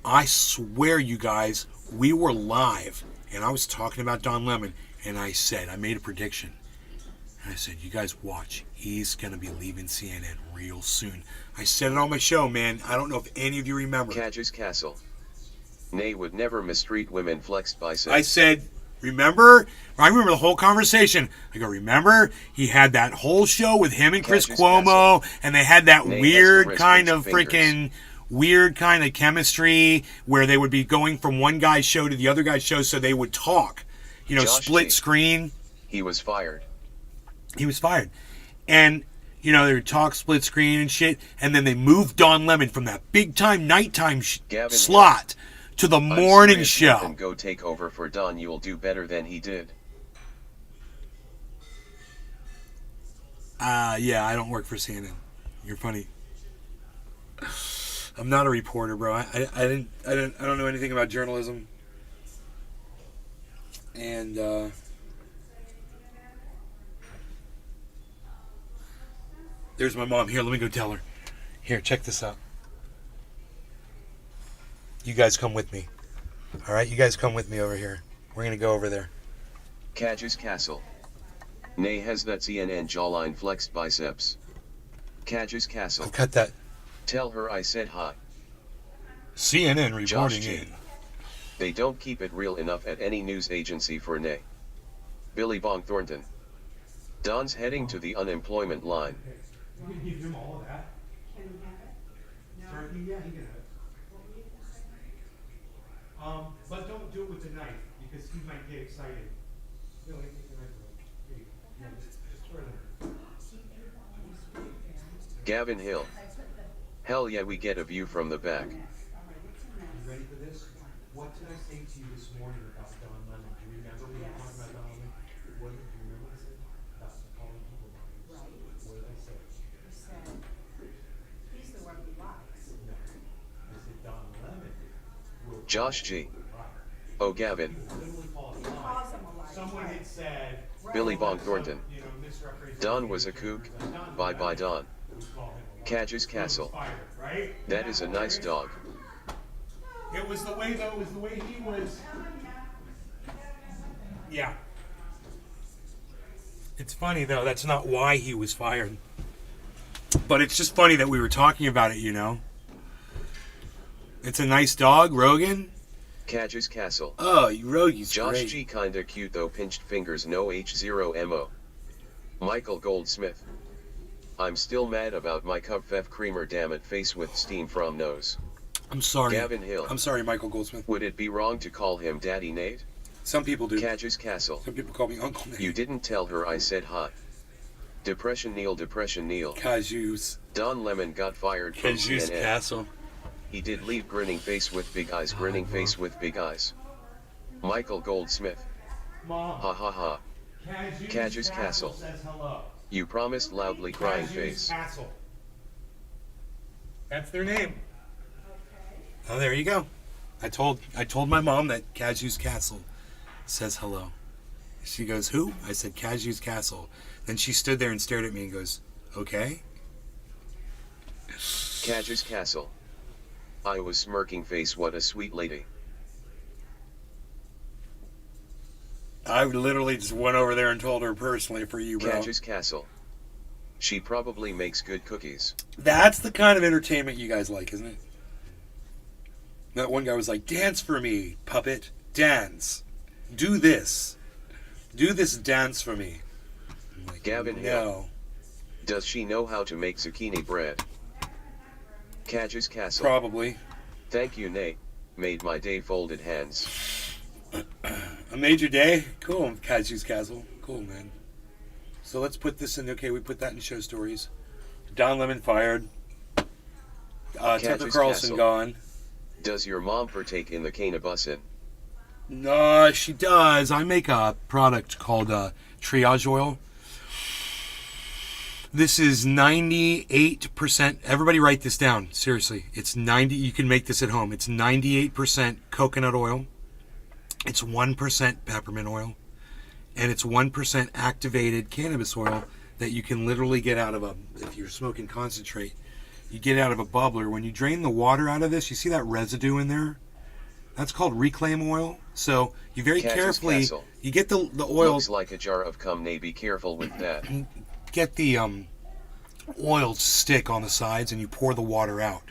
I swear you guys, we were live and I was talking about Don Lemon and I made a prediction. And I said, you guys watch, he's going to be leaving CNN real soon. I said it on my show, man. I don't know if any of you remember. Catches Castle. Nay would never mistreat women, flexed biceps. I said, remember? I remember the whole conversation. I go, remember? He had that whole show with him and Chris Catches Cuomo, and they had that Nay weird has kind the of wrist freaking weird kind of chemistry where they would be going from one guy's show to the other guy's show so they would talk. You know, Josh split G. screen. He was fired. He was fired. And, you know, they would talk split screen and shit, and then they moved Don Lemon from that big time nighttime Gavin, slot to the I'm morning serious, show. Nathan, go take over for Don. You'll do better than he did. Yeah, I don't work for CNN. You're funny. I'm not a reporter, bro. I don't know anything about journalism. And there's my mom. Here, let me go tell her. Here, check this out. You guys come with me. All right, you guys come with me over here. We're gonna go over there. Catches Castle. Nay has that CNN jawline, flexed biceps. Catches Castle. I'll cut that. Tell her I said hi. CNN Josh reporting G. in. They don't keep it real enough at any news agency for Nay. Billy Bong Thornton. Don's heading to the unemployment line. You can give him all of that. Can we have it? No. Turkey, yeah, he can have it. But don't do it with the knife because he might get excited. No, take the knife away. Here you go. Yeah, just throw it in. Gavin Hill. Hell yeah, we get a view from the back. You ready for this? What did I say to you this morning about Don Lemon? Do you remember when we were talking about Don Lemon? What do you remember what I said? About calling people liars. What did I say? You said, he's the one who lies. No. I said Don Lemon will Josh G. call a liar. Oh Gavin. Literally call it He lying. calls him a liar. Someone had said Billy Bong Thornton. you know, misrepresentation. Don was a kook. Bye bye Don. We call him a liar. Catches Castle. Fired, right? That is a nice dog. It was the way, though, it was the way he was. Yeah. It's funny, though. That's not why he was fired. But it's just funny that we were talking about it, you know? It's a nice dog, Rogan. Cadges Castle. Oh, Rogi's Josh great. G kinda cute though, pinched fingers, no H0MO. Michael Goldsmith. I'm still mad about my Cup Fef creamer, damn it, face with steam from nose. I'm sorry. Gavin Hill. I'm sorry, Michael Goldsmith. Would it be wrong to call him Daddy Nate? Some people do. Cadges Castle. Some people call me Uncle Nate. You didn't tell her I said hi. Depression Neil. Cajus. Don Lemon got fired from Cajus CNN. Castle. He did leave grinning face with big eyes, grinning face with big eyes. Michael Goldsmith. Mom. Ha ha ha. Cajus Castle. Says hello. You promised loudly, crying face. Castle. That's their name. Oh, there you go. I told my mom that Cajus Castle says hello. She goes, who? I said, Cajus Castle. Then she stood there and stared at me and goes, okay. Cajus Castle. I was smirking face, what a sweet lady. I literally just went over there and told her personally for you, bro. Cajus Castle. She probably makes good cookies. That's the kind of entertainment you guys like, isn't it? That one guy was like, dance for me, puppet. Dance. Do this. Do this dance for me. I'm like, Gavin no. Hill. Does she know how to make zucchini bread? Cajus Castle. Probably. Thank you, Nate. Made my day, folded hands. A major day? Cool, Cajus Castle. Cool, man. So let's put this in. Okay, we put that in show stories. Don Lemon fired. Tucker Cajus Carlson Castle. gone. Does your mom partake in the cannabusin? No, she does. I make a product called triage oil. This is 98%. Everybody write this down. Seriously. It's 90. You can make this at home. It's 98% coconut oil. It's 1% peppermint oil. And it's 1% activated cannabis oil that you can literally get out of if you're smoking concentrate, you get out of a bubbler. When you drain the water out of this, you see that residue in there? That's called reclaim oil. So you very Cajus carefully, Castle. you get the oil. Looks like a jar of cum, nay, be careful with that. Get the oil stick on the sides and you pour the water out.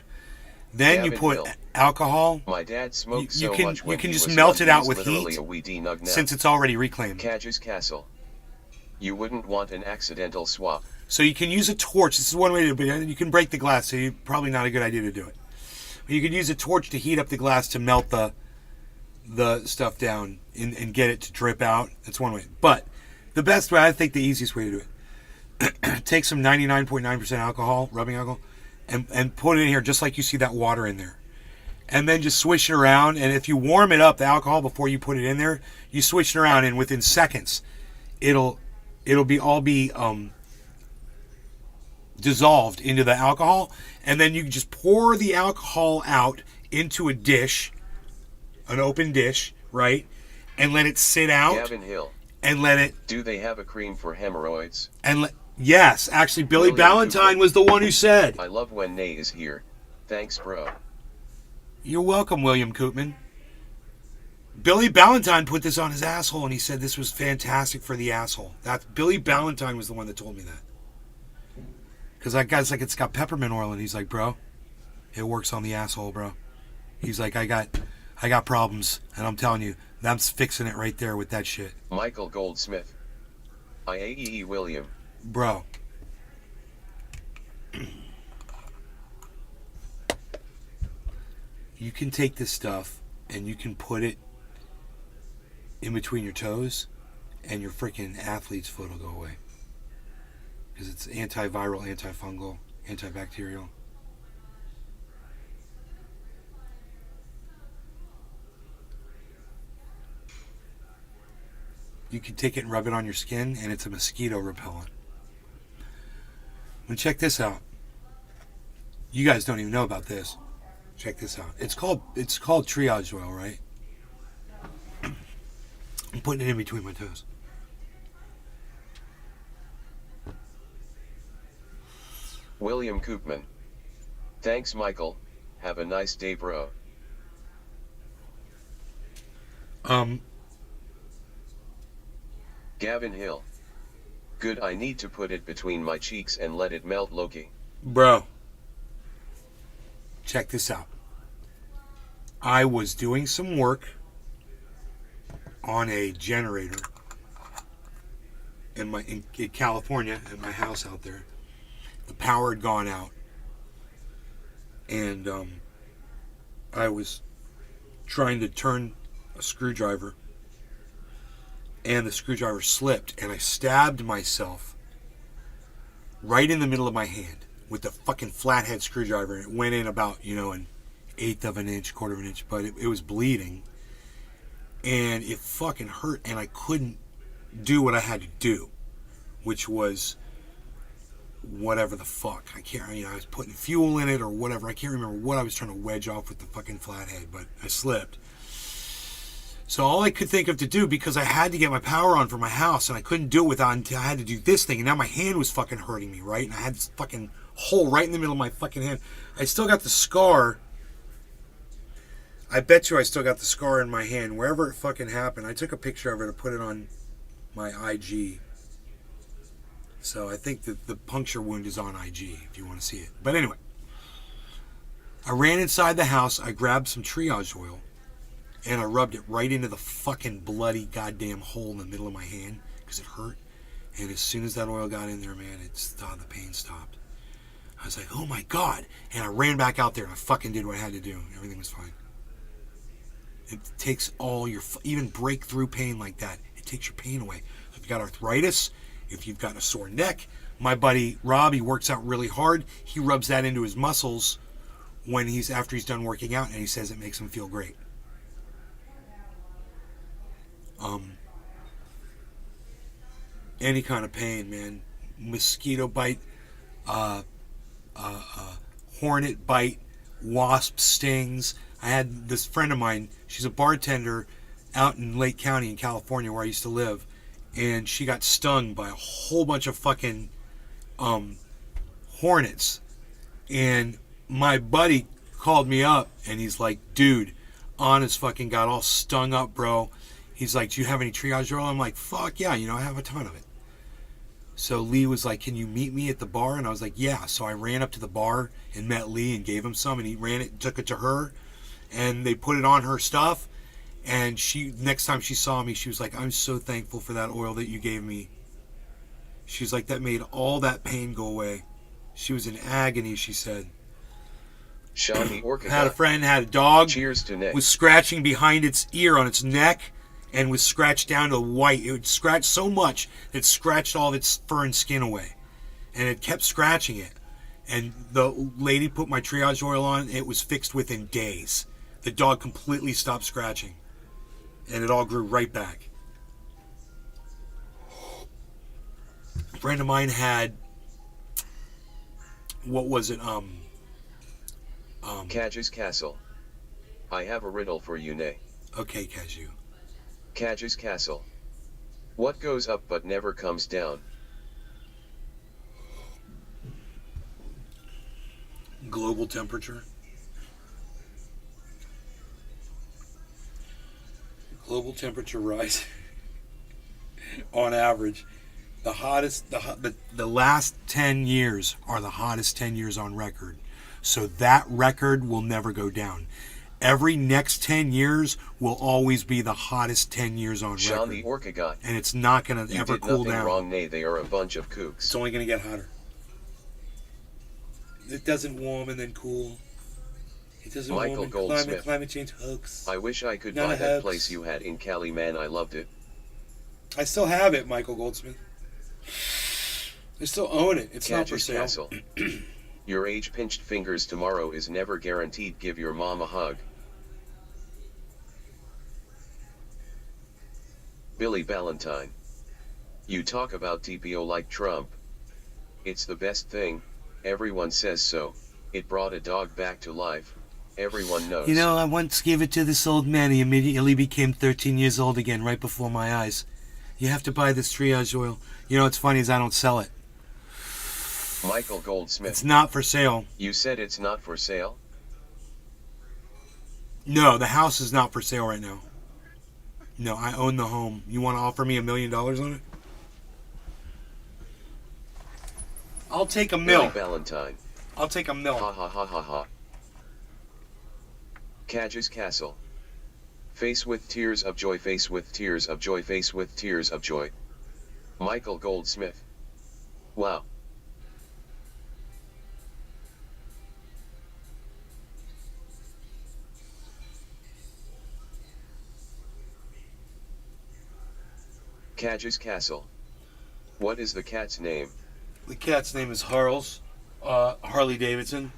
Then you Gavin put Hill. alcohol. My dad smoked You so can- much when you can he just was melt young, it out he's with literally heat, a weedy nug now. Since it's already reclaimed. Cajus Castle. You wouldn't want an accidental swap. So you can use a torch. This is one way to do it. You can break the glass, so you probably not a good idea to do it. But you could use a torch to heat up the glass to melt the stuff down and get it to drip out. That's one way. But the best way, I think the easiest way to do it, take some 99.9% alcohol, rubbing alcohol, and put it in here just like you see that water in there. And then just swish it around. And if you warm it up, the alcohol, before you put it in there, you swish it around, and within seconds, it'll be dissolved into the alcohol. And then you can just pour the alcohol out into a dish, an open dish, right? And let it sit out. Gavin Hill. And let it. Do they have a cream for hemorrhoids? Yes, actually, Billy William Ballantyne Cooper. was the one who said. I love when Nay is here. Thanks, bro. You're welcome, William Koopman. Billy Ballantyne put this on his asshole, and he said this was fantastic for the asshole. Billy Ballantyne was the one that told me that. Because that guy's like, it's got peppermint oil, and he's like, bro, it works on the asshole, bro. He's like, I got problems, and I'm telling you, I'm fixing it right there with that shit. Michael Goldsmith. IAEE William. Bro. You can take this stuff and you can put it in between your toes and your freaking athlete's foot will go away. Because it's antiviral, antifungal, antibacterial. You can take it and rub it on your skin, and it's a mosquito repellent. And check this out. You guys don't even know about this. Check this out. It's called triage oil, right? I'm putting it in between my toes. William Koopman. Thanks, Michael. Have a nice day, bro. Um, Gavin Hill. Good, I need to put it between my cheeks and let it melt, Loki. Bro, check this out. I was doing some work on a generator in California at my house out there. The power had gone out, and I was trying to turn a screwdriver, and the screwdriver slipped, and I stabbed myself right in the middle of my hand with the fucking flathead screwdriver. It went in about, an eighth of an inch, quarter of an inch, but it was bleeding, and it fucking hurt, and I couldn't do what I had to do, which was whatever the fuck. I can't, I was putting fuel in it or whatever. I can't remember what I was trying to wedge off with the fucking flathead, but I slipped. So all I could think of to do, because I had to get my power on for my house, and I couldn't do it without until I had to do this thing, and now my hand was fucking hurting me, right? And I had this fucking hole right in the middle of my fucking hand. I still got the scar. I bet you I still got the scar in my hand, wherever it fucking happened. I took a picture of it and put it on my IG. So I think that the puncture wound is on IG if you want to see it. But anyway, I ran inside the house, I grabbed some triage oil, and I rubbed it right into the fucking bloody goddamn hole in the middle of my hand because it hurt. And as soon as that oil got in there, man, the pain stopped. I was like, oh my God. And I ran back out there and I fucking did what I had to do. Everything was fine. It takes all your, even breakthrough pain like that, it takes your pain away. If you've got arthritis, if you've got a sore neck, my buddy Rob, he works out really hard. He rubs that into his muscles after he's done working out, and he says it makes him feel great. Any kind of pain, man. Mosquito bite, hornet bite, wasp stings. I had this friend of mine, she's a bartender out in Lake County in California where I used to live, and she got stung by a whole bunch of fucking hornets. And my buddy called me up and he's like, dude, Anna's fucking got all stung up, bro. He's like, do you have any triage oil? I'm like, fuck yeah, I have a ton of it. So Lee was like, can you meet me at the bar? And I was like, yeah. So I ran up to the bar and met Lee and gave him some, and he took it to her, and they put it on her stuff. And next time she saw me, she was like, I'm so thankful for that oil that you gave me. She's like, that made all that pain go away. She was in agony, she said. Sean the Orca Had a friend, had a dog. Cheers to Nick. Was scratching behind its ear on its neck, and was scratched down to white. It would scratch so much that it scratched all of its fur and skin away. And it kept scratching it. And the lady put my triage oil on, and it was fixed within days. The dog completely stopped scratching. And it all grew right back. A friend of mine had, what was it, Cage's Castle. I have a riddle for you, Nay. Okay, Cashew. Cage's Castle. What goes up but never comes down? Global temperature. Global temperature rise. On average, the hottest, the last 10 years are the hottest 10 years on record. So that record will never go down. Every next 10 years will always be the hottest 10 years on Sean record. the Orca God. And it's not going to ever cool You did nothing down. wrong, Nay. They are a bunch of kooks. It's only going to get hotter. It doesn't warm and then cool. It doesn't Michael warm and Goldsmith. climate change hoax. I wish I could None buy of that hoax. place you had in Cali, man. I loved it. I still have it, Michael Goldsmith. I still own it. It's not for Cage's sale. Castle. Your age-pinched fingers tomorrow is never guaranteed. Give your mom a hug. Billy Ballantyne. You talk about TPO like Trump. It's the best thing. Everyone says so. It brought a dog back to life. Everyone knows. I once gave it to this old man. He immediately became 13 years old again right before my eyes. You have to buy this triage oil. What's funny is I don't sell it. Michael Goldsmith. It's not for sale. You said it's not for sale? No, the house is not for sale right now. No, I own the home. You want to offer me $1 million on it? I'll take a Billy mill. Valentine. I'll take a mill. Ha ha ha ha ha. Cadge's Castle. Face with tears of joy, face with tears of joy, face with tears of joy. Michael Goldsmith. Wow. Cadge's Castle. What is the cat's name? The cat's name is Harley Davidson.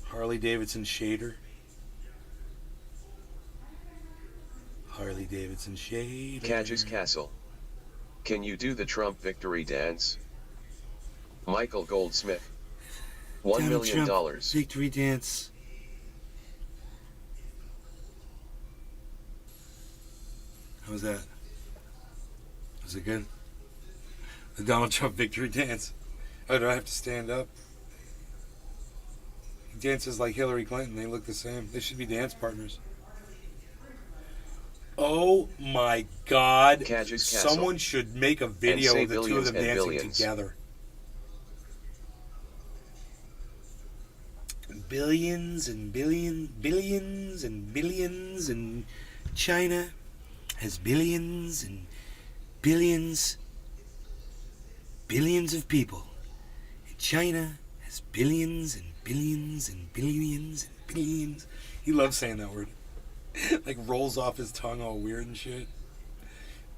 Harley Davidson Shader. Harley Davidson Shader. Cadge's Castle. Can you do the Trump victory dance? Michael Goldsmith. $1 Donald million. Trump victory dance. How was that? Was it good? The Donald Trump victory dance. Oh, do I have to stand up? He dances like Hillary Clinton. They look the same. They should be dance partners. Oh my God. Cadge's Castle. Someone should make a video say of the two of billions them and dancing billions. together. Billions and billions and China has billions and billions of people. And China has billions and billions and billions and billions. He loves saying that word. Like rolls off his tongue all weird and shit.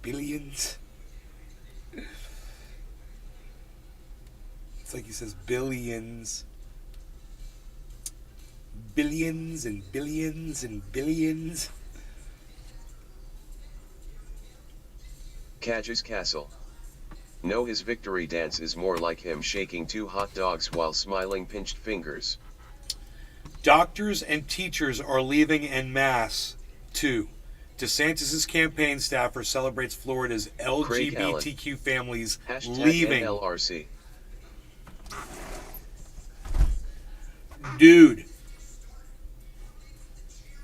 Billions. It's like he says billions. Billions and billions and billions. Cadge's Castle. No, his victory dance is more like him shaking 2 hot dogs while smiling pinched fingers. Doctors and teachers are leaving en masse. 2. DeSantis' campaign staffer celebrates Florida's LGBTQ families Hashtag leaving. NLRC. Dude.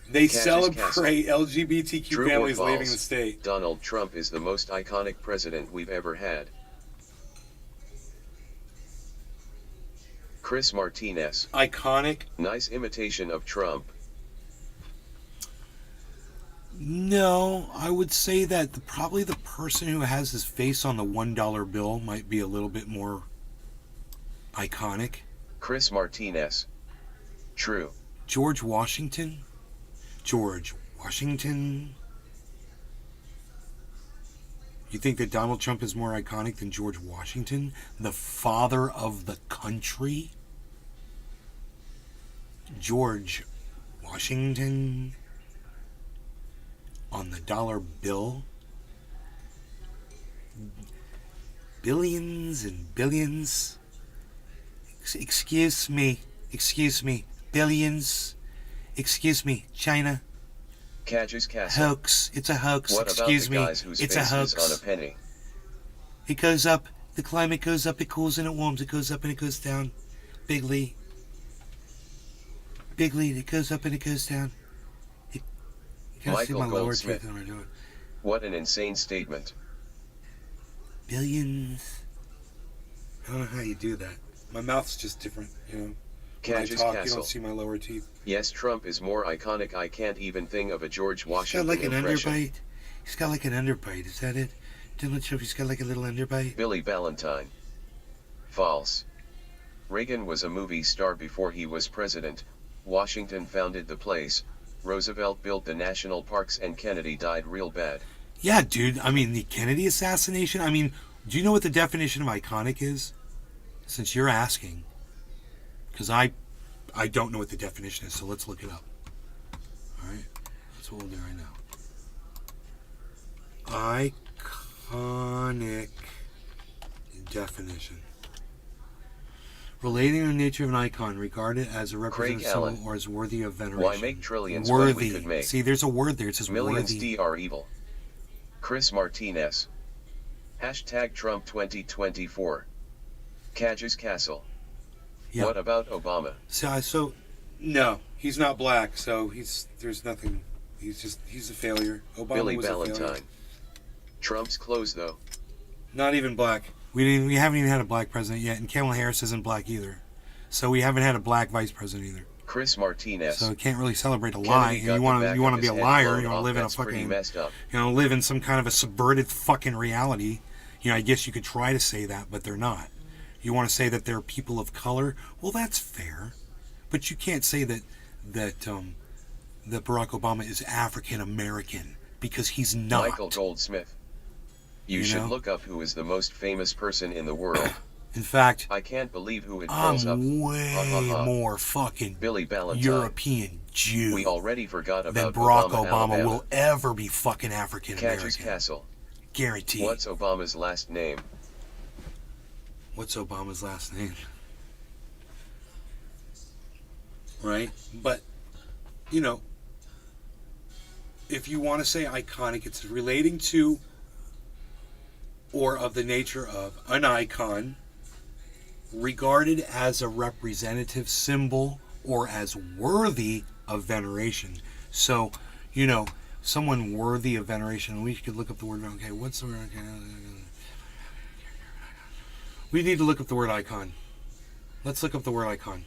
They Cadge's celebrate LGBTQ True or families false? leaving the state. Donald Trump is the most iconic president we've ever had. Chris Martinez. Iconic? Nice imitation of Trump. No, I would say that probably the person who has his face on the $1 bill might be a little bit more iconic. Chris Martinez. True. George Washington? George Washington? You think that Donald Trump is more iconic than George Washington, the father of the country? George Washington on the dollar bill? Billions and billions. Excuse me. Billions. Excuse me, China. Cadge's Castle. Hoax. It's a hoax. What Excuse about the me. guys whose It's a face hoax. is on a penny? It goes up. The climate goes up. It cools and it warms. It goes up and it goes down. Bigly. It goes up and it goes down. You gotta see Michael my lower Goldsmith. teeth when I do it. What an insane statement. Billions. I don't know how you do that. My mouth's just different, you know. When I Cadge's talk, you Castle. don't see my lower teeth. Yes, Trump is more iconic. I can't even think of a George He's got Washington like an impression. underbite. He's got like an underbite. Is that it? Donald Trump, he's got like a little underbite. Billy Valentine. False. Reagan was a movie star before he was president. Washington founded the place. Roosevelt built the national parks and Kennedy died real bad. Yeah, dude. I mean, the Kennedy assassination. I mean, do you know what the definition of iconic is? Since you're asking. Because I don't know what the definition is, so let's look it up. Alright? That's what we'll do right now. Iconic definition. Relating the nature of an icon, regarded as a representative Allen. symbol or as worthy of veneration. Why make trillions when we Worthy. could make See, there's a word there. It says millions? worthy. D are evil. Chris Martinez. Hashtag Trump 2024. Cadge's Castle. Yeah. What about Obama? So, no, he's not black. So there's nothing. He's a failure. Obama Billy was a failure. Valentine. Trump's close though. Not even black. We haven't even had a black president yet, and Kamala Harris isn't black either. So we haven't had a black vice president either. Chris Martinez. So we can't really celebrate a lie. Kennedy And got you the want back to you want of to be a his head liar. blown You want to off. live in a That's pretty fucking messed up. live in some kind of a subverted fucking reality. I guess you could try to say that, but they're not. You want to say that they're people of color? Well, that's fair, but you can't say that Barack Obama is African American because he's not. Michael Goldsmith. You should look up who is the most famous person in the world. In fact, I can't believe who it calls up. I'm way more fucking Billy Ballantyne. European Jew We already forgot than about Barack Obama, Obama Alabama. will ever be fucking African Catches American. Castle. Guaranteed. What's Obama's last name? What's Obama's last name? Right? But, if you want to say iconic, it's relating to or of the nature of an icon, regarded as a representative symbol or as worthy of veneration. So, someone worthy of veneration. We could look up the word. Okay, what's the word? Okay. We need to look up the word icon. Let's look up the word icon.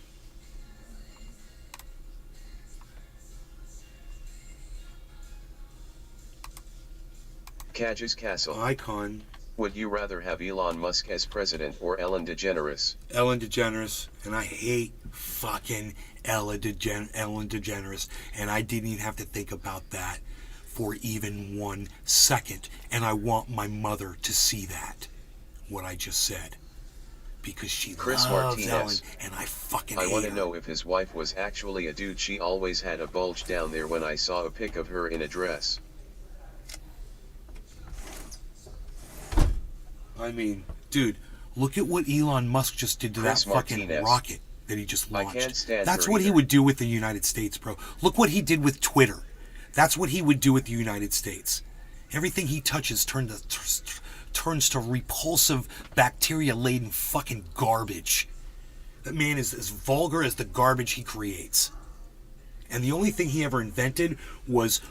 Catches Castle. Icon. Would you rather have Elon Musk as president or Ellen DeGeneres? Ellen DeGeneres. And I hate fucking Ellen DeGeneres. And I didn't even have to think about that for even 1 second. And I want my mother to see that. What I just said. Because she Chris loves Martinez. Ellen. And I fucking I hate want to her. know if his wife was actually a dude. She always had a bulge down there when I saw a pic of her in a dress. I mean, dude, look at what Elon Musk just did to Chris that fucking Martinez. rocket that he just I launched. can't stand That's her what he either. would do with the United States, bro. Look what he did with Twitter. That's what he would do with the United States. Everything he touches turns to repulsive, bacteria-laden fucking garbage. That man is as vulgar as the garbage he creates. And the only thing he ever invented was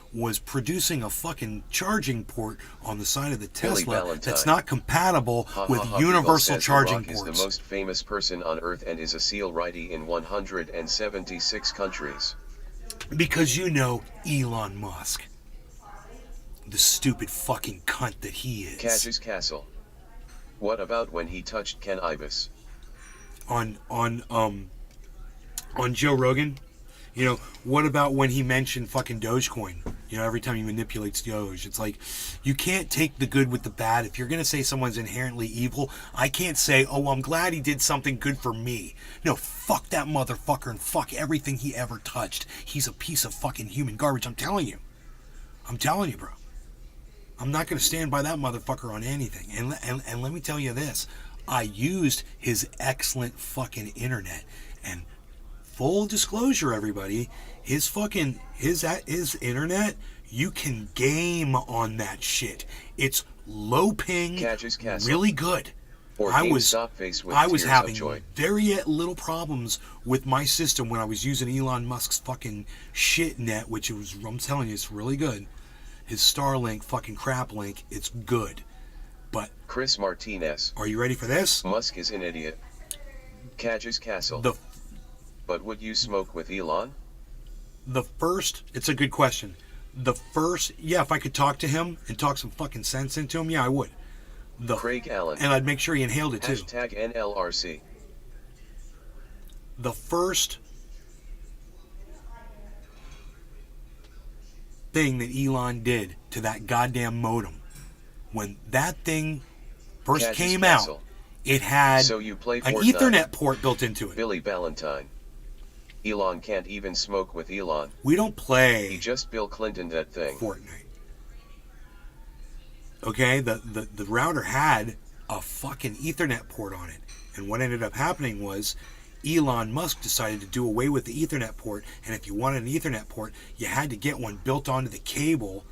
producing a fucking charging port on the side of the Billy Tesla Ballantyne. that's not compatible with People universal says The charging Rock is ports. the most famous person on Earth and is a SEAL righty in 176 countries. Because Elon Musk. The stupid fucking cunt that he is. Catches Castle. What about when he touched Ken Ibis? On Joe Rogan. What about when he mentioned fucking Dogecoin? Every time he manipulates Doge, it's like, you can't take the good with the bad. If you're going to say someone's inherently evil, I can't say, oh, I'm glad he did something good for me. No, fuck that motherfucker and fuck everything he ever touched. He's a piece of fucking human garbage. I'm telling you, bro. I'm not going to stand by that motherfucker on anything. And let me tell you this. I used his excellent fucking internet, and full disclosure, everybody, his internet, you can game on that shit. It's low ping, Catches Castle. really good. Or I was GameStop face with I was tears having of joy. very little problems with my system when I was using Elon Musk's fucking shit net, which I'm telling you, it's really good. His Starlink fucking crap link, it's good. But Chris Martinez. are you ready for this? Musk is an idiot. Catches Castle. But would you smoke with Elon? It's a good question. If I could talk to him and talk some fucking sense into him, yeah, I would. Craig Allen. And I'd make sure he inhaled it too. Hashtag NLRC. The first thing that Elon did to that goddamn modem, when that thing first Catches came Castle. out, it had So you play an Fortnite. Ethernet port built into it. Billy Ballantyne. Elon can't even smoke with Elon. We don't He play just Bill Clinton that thing. Fortnite. Okay, the router had a fucking Ethernet port on it. And what ended up happening was Elon Musk decided to do away with the Ethernet port. And if you wanted an Ethernet port, you had to get one built onto the cable.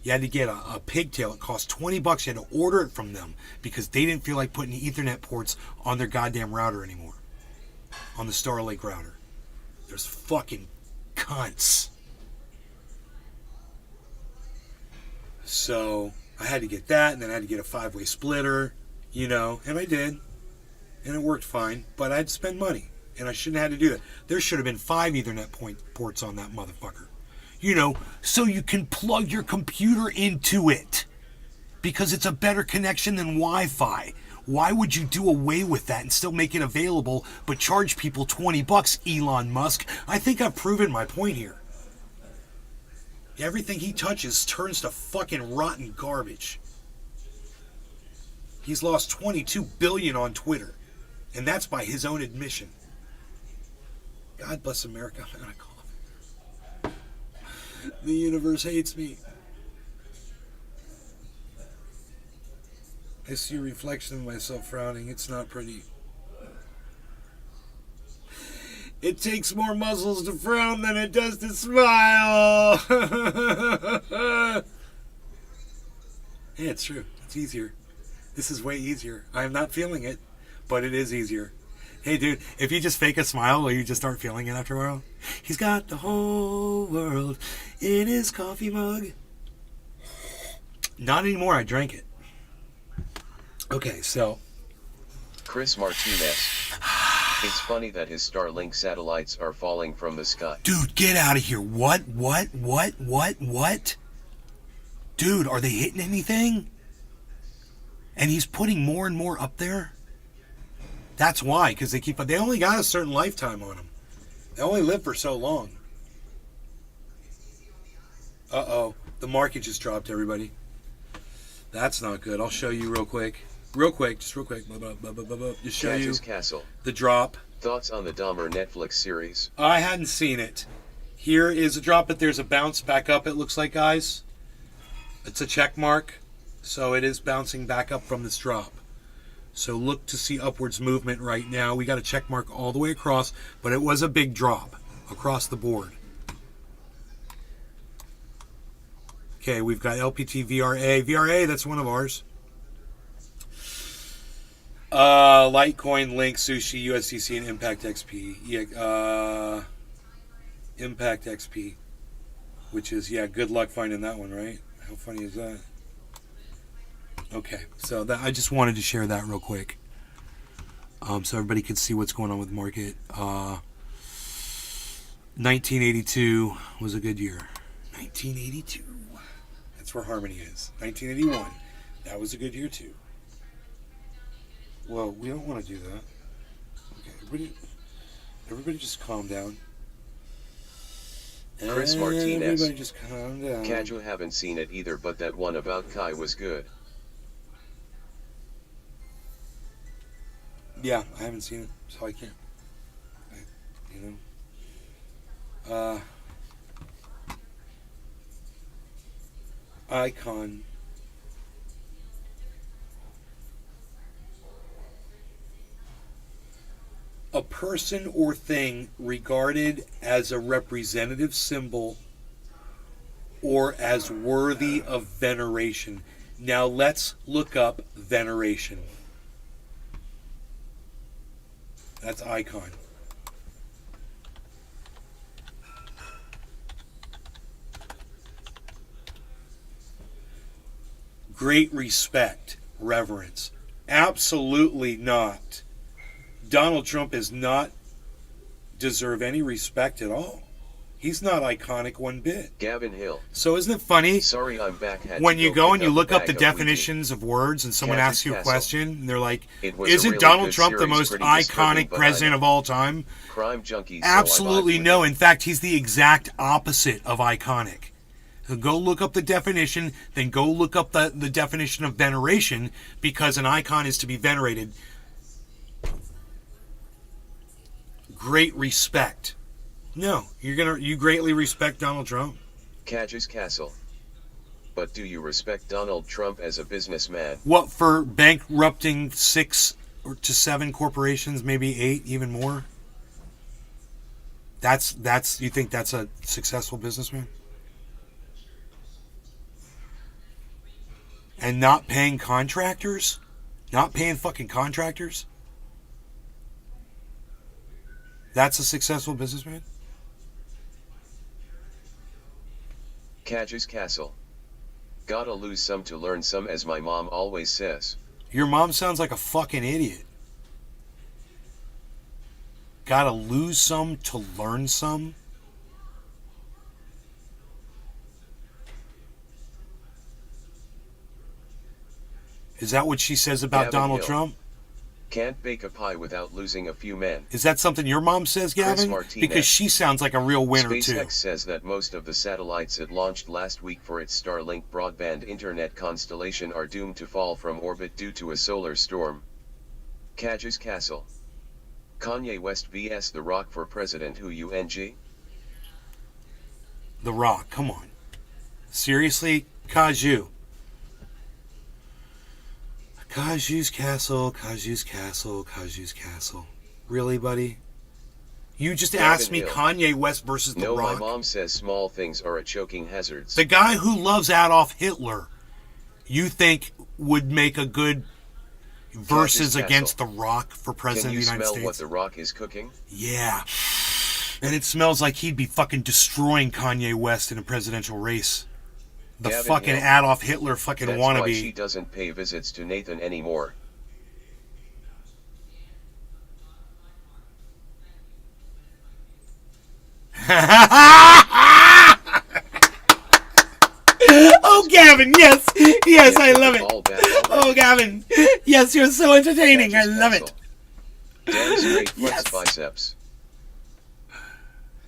You had to get a pigtail. It cost $20. You had to order it from them because they didn't feel like putting Ethernet ports on their goddamn router anymore. On the Starlink router. There's fucking cunts. So I had to get that, and then I had to get a 5-way splitter. You know, and I did. And it worked fine, but I had to spend money. And I shouldn't have had to do that. There should have been 5 Ethernet ports on that motherfucker. You know, so you can plug your computer into it. Because it's a better connection than Wi-Fi. Why would you do away with that and still make it available, but charge people $20, Elon Musk? I think I've proven my point here. Everything he touches turns to fucking rotten garbage. He's lost $22 billion on Twitter. And that's by his own admission. God bless America. I'm gonna cough. The universe hates me. I see a reflection of myself frowning. It's not pretty. It takes more muscles to frown than it does to smile. Yeah, it's true. It's easier. This is way easier. I'm not feeling it, but it is easier. Hey, dude, if you just fake a smile, will you just start feeling it after a while? He's got the whole world in his coffee mug. Not anymore. I drank it. Okay, so. Chris Martinez. It's funny that his Starlink satellites are falling from the sky. Dude, get out of here. What? Dude, are they hitting anything? And he's putting more and more up there? That's why, because they only got a certain lifetime on them. They only live for so long. Uh-oh. The market just dropped, everybody. That's not good. I'll show you real quick. Just real quick. Just show you Castle. the drop. Thoughts on the Dahmer Netflix series? I hadn't seen it. Here is a drop, but there's a bounce back up, it looks like, guys. It's a check mark, so it is bouncing back up from this drop. So look to see upwards movement right now. We got a check mark all the way across, but it was a big drop across the board. Okay, we've got LPT VRA. VRA, that's one of ours. Litecoin, Link, Sushi, USDC, and Impact XP. Yeah, Impact XP. Which is, yeah, good luck finding that one, right? How funny is that? Okay, so that I just wanted to share that real quick. So everybody can see what's going on with the market. 1982 was a good year. 1982. That's where Harmony is. 1981. That was a good year too. Well, we don't want to do that. Okay, everybody just calm down. Chris Martinez. Everybody just calm down. Kaju haven't seen it either, but that one about Kai was good. Yeah, I haven't seen it, so I can't. Icon. A person or thing regarded as a representative symbol or as worthy of veneration. Now let's look up veneration. That's icon. Great respect, reverence. Absolutely not. Donald Trump does not deserve any respect at all. He's not iconic one bit. Gavin Hill. So isn't it funny? Sorry, I'm back. When you go and you look up the definitions of words and someone asks you a question, and they're like, isn't Donald Trump the most iconic president of all time? Crime junkies. Absolutely no. In fact, he's the exact opposite of iconic. So go look up the definition, then go look up the definition of veneration, because an icon is to be venerated. Great respect. No, you greatly respect Donald Trump. Cage's Castle. But do you respect Donald Trump as a businessman? What, for bankrupting 6 to 7 corporations, maybe 8, even more? That's you think that's a successful businessman? And not paying contractors? Not paying fucking contractors? That's a successful businessman? Cage's Castle. Gotta lose some to learn some, as my mom always says. Your mom sounds like a fucking idiot. Gotta lose some to learn some. Is that what she says about Gavin Donald Hill. Trump? Can't bake a pie without losing a few men. Is that something your mom says, Gavin? Martinez. Because she sounds like a real winner, SpaceX too. says that most of the satellites it launched last week for its Starlink broadband internet constellation are doomed to fall from orbit due to a solar storm. Cage's Castle. Kanye West vs The Rock for president. Who UNG? The Rock, come on. Seriously? Kaju. Kaju's Castle, Kaju's Castle, Kaju's Castle. Really, buddy? You just Gavin asked me Hill. Kanye West versus The No, my Rock? mom says small things are a choking hazards. The guy who loves Adolf Hitler, you think would make a good versus Castle. against The Rock for Can president you of the United smell States? what The Rock is cooking? Yeah. And it smells like he'd be fucking destroying Kanye West in a presidential race. The Gavin fucking Hill. Adolf Hitler fucking That's why she wannabe. doesn't pay visits to Nathan anymore. Oh, Gavin, yes. Yes, I love it. All back Oh, Gavin. Yes, you're so entertaining. I Cage's love it. Castle. Damn straight flex Yes. biceps.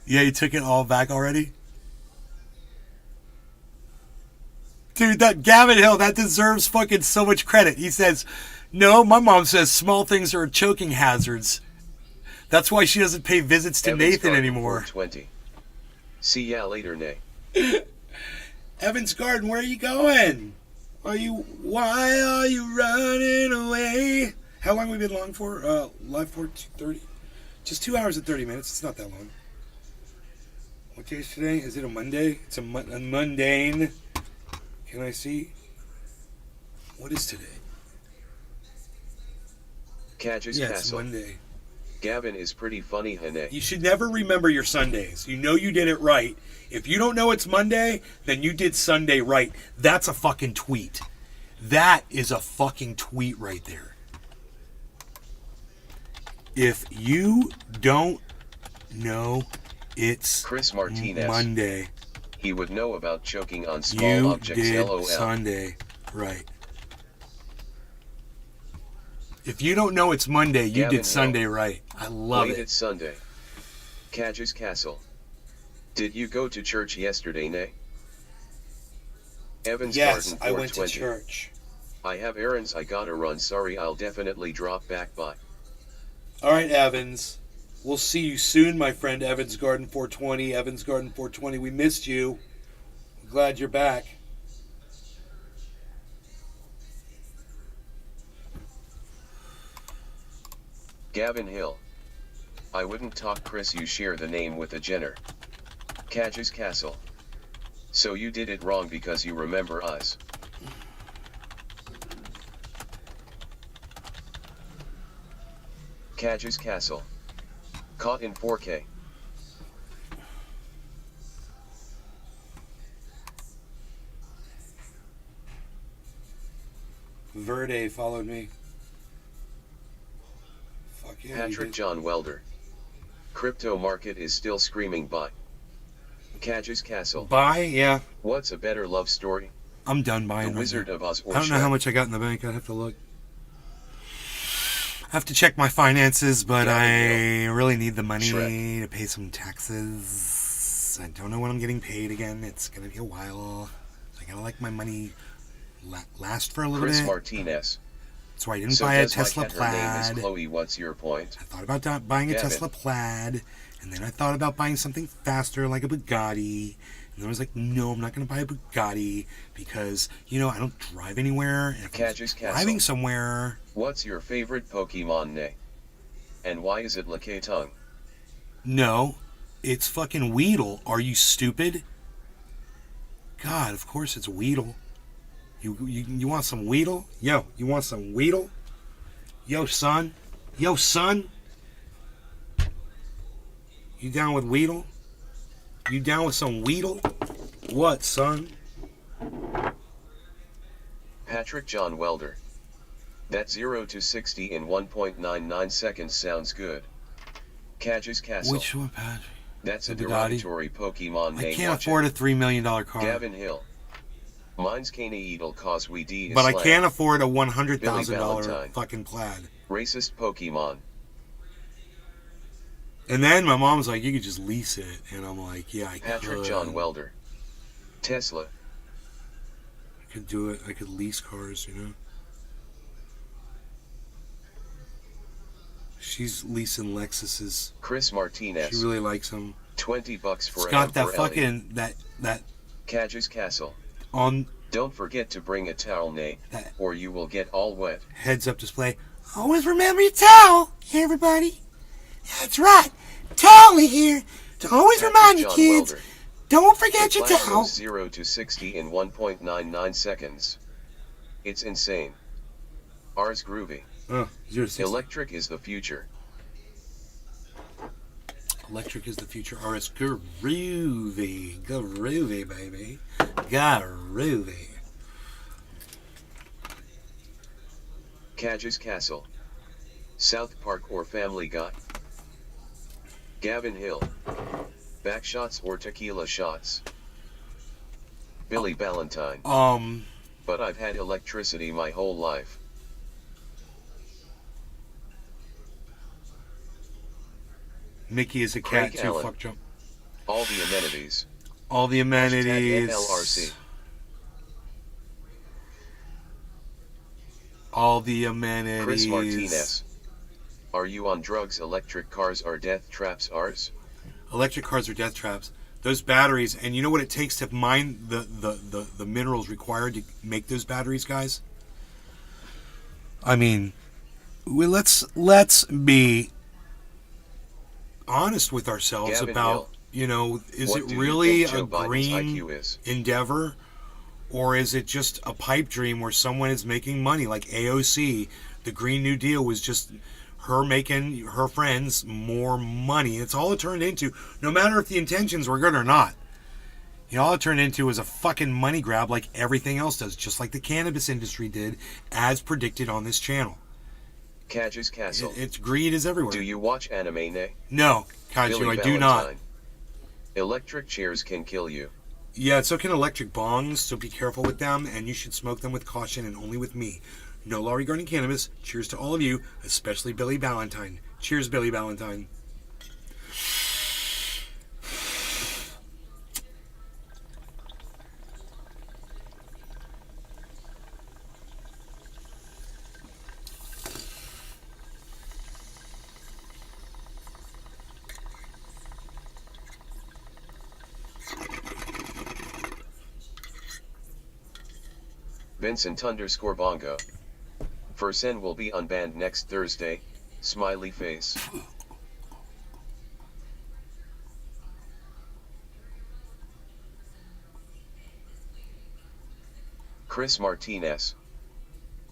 Yeah, you took it all back already? Dude, that Gavin Hill, that deserves fucking so much credit. He says, no, my mom says small things are choking hazards. That's why she doesn't pay visits to Evans Nathan Garden anymore. 420. See ya later, Nay. Evans Garden, where are you going? Why are you running away? How long have we been live for? 2:30? Just 2 hours and 30 minutes. It's not that long. What day is today? Is it a Monday? It's a mundane. Can I see? What is today? Cage's Yeah, it's Castle. Monday. Gavin is pretty funny, Hene. You should never remember your Sundays. You know you did it right. If you don't know it's Monday, then you did Sunday right. That's a fucking tweet. That is a fucking tweet right there. If you don't know it's Chris Martinez. Monday, He would know about choking on small you objects. did LOL. Sunday right. If you don't know it's Monday, you Gavin did Hill. Sunday right. I love Wait, it. it's Sunday. Cage's Castle. Did you go to church yesterday, Nay? Evans Yes, Garden I went to 420. church. I have errands I gotta run. Sorry, I'll definitely drop back by. All right, Evans. We'll see you soon, my friend. Evans Garden 420. Evans Garden 420. We missed you. I'm glad you're back. Gavin Hill. I wouldn't talk Chris, you share the name with a Jenner. Cage's Castle. So you did it wrong because you remember us. Cage's Castle. Caught in 4K. Verde followed me. Fuck yeah. you Patrick did. John Welder. Crypto market is still screaming buy. Cage's Castle. Bye? Yeah. What's a better love story? I'm done The buying. right Wizard now. of Oz or I don't know how Shrek? much I got in the bank. I'd have to look. I have to check my finances, but I really need the money Shrek. to pay some taxes. I don't know when I'm getting paid again. It's going to be a while. I got to like my money last for a little Chris bit. Martinez. That's why I didn't So buy a does my Tesla cat, her name Plaid. is Chloe. What's your point? I thought about buying a Gavin. Tesla Plaid, and then I thought about buying something faster like a Bugatti. And then I was like, no, I'm not going to buy a Bugatti because, I don't drive anywhere. And if Cage's I'm Castle. driving somewhere, What's your favorite Pokemon, Nay? And why is it Lickitung? no, it's fucking Weedle. Are you stupid? God, of course it's Weedle. You want some Weedle? Yo, you want some Weedle? Yo, son. Yo, son. You down with Weedle? You down with some Weedle? What, son? Patrick John Welder. That 0 to 60 in 1.99 seconds sounds good. Cage's Castle. Which one, Patrick? That's a The Bugatti? derogatory Pokemon I name. can't Watch afford it. a $3 million car. Gavin Hill. Mine's Caneedle cause we D is But I slang. can't afford a Billy $100,000 Valentine. fucking plaid. Racist Pokemon. And then my mom's like, you could just lease it. And I'm like, yeah, I Patrick could. John Welder. Tesla. I could do it. I could lease cars, you know. She's leasing Lexuses. Chris Martinez. She really likes them. $20 for It's an got that Emperor Ellie. fucking that Cage's Castle. on Don't forget to bring a towel, Nate, that or you will get all wet. heads-up display. Always remember your towel, everybody. That's right. Towel here to always Patrick remind you, John kids. Welder. Don't forget The your class towel. goes 0 to 60 in 1.99 seconds. It's insane. Ours groovy. 0 to 60. Electric is the future. Electric is the future. RS groovy, groovy, baby, groovy. Cage's Castle. South Park or Family Guy. Gavin Hill. Backshots or tequila shots. Billy Ballantyne. But I've had electricity my whole life. Mickey is a cat Craig too. Allen. Fuck jump. All the amenities. All the amenities. NLRC. All the amenities. Chris Martinez. Are you on drugs? Electric cars are death traps. Ours? Electric cars are death traps. Those batteries, and you know what it takes to mine the minerals required to make those batteries, guys? I mean, let's be honest with ourselves Gavin about, Hill. you know, is What it do you really think Joe a Biden's green IQ is? endeavor, or is it just a pipe dream where someone is making money like AOC? The Green New Deal was just her making her friends more money. It's all it turned into, no matter if the intentions were good or not. You know, all it turned into was a fucking money grab like everything else does, just like the cannabis industry did, as predicted on this channel. Cage's Castle. It's greed is everywhere. Do you watch anime, Nay? No, Kaiju, Billy I do not. Valentine. Electric chairs can kill you. Yeah, so can electric bongs, so be careful with them, and you should smoke them with caution and only with me. No law regarding cannabis. Cheers to all of you, especially Billy Ballantyne. Cheers, Billy Ballantyne. Vincent_Bongo. Fursen will be unbanned next Thursday. Smiley face. Chris Martinez.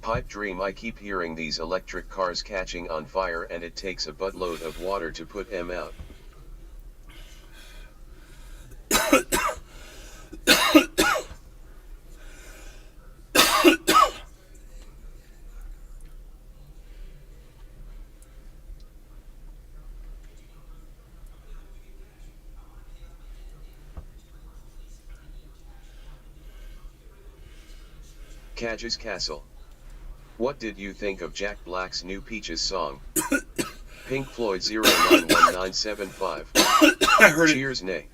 Pipe dream. I keep hearing these electric cars catching on fire and it takes a buttload of water to put them out. Cage's Castle. What did you think of Jack Black's new Peaches song? Pink Floyd 091975. I heard it. Cheers, Nay.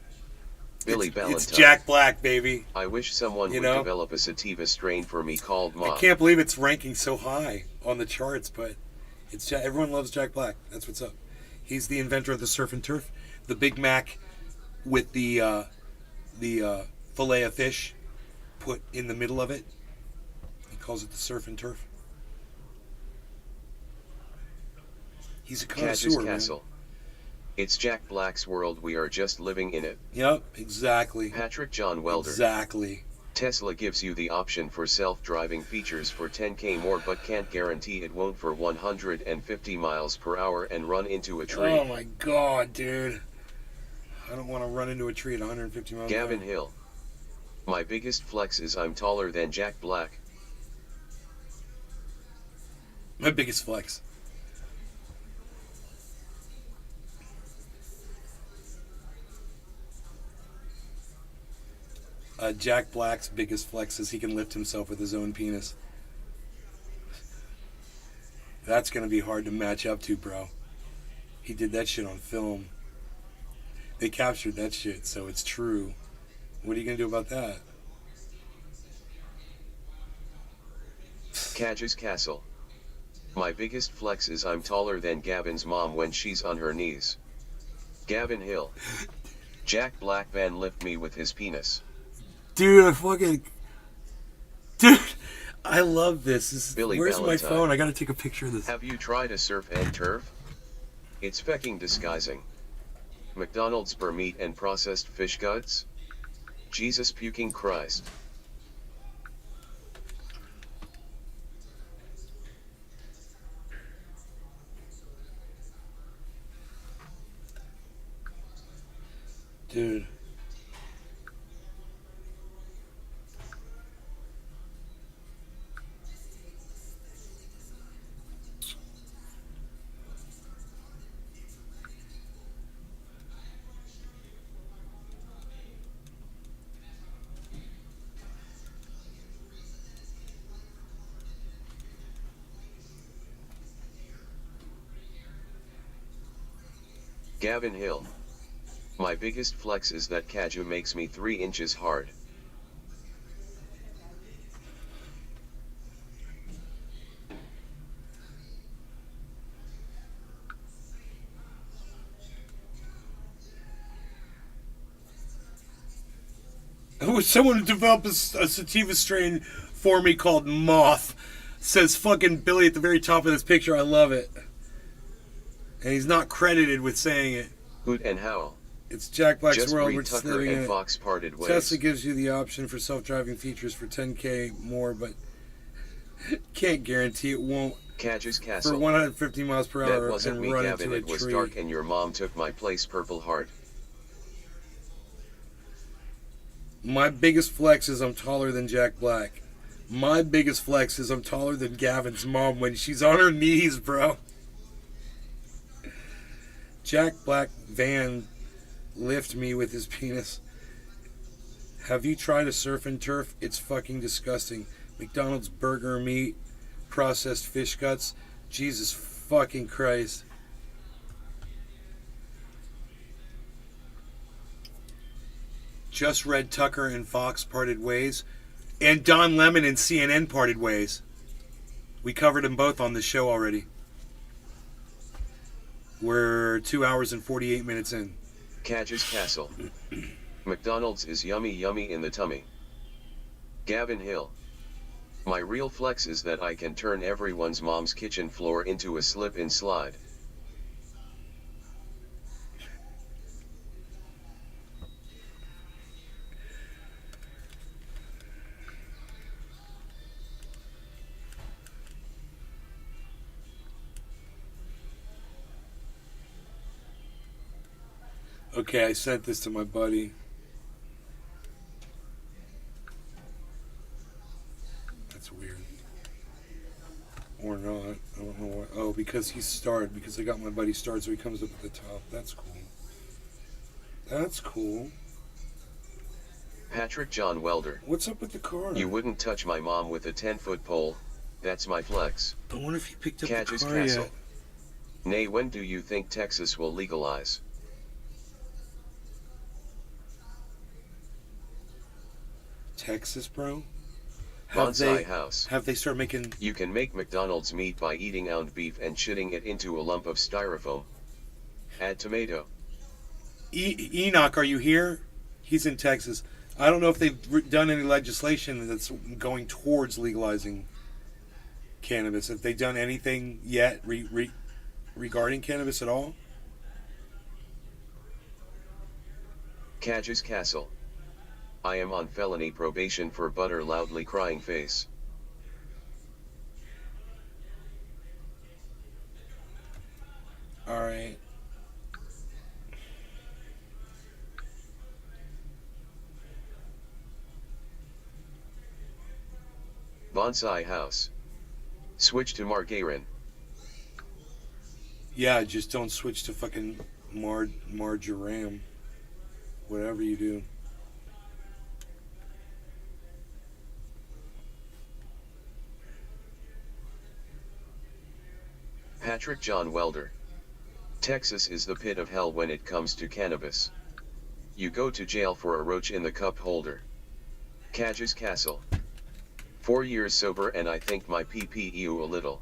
Billy Ballantyne. It's Jack Black, baby. I wish someone You would know? develop a sativa strain for me called Ma. I can't believe it's ranking so high on the charts, but it's everyone loves Jack Black. That's what's up. He's the inventor of the surf and turf, the Big Mac with the fillet of fish put in the middle of it. He calls it the surf and turf. He's a Cage's connoisseur, man. Castle. It's Jack Black's world. We are just living in it. Yep, exactly. Patrick John Welder. Exactly. Tesla gives you the option for self-driving features for 10k more but can't guarantee it won't for 150 miles per hour and run into a tree. Oh my god, dude. I don't want to run into a tree at 150 miles an hour. Gavin Hill. My biggest flex is I'm taller than Jack Black. My biggest flex. Jack Black's biggest flex is he can lift himself with his own penis. That's going to be hard to match up to, bro. He did that shit on film. They captured that shit, so it's true. What are you going to do about that? Cadge's Castle. My biggest flex is I'm taller than Gavin's mom when she's on her knees. Gavin Hill. Jack Black Van lift me with his penis. Dude, Dude, I love this. Billy Where's Valentine. my phone? I gotta take a picture of this. Have you tried a surf and turf? It's fecking disguising. McDonald's per meat and processed fish guts? Jesus puking Christ. Dude. Gavin Hill. My biggest flex is that Kaju makes me 3 inches hard. I wish someone would develop a sativa strain for me called Moth. Says fucking Billy at the very top of this picture. I love it. And he's not credited with saying it. Hoot and howl. It's Jack Black's Just world. read We're just Tucker living in and it. Fox parted ways. Tesla gives you the option for self-driving features for $10K more, but can't guarantee it won't. Cage's For Castle. 150 miles per hour That wasn't and me, run Gavin. into a It was tree. dark and your mom took my place, Purple Heart. My biggest flex is I'm taller than Jack Black. My biggest flex is I'm taller than Gavin's mom when she's on her knees, bro. Jack Black Van lift me with his penis. Have you tried a surf and turf? It's fucking disgusting. McDonald's burger meat, processed fish guts. Jesus fucking Christ. Just read Tucker and Fox parted ways. And Don Lemon and CNN parted ways. We covered them both on the show already. We're 2 hours and 48 minutes in. Cage's Castle. McDonald's is yummy yummy in the tummy. Gavin Hill. My real flex is that I can turn everyone's mom's kitchen floor into a slip and slide. Okay, I sent this to my buddy. That's weird. Or not. I don't know why. Oh, because he's starred. Because I got my buddy starred, so he comes up at the top. That's cool. That's cool. Patrick John Welder. What's up with the car? You wouldn't touch my mom with a 10-foot pole. That's my flex. I wonder if he picked up Cage's the car Castle. yet. Nay, when do you think Texas will legalize? Texas, bro? Bonsai House. Have they started making... You can make McDonald's meat by eating ounce beef and shitting it into a lump of styrofoam. Add tomato. Enoch, are you here? He's in Texas. I don't know if they've done any legislation that's going towards legalizing cannabis. Have they done anything yet regarding cannabis at all? Cage's Castle. I am on felony probation for butter loudly crying face. Alright. Bonsai House. Switch to margarine. Yeah, just don't switch to fucking marjoram. Whatever you do. Patrick John Welder. Texas is the pit of hell when it comes to cannabis. You go to jail for a roach in the cup holder. Cage's Castle. 4 years sober and I think my PPEU a little.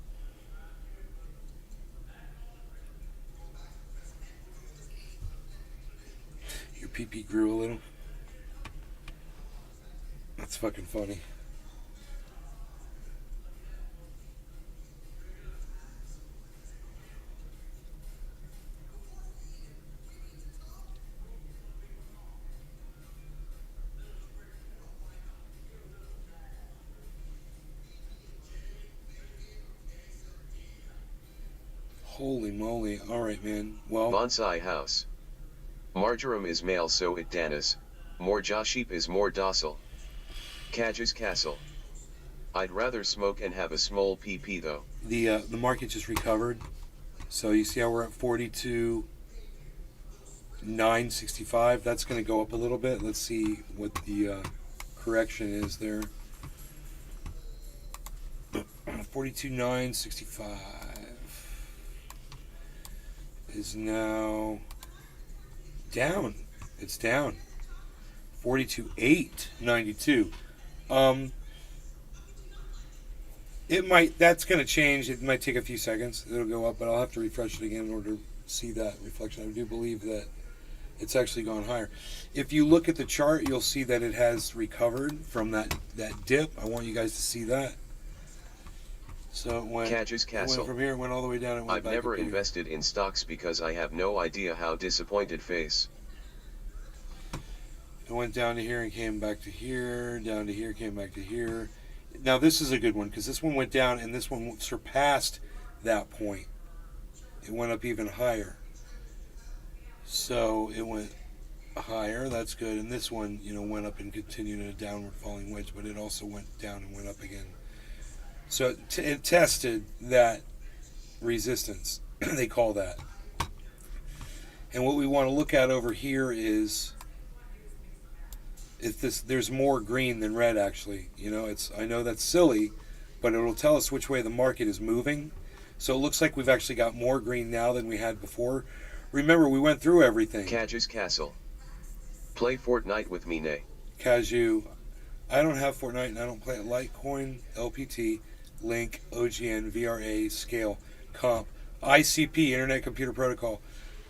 Your PP grew a little. That's fucking funny. Holy moly. Alright, man. Well, Bonsai House. Marjoram is male so it danas. More Joship is more docile. Cage's Castle. I'd rather smoke and have a small PP though. the market just recovered. So you see how we're at 42,965. That's going to go up a little bit. Let's see what the correction is there. 42,965 is now down. It's down. 42,892. That's going to change. It might take a few seconds. It'll go up, but I'll have to refresh it again in order to see that reflection. I do believe that it's actually gone higher. If you look at the chart, you'll see that it has recovered from that dip. I want you guys to see that. So it went, Cage's Castle. It went from here, it went all the way down. It went I've back never up here. invested in stocks because I have no idea how disappointed face. It went down to here and came back to here, down to here, came back to here. Now this is a good one because this one went down and this one surpassed that point. It went up even higher. So it went higher, that's good. And this one, went up and continued in a downward falling wedge, but it also went down and went up again. So it tested that resistance, they call that. And what we want to look at over here is if there's more green than red actually. I know that's silly, but it'll tell us which way the market is moving. So it looks like we've actually got more green now than we had before. Remember, we went through everything. Cage's Castle. Play Fortnite with me, nay. Cashew. I don't have Fortnite and I don't play it. Litecoin, LPT, Link, OGN, VRA, Scale, Comp, ICP, Internet Computer Protocol,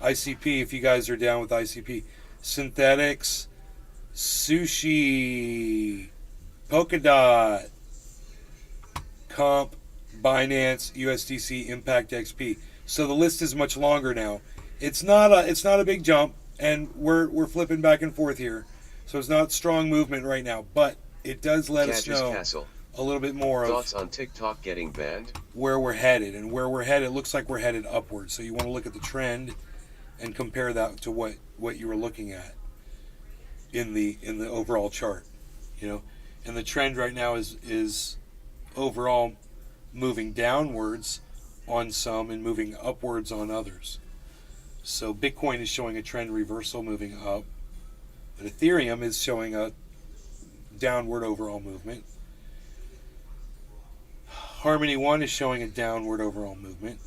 ICP, if you guys are down with ICP, Synthetics, Sushi, Polkadot, Comp, Binance, USDC, Impact XP. So the list is much longer now. It's not a big jump, and we're flipping back and forth here. So it's not strong movement right now, but it does let us Cage's know Castle. a little bit more Thoughts of on TikTok getting banned? where we're headed. And where we're headed, it looks like we're headed upwards. So you want to look at the trend and compare that to what you were looking at in the overall chart. And the trend right now is overall moving downwards on some and moving upwards on others. So Bitcoin is showing a trend reversal moving up, but Ethereum is showing a downward overall movement. Harmony One is showing a downward overall movement,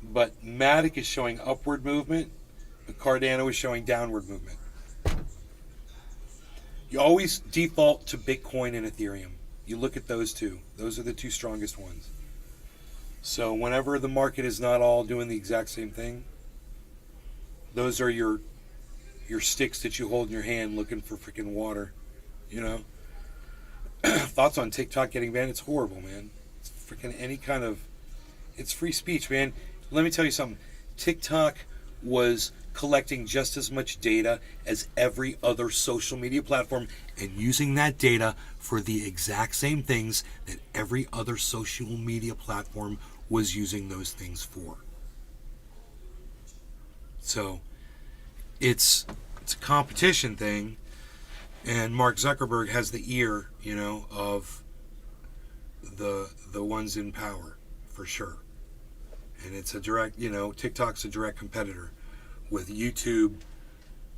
but Matic is showing upward movement, but Cardano is showing downward movement. You always default to Bitcoin and Ethereum. You look at those two. Those are the two strongest ones. So whenever the market is not all doing the exact same thing, those are your sticks that you hold in your hand looking for freaking water. Thoughts on TikTok getting banned? It's horrible, man. It's freaking it's free speech, man. Let me tell you something. TikTok was collecting just as much data as every other social media platform and using that data for the exact same things that every other social media platform was using those things for. So it's a competition thing, and Mark Zuckerberg has the ear, of the ones in power for sure. And it's a direct, TikTok's a direct competitor with YouTube,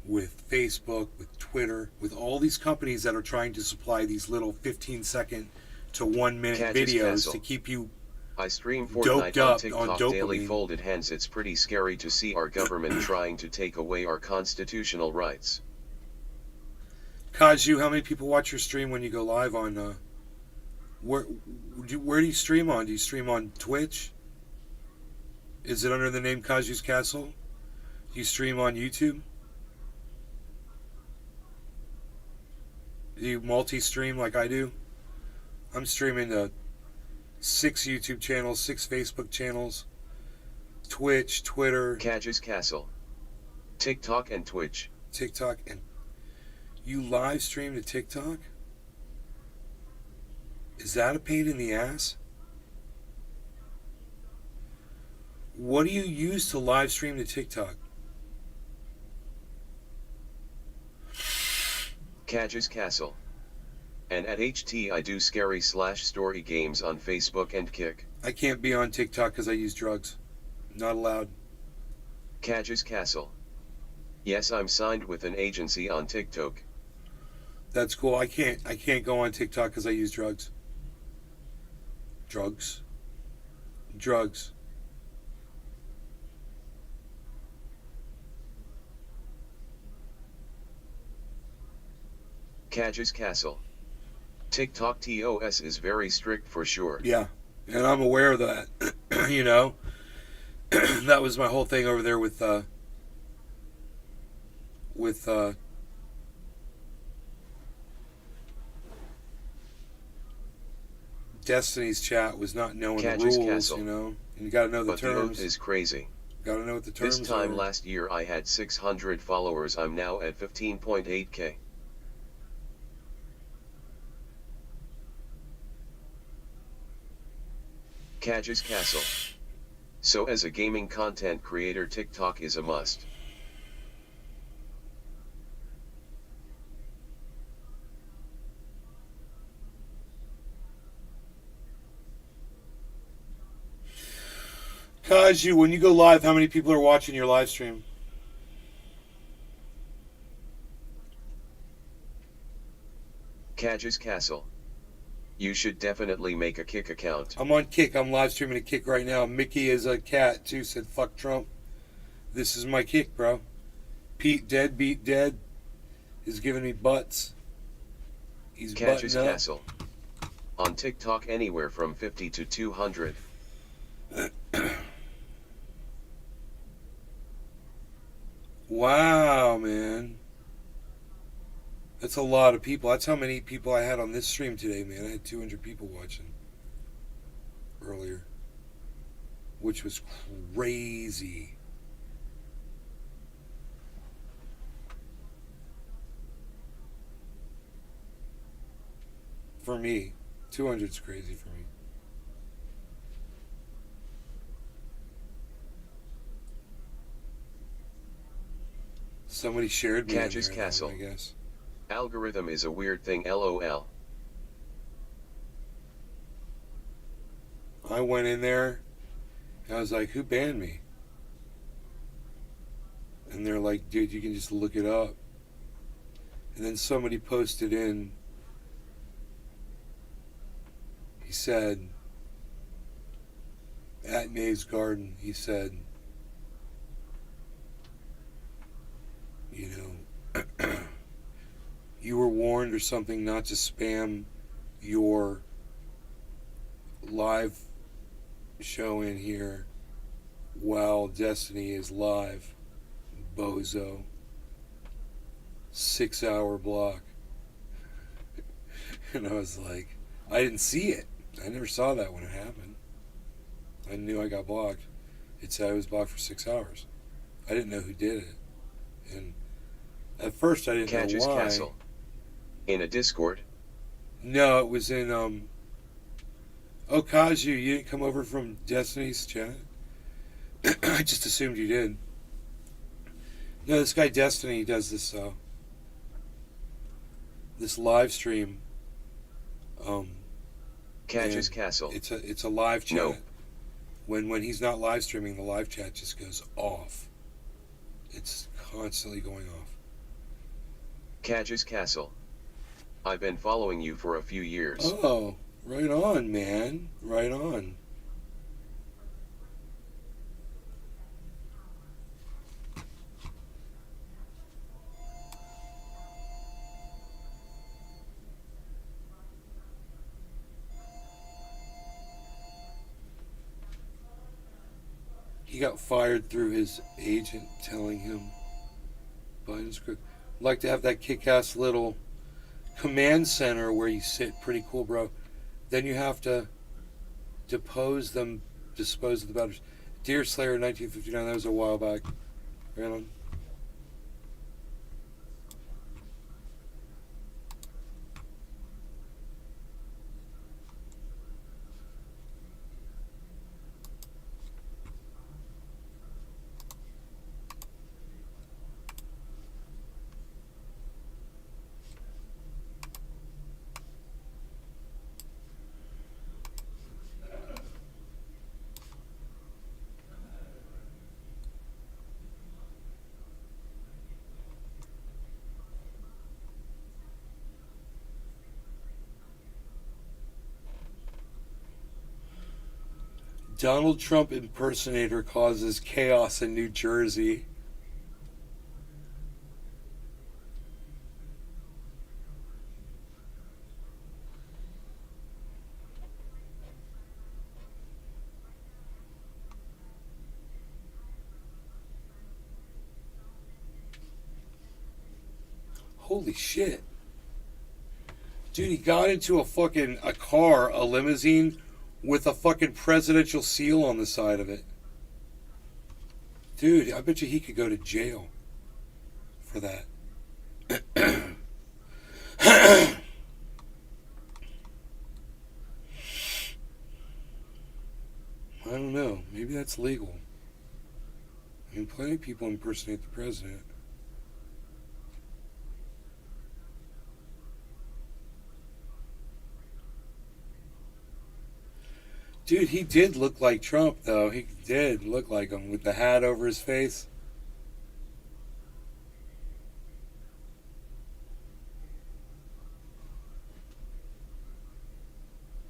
with Facebook, with Twitter, with all these companies that are trying to supply these little 15-second to 1 minute Catches videos Castle. to keep you I stream doped Fortnite on up TikTok on daily dopamine. folded hands. It's pretty scary to see our government trying to take away our constitutional rights. Kaju, how many people watch your stream when you go live on, where do you stream on? Do you stream on Twitch? Is it under the name Kaju's Castle? Do you stream on YouTube? Do you multi-stream like I do? I'm streaming to 6 YouTube channels, 6 Facebook channels, Twitch, Twitter, Catches Castle, TikTok and Twitch. TikTok, and you live stream to TikTok? Is that a pain in the ass? What do you use to live stream to TikTok? Catches Castle. And at HT I do scary/story games on Facebook and Kick. I can't be on TikTok because I use drugs. Not allowed. Catches Castle. Yes, I'm signed with an agency on TikTok. That's cool. I can't go on TikTok because I use drugs. Drugs. Catches Castle. TikTok TOS is very strict for sure. Yeah, and I'm aware of that. That was my whole thing over there with Destiny's chat was not knowing Catches the rules, Castle. and you got to know the But the oath terms. is crazy. Got to know what the terms This time are. last year I had 600 followers. I'm now at 15.8k. Catches Castle. So as a gaming content creator, TikTok is a must. Kaju, when you go live, how many people are watching your live stream? Catches Castle. You should definitely make a Kick account. I'm on Kick. I'm live streaming a Kick right now. Mickey is a cat too. Said fuck Trump. This is my Kick, bro. Pete Deadbeat Dead is giving me butts. He's Catches butting up. Castle. On TikTok anywhere from 50 to 200. Wow, man. That's a lot of people. That's how many people I had on this stream today, man. I had 200 people watching earlier, which was crazy. For me, 200 is crazy for me. Somebody shared me in Catches there, Castle. I guess. Algorithm is a weird thing, lol. I went in there, and I was like, who banned me? And they're like, dude, you can just look it up. And then somebody posted in, he said, at Nave's Garden, he said, you were warned or something not to spam your live show in here while Destiny is live, bozo. 6-hour block. And I was like, I didn't see it. I never saw that when it happened. I knew I got blocked. It said I was blocked for 6 hours. I didn't know who did it. And at first I didn't Catches know why. Castle. In a Discord. No, it was in Oh, Kaju, you didn't come over from Destiny's chat? I just assumed you did. No, this guy Destiny does this live stream. Catches and Castle. It's a live chat. No. When he's not live streaming, the live chat just goes off. It's constantly going off. Cadges Castle. I've been following you for a few years. Oh, right on, man. Right on. He got fired through his agent telling him Biden's crook. I'd like to have that kick-ass little command center where you sit. Pretty cool, bro. Then you have to dispose of the batteries. Deer Slayer 1959, that was a while back. Right on. Donald Trump impersonator causes chaos in New Jersey. Holy shit. Dude, he got into a car, a limousine, with a fucking presidential seal on the side of it. Dude, I bet you he could go to jail for that. I don't know. Maybe that's legal. I mean, plenty of people impersonate the president. Dude, he did look like Trump, though. He did look like him with the hat over his face.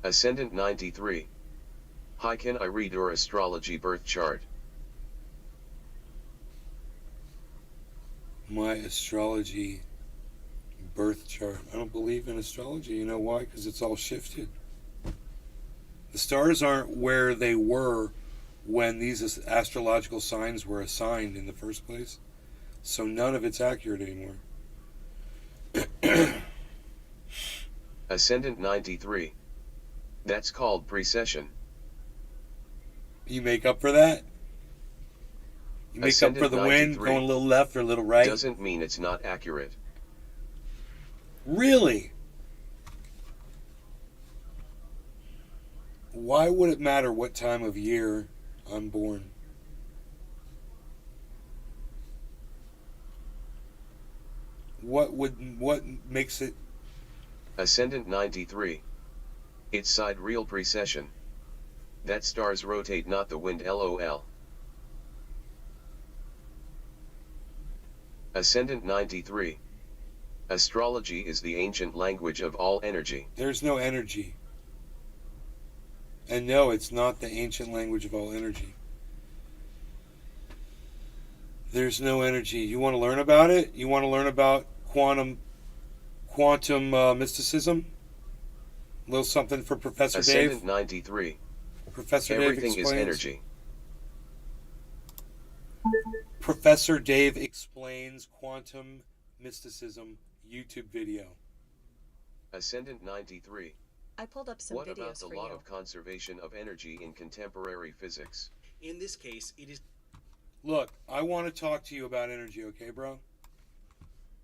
Ascendant 93. Hi, can I read your astrology birth chart? My astrology birth chart. I don't believe in astrology. You know why? Because it's all shifted. The stars aren't where they were when these astrological signs were assigned in the first place. So none of it's accurate anymore. Ascendant 93. That's called precession. You make up for that? You make Ascendant up for the wind 93 going a little left or a little right? Doesn't mean it's not accurate. Really? Why would it matter what time of year I'm born? What makes it? Ascendant 93. It's sidereal precession. That stars rotate, not the wind, lol. Ascendant 93. Astrology is the ancient language of all energy. There's no energy. And no, it's not the ancient language of all energy. There's no energy. You want to learn about it? You want to learn about quantum mysticism? A little something for Professor Ascendant Dave. 93. Professor Everything Dave is explains. energy. Professor Dave explains quantum mysticism YouTube video. Ascendant 93. I pulled up some What about videos the for law you. of conservation of energy in contemporary physics? In this case, it is Look, I want to talk to you about energy, okay, bro?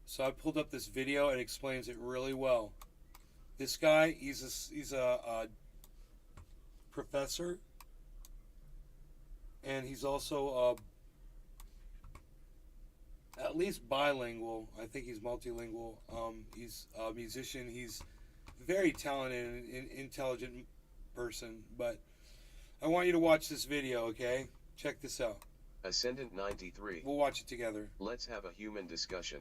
So I pulled up this video and explains it really well. This guy, he's a professor, and he's also at least bilingual. I think he's multilingual. He's a musician. He's very talented and intelligent person, but I want you to watch this video, okay? Check this out. Ascendant 93. We'll watch it together. Let's have a human discussion.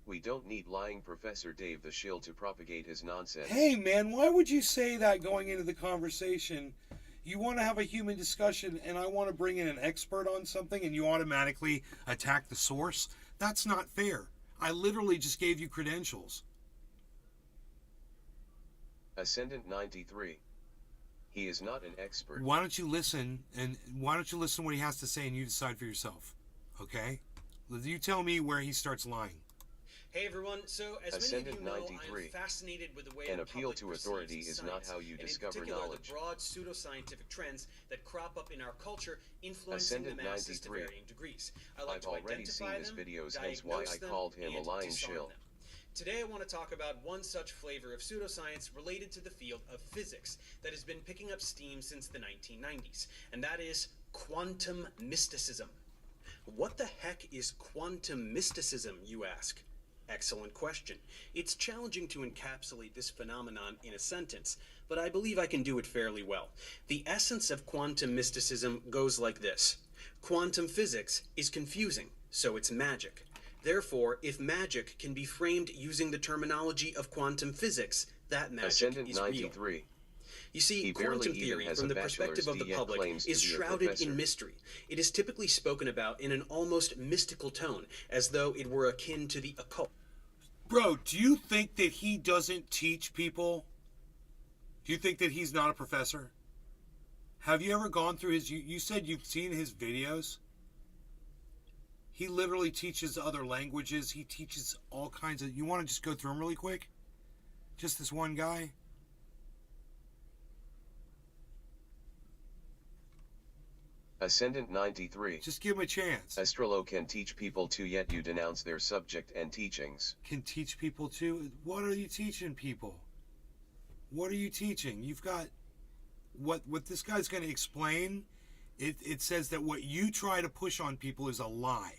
We don't need lying Professor Dave the Shill to propagate his nonsense. Hey, man, why would you say that going into the conversation? You want to have a human discussion, and I want to bring in an expert on something, and you automatically attack the source? That's not fair. I literally just gave you credentials. Ascendant 93. He is not an expert. Why don't you listen, and why don't you listen to what he has to say, and you decide for yourself, okay? You tell me where he starts lying. Hey everyone, so as Ascendant many of you know, 93. I'm fascinated with the way An the appeal public to perceives authority is not science, how you and discover in particular, knowledge. the broad pseudoscientific trends that crop up in our culture, influencing Ascendant the masses 93. to varying degrees. I like I've to already seen identify his them, videos, hence why diagnose I them, called him a and lying disarm shill. them. Today I want to talk about one such flavor of pseudoscience related to the field of physics that has been picking up steam since the 1990s, and that is quantum mysticism. What the heck is quantum mysticism, you ask? Excellent question. It's challenging to encapsulate this phenomenon in a sentence, but I believe I can do it fairly well. The essence of quantum mysticism goes like this. Quantum physics is confusing, so it's magic. Therefore, if magic can be framed using the terminology of quantum physics, that magic Ascendant is real. 93. You see, He barely quantum even theory, has from a the perspective bachelor's of the yet public, claims to is be a shrouded professor. in mystery. It is typically spoken about in an almost mystical tone, as though it were akin to the occult. Bro, do you think that he doesn't teach people? Do you think that he's not a professor? Have you ever gone through his... You said you've seen his videos? He literally teaches other languages. He teaches all kinds of... You want to just go through them really quick? Just this one guy? Ascendant 93. Just give him a chance. Astrolo can teach people to, yet you denounce their subject and teachings. Can teach people too. What are you teaching people? What are you teaching? You've got... What this guy's going to explain, it says that what you try to push on people is a lie.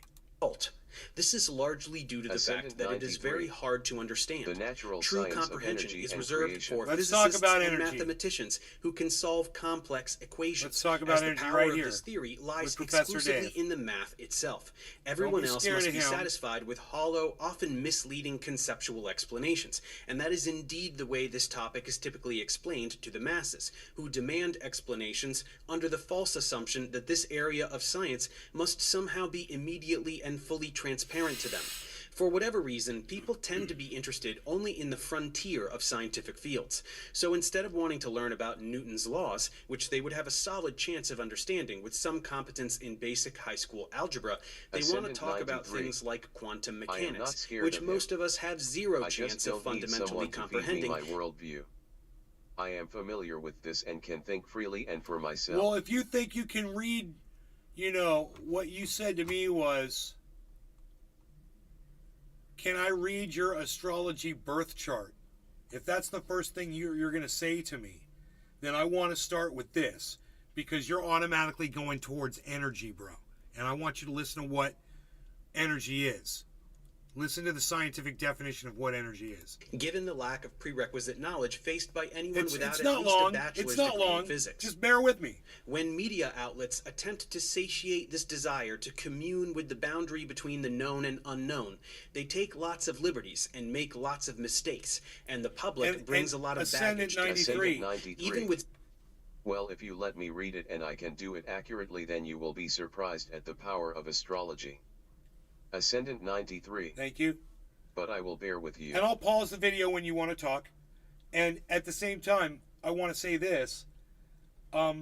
This is largely due to the Ascendant fact that it is 93. very hard to understand. The natural True science of comprehension energy is and reserved creation. for Let's talk physicists about and energy. mathematicians who can solve complex equations. Let's talk about as energy the power right of here this theory lies with Professor exclusively Dave. in the math itself. Everyone else scared must of be him. satisfied with hollow, often misleading conceptual explanations, and that is indeed the way this topic is typically explained to the masses, who demand explanations under the false assumption that this area of science must somehow be immediately and fully transparent to them. For whatever reason, people tend to be interested only in the frontier of scientific fields. So instead of wanting to learn about Newton's laws, which they would have a solid chance of understanding with some competence in basic high school algebra, they want to Ascendant talk about 93. things like quantum I am not mechanics, scared which of him. most of us have zero I just chance of don't need fundamentally someone to feed me comprehending. my worldview. I am familiar with this and can think freely and for myself. Well, if you think you can read, what you said to me was, can I read your astrology birth chart? If that's the first thing you're going to say to me, then I want to start with this, because you're automatically going towards energy, bro. And I want you to listen to what energy is. Listen to the scientific definition of what energy is. Given the lack of prerequisite knowledge faced by anyone without It's at not least long. a bachelor's It's not degree long. in physics. Just bear with me. When media outlets attempt to satiate this desire to commune with the boundary between the known and unknown, they take lots of liberties and make lots of mistakes, and the public brings a lot of Ascendant baggage to 93. Ascendant 93. even with Well, if you let me read it and I can do it accurately, then you will be surprised at the power of astrology. Ascendant 93. Thank you. But I will bear with you. And I'll pause the video when you want to talk. And at the same time, I want to say this. I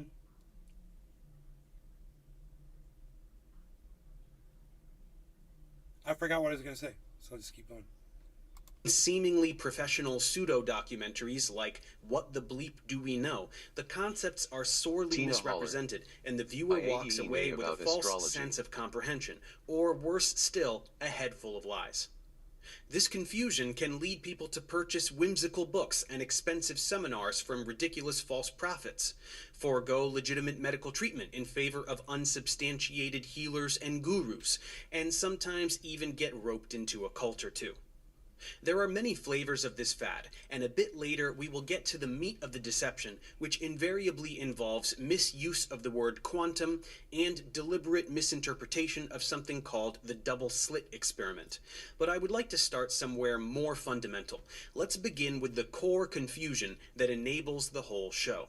forgot what I was going to say, so I'll just keep going. seemingly professional pseudo-documentaries like What the Bleep Do We Know, the concepts are sorely Tina misrepresented, and the viewer I walks AEE away with a about false astrology. sense of comprehension, or worse still, a head full of lies. This confusion can lead people to purchase whimsical books and expensive seminars from ridiculous false prophets, forego legitimate medical treatment in favor of unsubstantiated healers and gurus, and sometimes even get roped into a cult or two. There are many flavors of this fad, and a bit later we will get to the meat of the deception, which invariably involves misuse of the word quantum and deliberate misinterpretation of something called the double slit experiment. But I would like to start somewhere more fundamental. Let's begin with the core confusion that enables the whole show.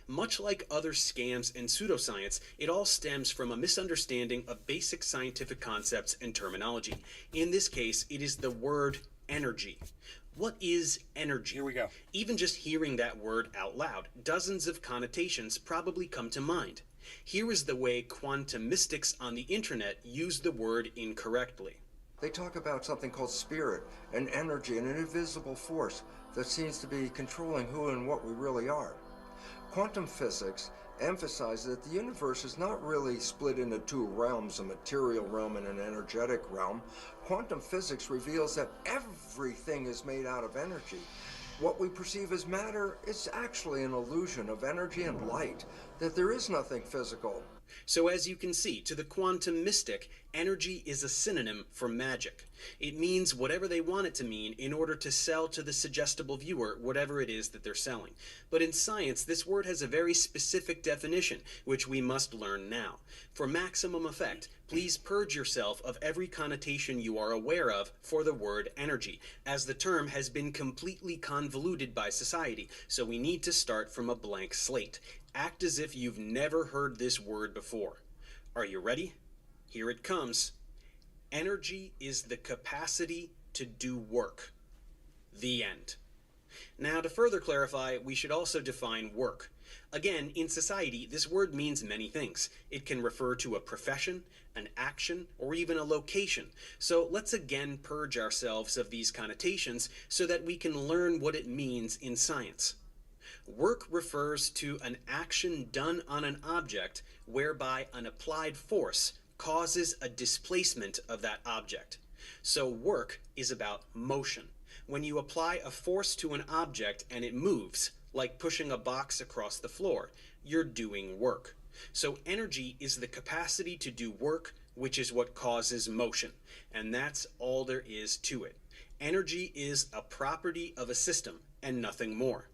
Much like other scams and pseudoscience, it all stems from a misunderstanding of basic scientific concepts and terminology. In this case, it is the word energy. What is energy? Here we go. Even just hearing that word out loud, dozens of connotations probably come to mind. Here is the way quantum mystics on the internet use the word incorrectly. They talk about something called spirit, an energy, and an invisible force that seems to be controlling who and what we really are. Quantum physics emphasizes that the universe is not really split into two realms, a material realm and an energetic realm. Quantum physics reveals that everything is made out of energy. What we perceive as matter is actually an illusion of energy and light, that there is nothing physical. So as you can see, to the quantum mystic, energy is a synonym for magic. It means whatever they want it to mean in order to sell to the suggestible viewer whatever it is that they're selling. But in science, this word has a very specific definition, which we must learn now. For maximum effect, please purge yourself of every connotation you are aware of for the word energy, as the term has been completely convoluted by society, so we need to start from a blank slate. Act as if you've never heard this word before. Are you ready? Here it comes. Energy is the capacity to do work. The end. Now, to further clarify, we should also define work. Again, in society, this word means many things. It can refer to a profession, an action, or even a location. So let's again purge ourselves of these connotations so that we can learn what it means in science. Work refers to an action done on an object whereby an applied force causes a displacement of that object. So work is about motion. When you apply a force to an object and it moves, like pushing a box across the floor, you're doing work. So energy is the capacity to do work, which is what causes motion. And that's all there is to it. Energy is a property of a system and nothing more.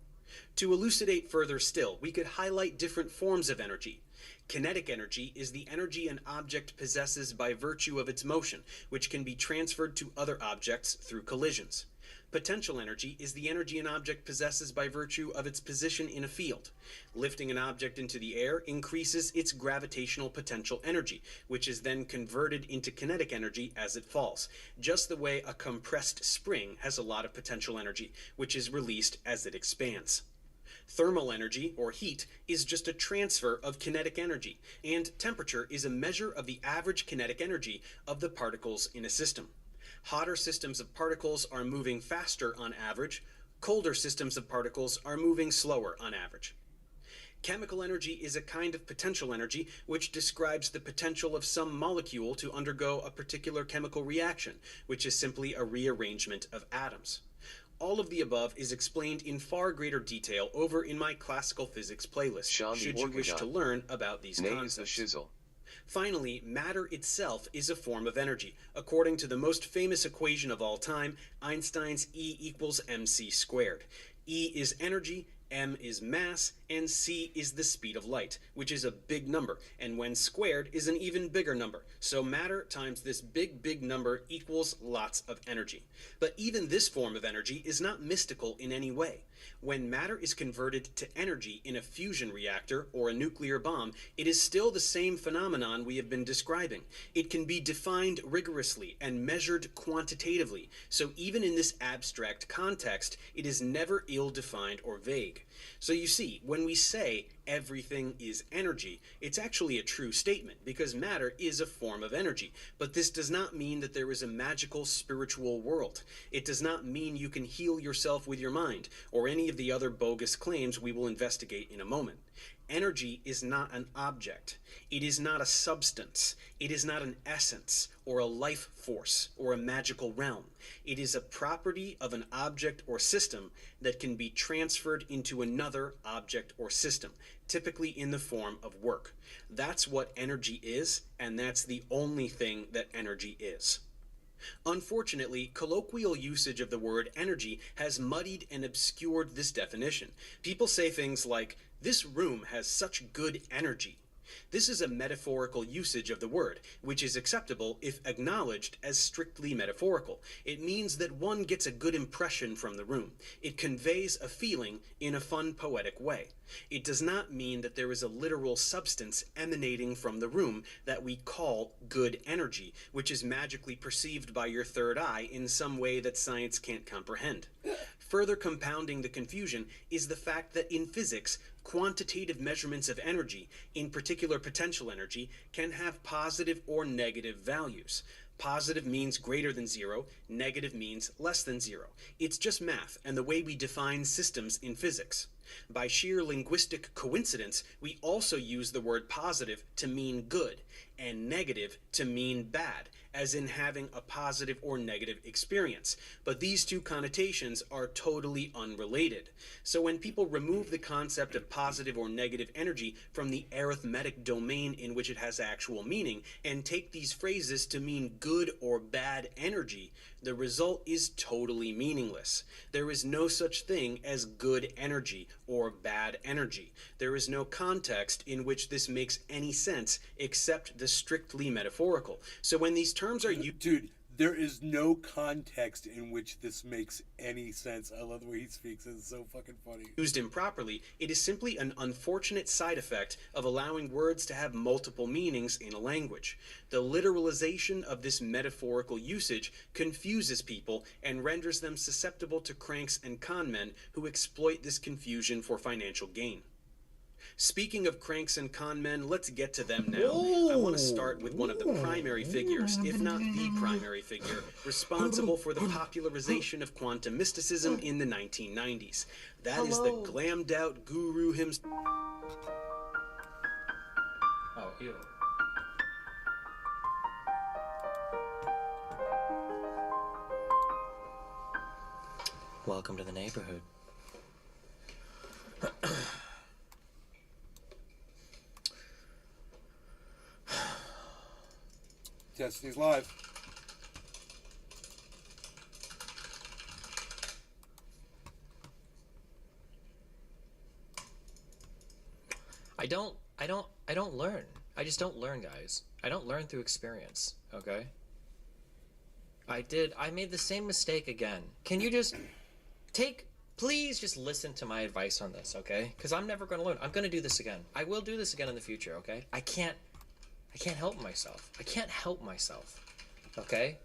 To elucidate further still, we could highlight different forms of energy. Kinetic energy is the energy an object possesses by virtue of its motion, which can be transferred to other objects through collisions. Potential energy is the energy an object possesses by virtue of its position in a field. Lifting an object into the air increases its gravitational potential energy, which is then converted into kinetic energy as it falls, just the way a compressed spring has a lot of potential energy, which is released as it expands. Thermal energy, or heat, is just a transfer of kinetic energy, and temperature is a measure of the average kinetic energy of the particles in a system. Hotter systems of particles are moving faster on average. Colder systems of particles are moving slower on average. Chemical energy is a kind of potential energy which describes the potential of some molecule to undergo a particular chemical reaction, which is simply a rearrangement of atoms. All of the above is explained in far greater detail over in my classical physics playlist, should you wish to learn about these concepts. Finally, matter itself is a form of energy, according to the most famous equation of all time, Einstein's E equals mc squared. E is energy, m is mass, and c is the speed of light, which is a big number, and when squared is an even bigger number. So matter times this big number equals lots of energy. But even this form of energy is not mystical in any way. When matter is converted to energy in a fusion reactor or a nuclear bomb, it is still the same phenomenon we have been describing. It can be defined rigorously and measured quantitatively, so even in this abstract context, it is never ill-defined or vague. So you see, when we say everything is energy, it's actually a true statement, because matter is a form of energy. But this does not mean that there is a magical spiritual world. It does not mean you can heal yourself with your mind, or any of the other bogus claims we will investigate in a moment. Energy is not an object. It is not a substance. It is not an essence, or a life force, or a magical realm. It is a property of an object or system that can be transferred into another object or system, typically in the form of work. That's what energy is, and that's the only thing that energy is. Unfortunately, colloquial usage of the word energy has muddied and obscured this definition. People say things like, "This room has such good energy." This is a metaphorical usage of the word, which is acceptable if acknowledged as strictly metaphorical. It means that one gets a good impression from the room. It conveys a feeling in a fun, poetic way. It does not mean that there is a literal substance emanating from the room that we call good energy, which is magically perceived by your third eye in some way that science can't comprehend. Further compounding the confusion is the fact that in physics, quantitative measurements of energy, in particular potential energy, can have positive or negative values. Positive means greater than zero, negative means less than zero. It's just math and the way we define systems in physics. By sheer linguistic coincidence, we also use the word positive to mean good, and negative to mean bad, as in having a positive or negative experience. But these two connotations are totally unrelated. So when people remove the concept of positive or negative energy from the arithmetic domain in which it has actual meaning, and take these phrases to mean good or bad energy, the result is totally meaningless. There is no such thing as good energy or bad energy. There is no context in which this makes any sense except the strictly metaphorical. So when these terms are used... Dude, there is no context in which this makes any sense. I love the way he speaks. It's so fucking funny. Used improperly, it is simply an unfortunate side effect of allowing words to have multiple meanings in a language. The literalization of this metaphorical usage confuses people and renders them susceptible to cranks and conmen who exploit this confusion for financial gain. Speaking of cranks and con men, let's get to them now. I want to start with one of the primary figures, if not the primary figure, responsible for the popularization of quantum mysticism in the 1990s. That is the glammed out guru himself. Oh, ew. Welcome to the neighborhood. Destiny's live. I don't learn. I just don't learn, guys. I don't learn through experience, okay? I made the same mistake again. Can you just please just listen to my advice on this, okay? Because I'm never going to learn. I'm going to do this again. I will do this again in the future, okay? I can't help myself. I can't help myself, okay?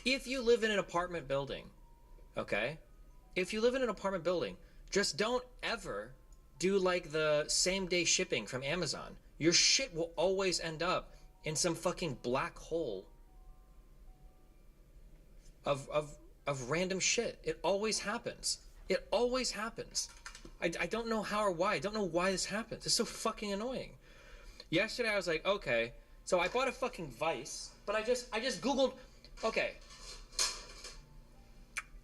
If you live in an apartment building, okay? If you live in an apartment building, just don't ever do like the same day shipping from Amazon. Your shit will always end up in some fucking black hole of random shit. It always happens. It always happens. I don't know how or why. I don't know why this happens. It's so fucking annoying. Yesterday I was like, okay, so I bought a fucking Vice, but I just Googled, okay.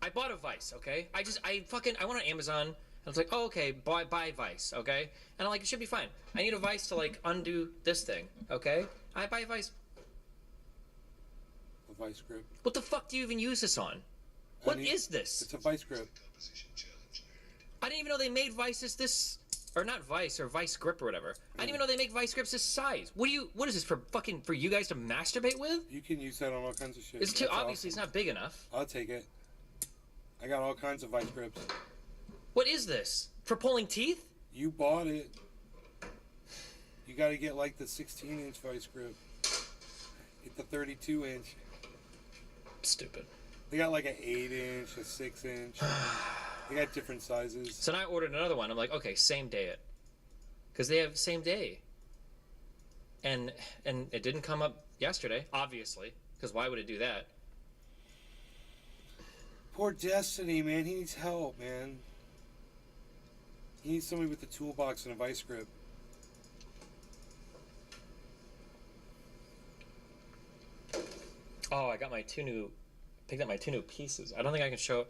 I bought a Vice, okay? I went on Amazon, and I was like, oh, okay, buy Vice, okay? And I'm like, it should be fine. I need a Vice to like undo this thing, okay? I buy a Vice. A Vice grip. What the fuck do you even use this on? What is this? It's a Vice grip. I didn't even know they made Vices this, or not Vice, or Vice grip or whatever. I didn't even know they make Vice grips this size. What is this for you guys to masturbate with? You can use that on all kinds of shit. It's too, obviously awesome. It's not big enough. I'll take it. I got all kinds of Vice grips. What is this? For pulling teeth? You bought it. You gotta get like the 16-inch Vice grip. Get the 32-inch. Stupid. They got like an 8-inch, a 6-inch. They got different sizes. So now I ordered another one. I'm like, okay, same day it. Because they have same day. And it didn't come up yesterday, obviously. Because why would it do that? Poor Destiny, man. He needs help, man. He needs somebody with a toolbox and a Vice grip. Oh, I got picked up my two new pieces. I don't think I can show.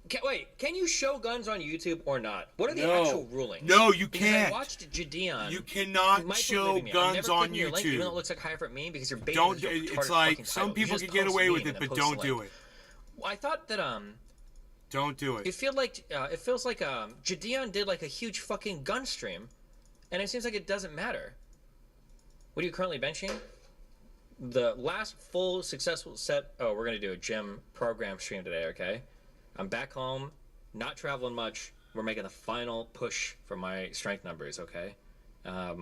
Can you show guns on YouTube or not? What are the No. actual rulings? No, you Because can't. I watched Jadeon. You cannot might be show believing me. I'm guns never on clicking your link, even though it YouTube. looks like high effort meme, because you're baiting Don't. your retarded It's like fucking some title. You people just can get post away meme with and it, then but post don't the do link. it. Well, I thought that Don't do it. it feels like Jadeon did like a huge fucking gun stream, and it seems like it doesn't matter. What are you currently benching? The last full successful set. Oh, we're gonna do a gym program stream today. Okay, I'm back home, not traveling much. We're making the final push for my strength numbers. Okay, my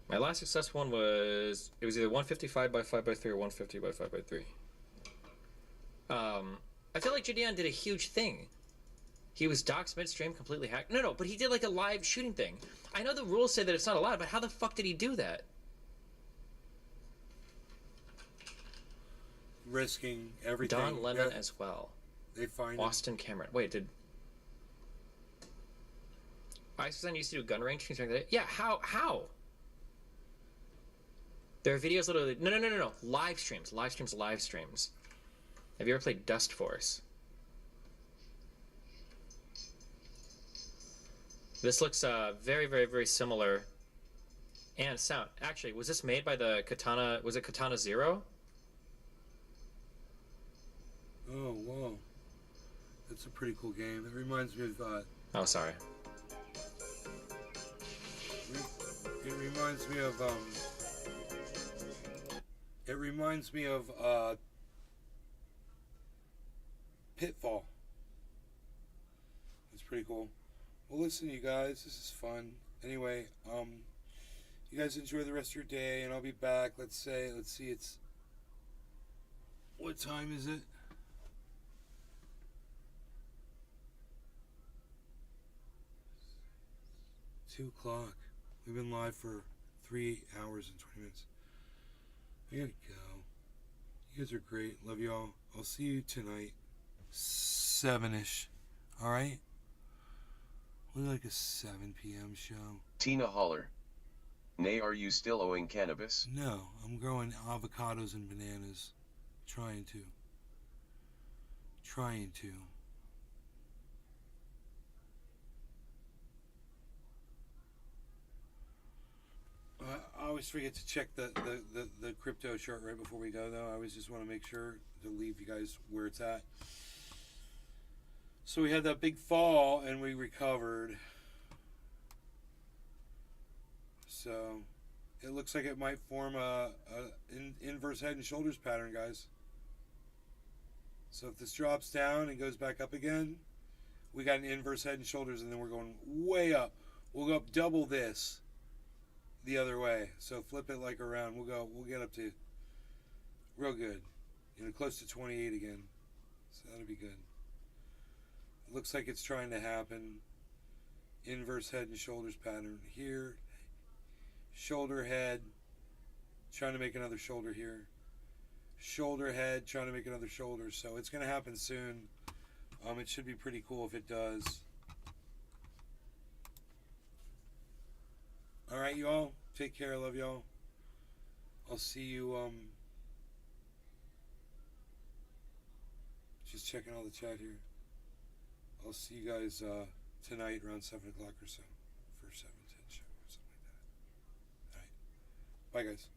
last successful one was either 155 by 5x3 or 150 by 5x3. I feel like Jadeon did a huge thing. He was doxxed midstream, completely hacked. No, but he did like a live shooting thing. I know the rules say that it's not allowed, but how the fuck did he do that? Risking everything. Don Lemon Yeah, as well. They find him. Austin Cameron. Wait, did ISIS used to do gun range things like that? Yeah, how? There are videos literally. No. Live streams. Have you ever played Dust Force? This looks very, very, very similar. And sound. Actually, was this made by the Katana? Was it Katana Zero? Oh, whoa. That's a pretty cool game. It reminds me of. Oh, sorry. It reminds me of. It reminds me of Pitfall. It's pretty cool. Well, listen, you guys, this is fun. Anyway, you guys enjoy the rest of your day, and I'll be back. Let's see, it's. What time is it? Two o'clock. We've been live for 3 hours and 20 minutes. I gotta go. You guys are great. Love y'all. I'll see you tonight. 7-ish. Alright? We're like a 7 p.m. show. Tina Holler. Nay, are you still owing cannabis? No, I'm growing avocados and bananas. Trying to. I always forget to check the crypto chart right before we go, though. I always just want to make sure to leave you guys where it's at. So we had that big fall, and we recovered. So it looks like it might form a inverse head and shoulders pattern, guys. So if this drops down and goes back up again, we got an inverse head and shoulders, and then we're going way up. We'll go up double this the other way. So flip it like around. We'll get up to real good. Close to 28 again. So that'll be good. It looks like it's trying to happen. Inverse head and shoulders pattern here. Shoulder head. Trying to make another shoulder here. Shoulder head. Trying to make another shoulder. So it's going to happen soon. It should be pretty cool if it does. Alright, y'all. Take care. I love y'all. I'll see you, just checking all the chat here. I'll see you guys, tonight around 7 o'clock or so for 7:10 show or something like that. Alright. Bye, guys.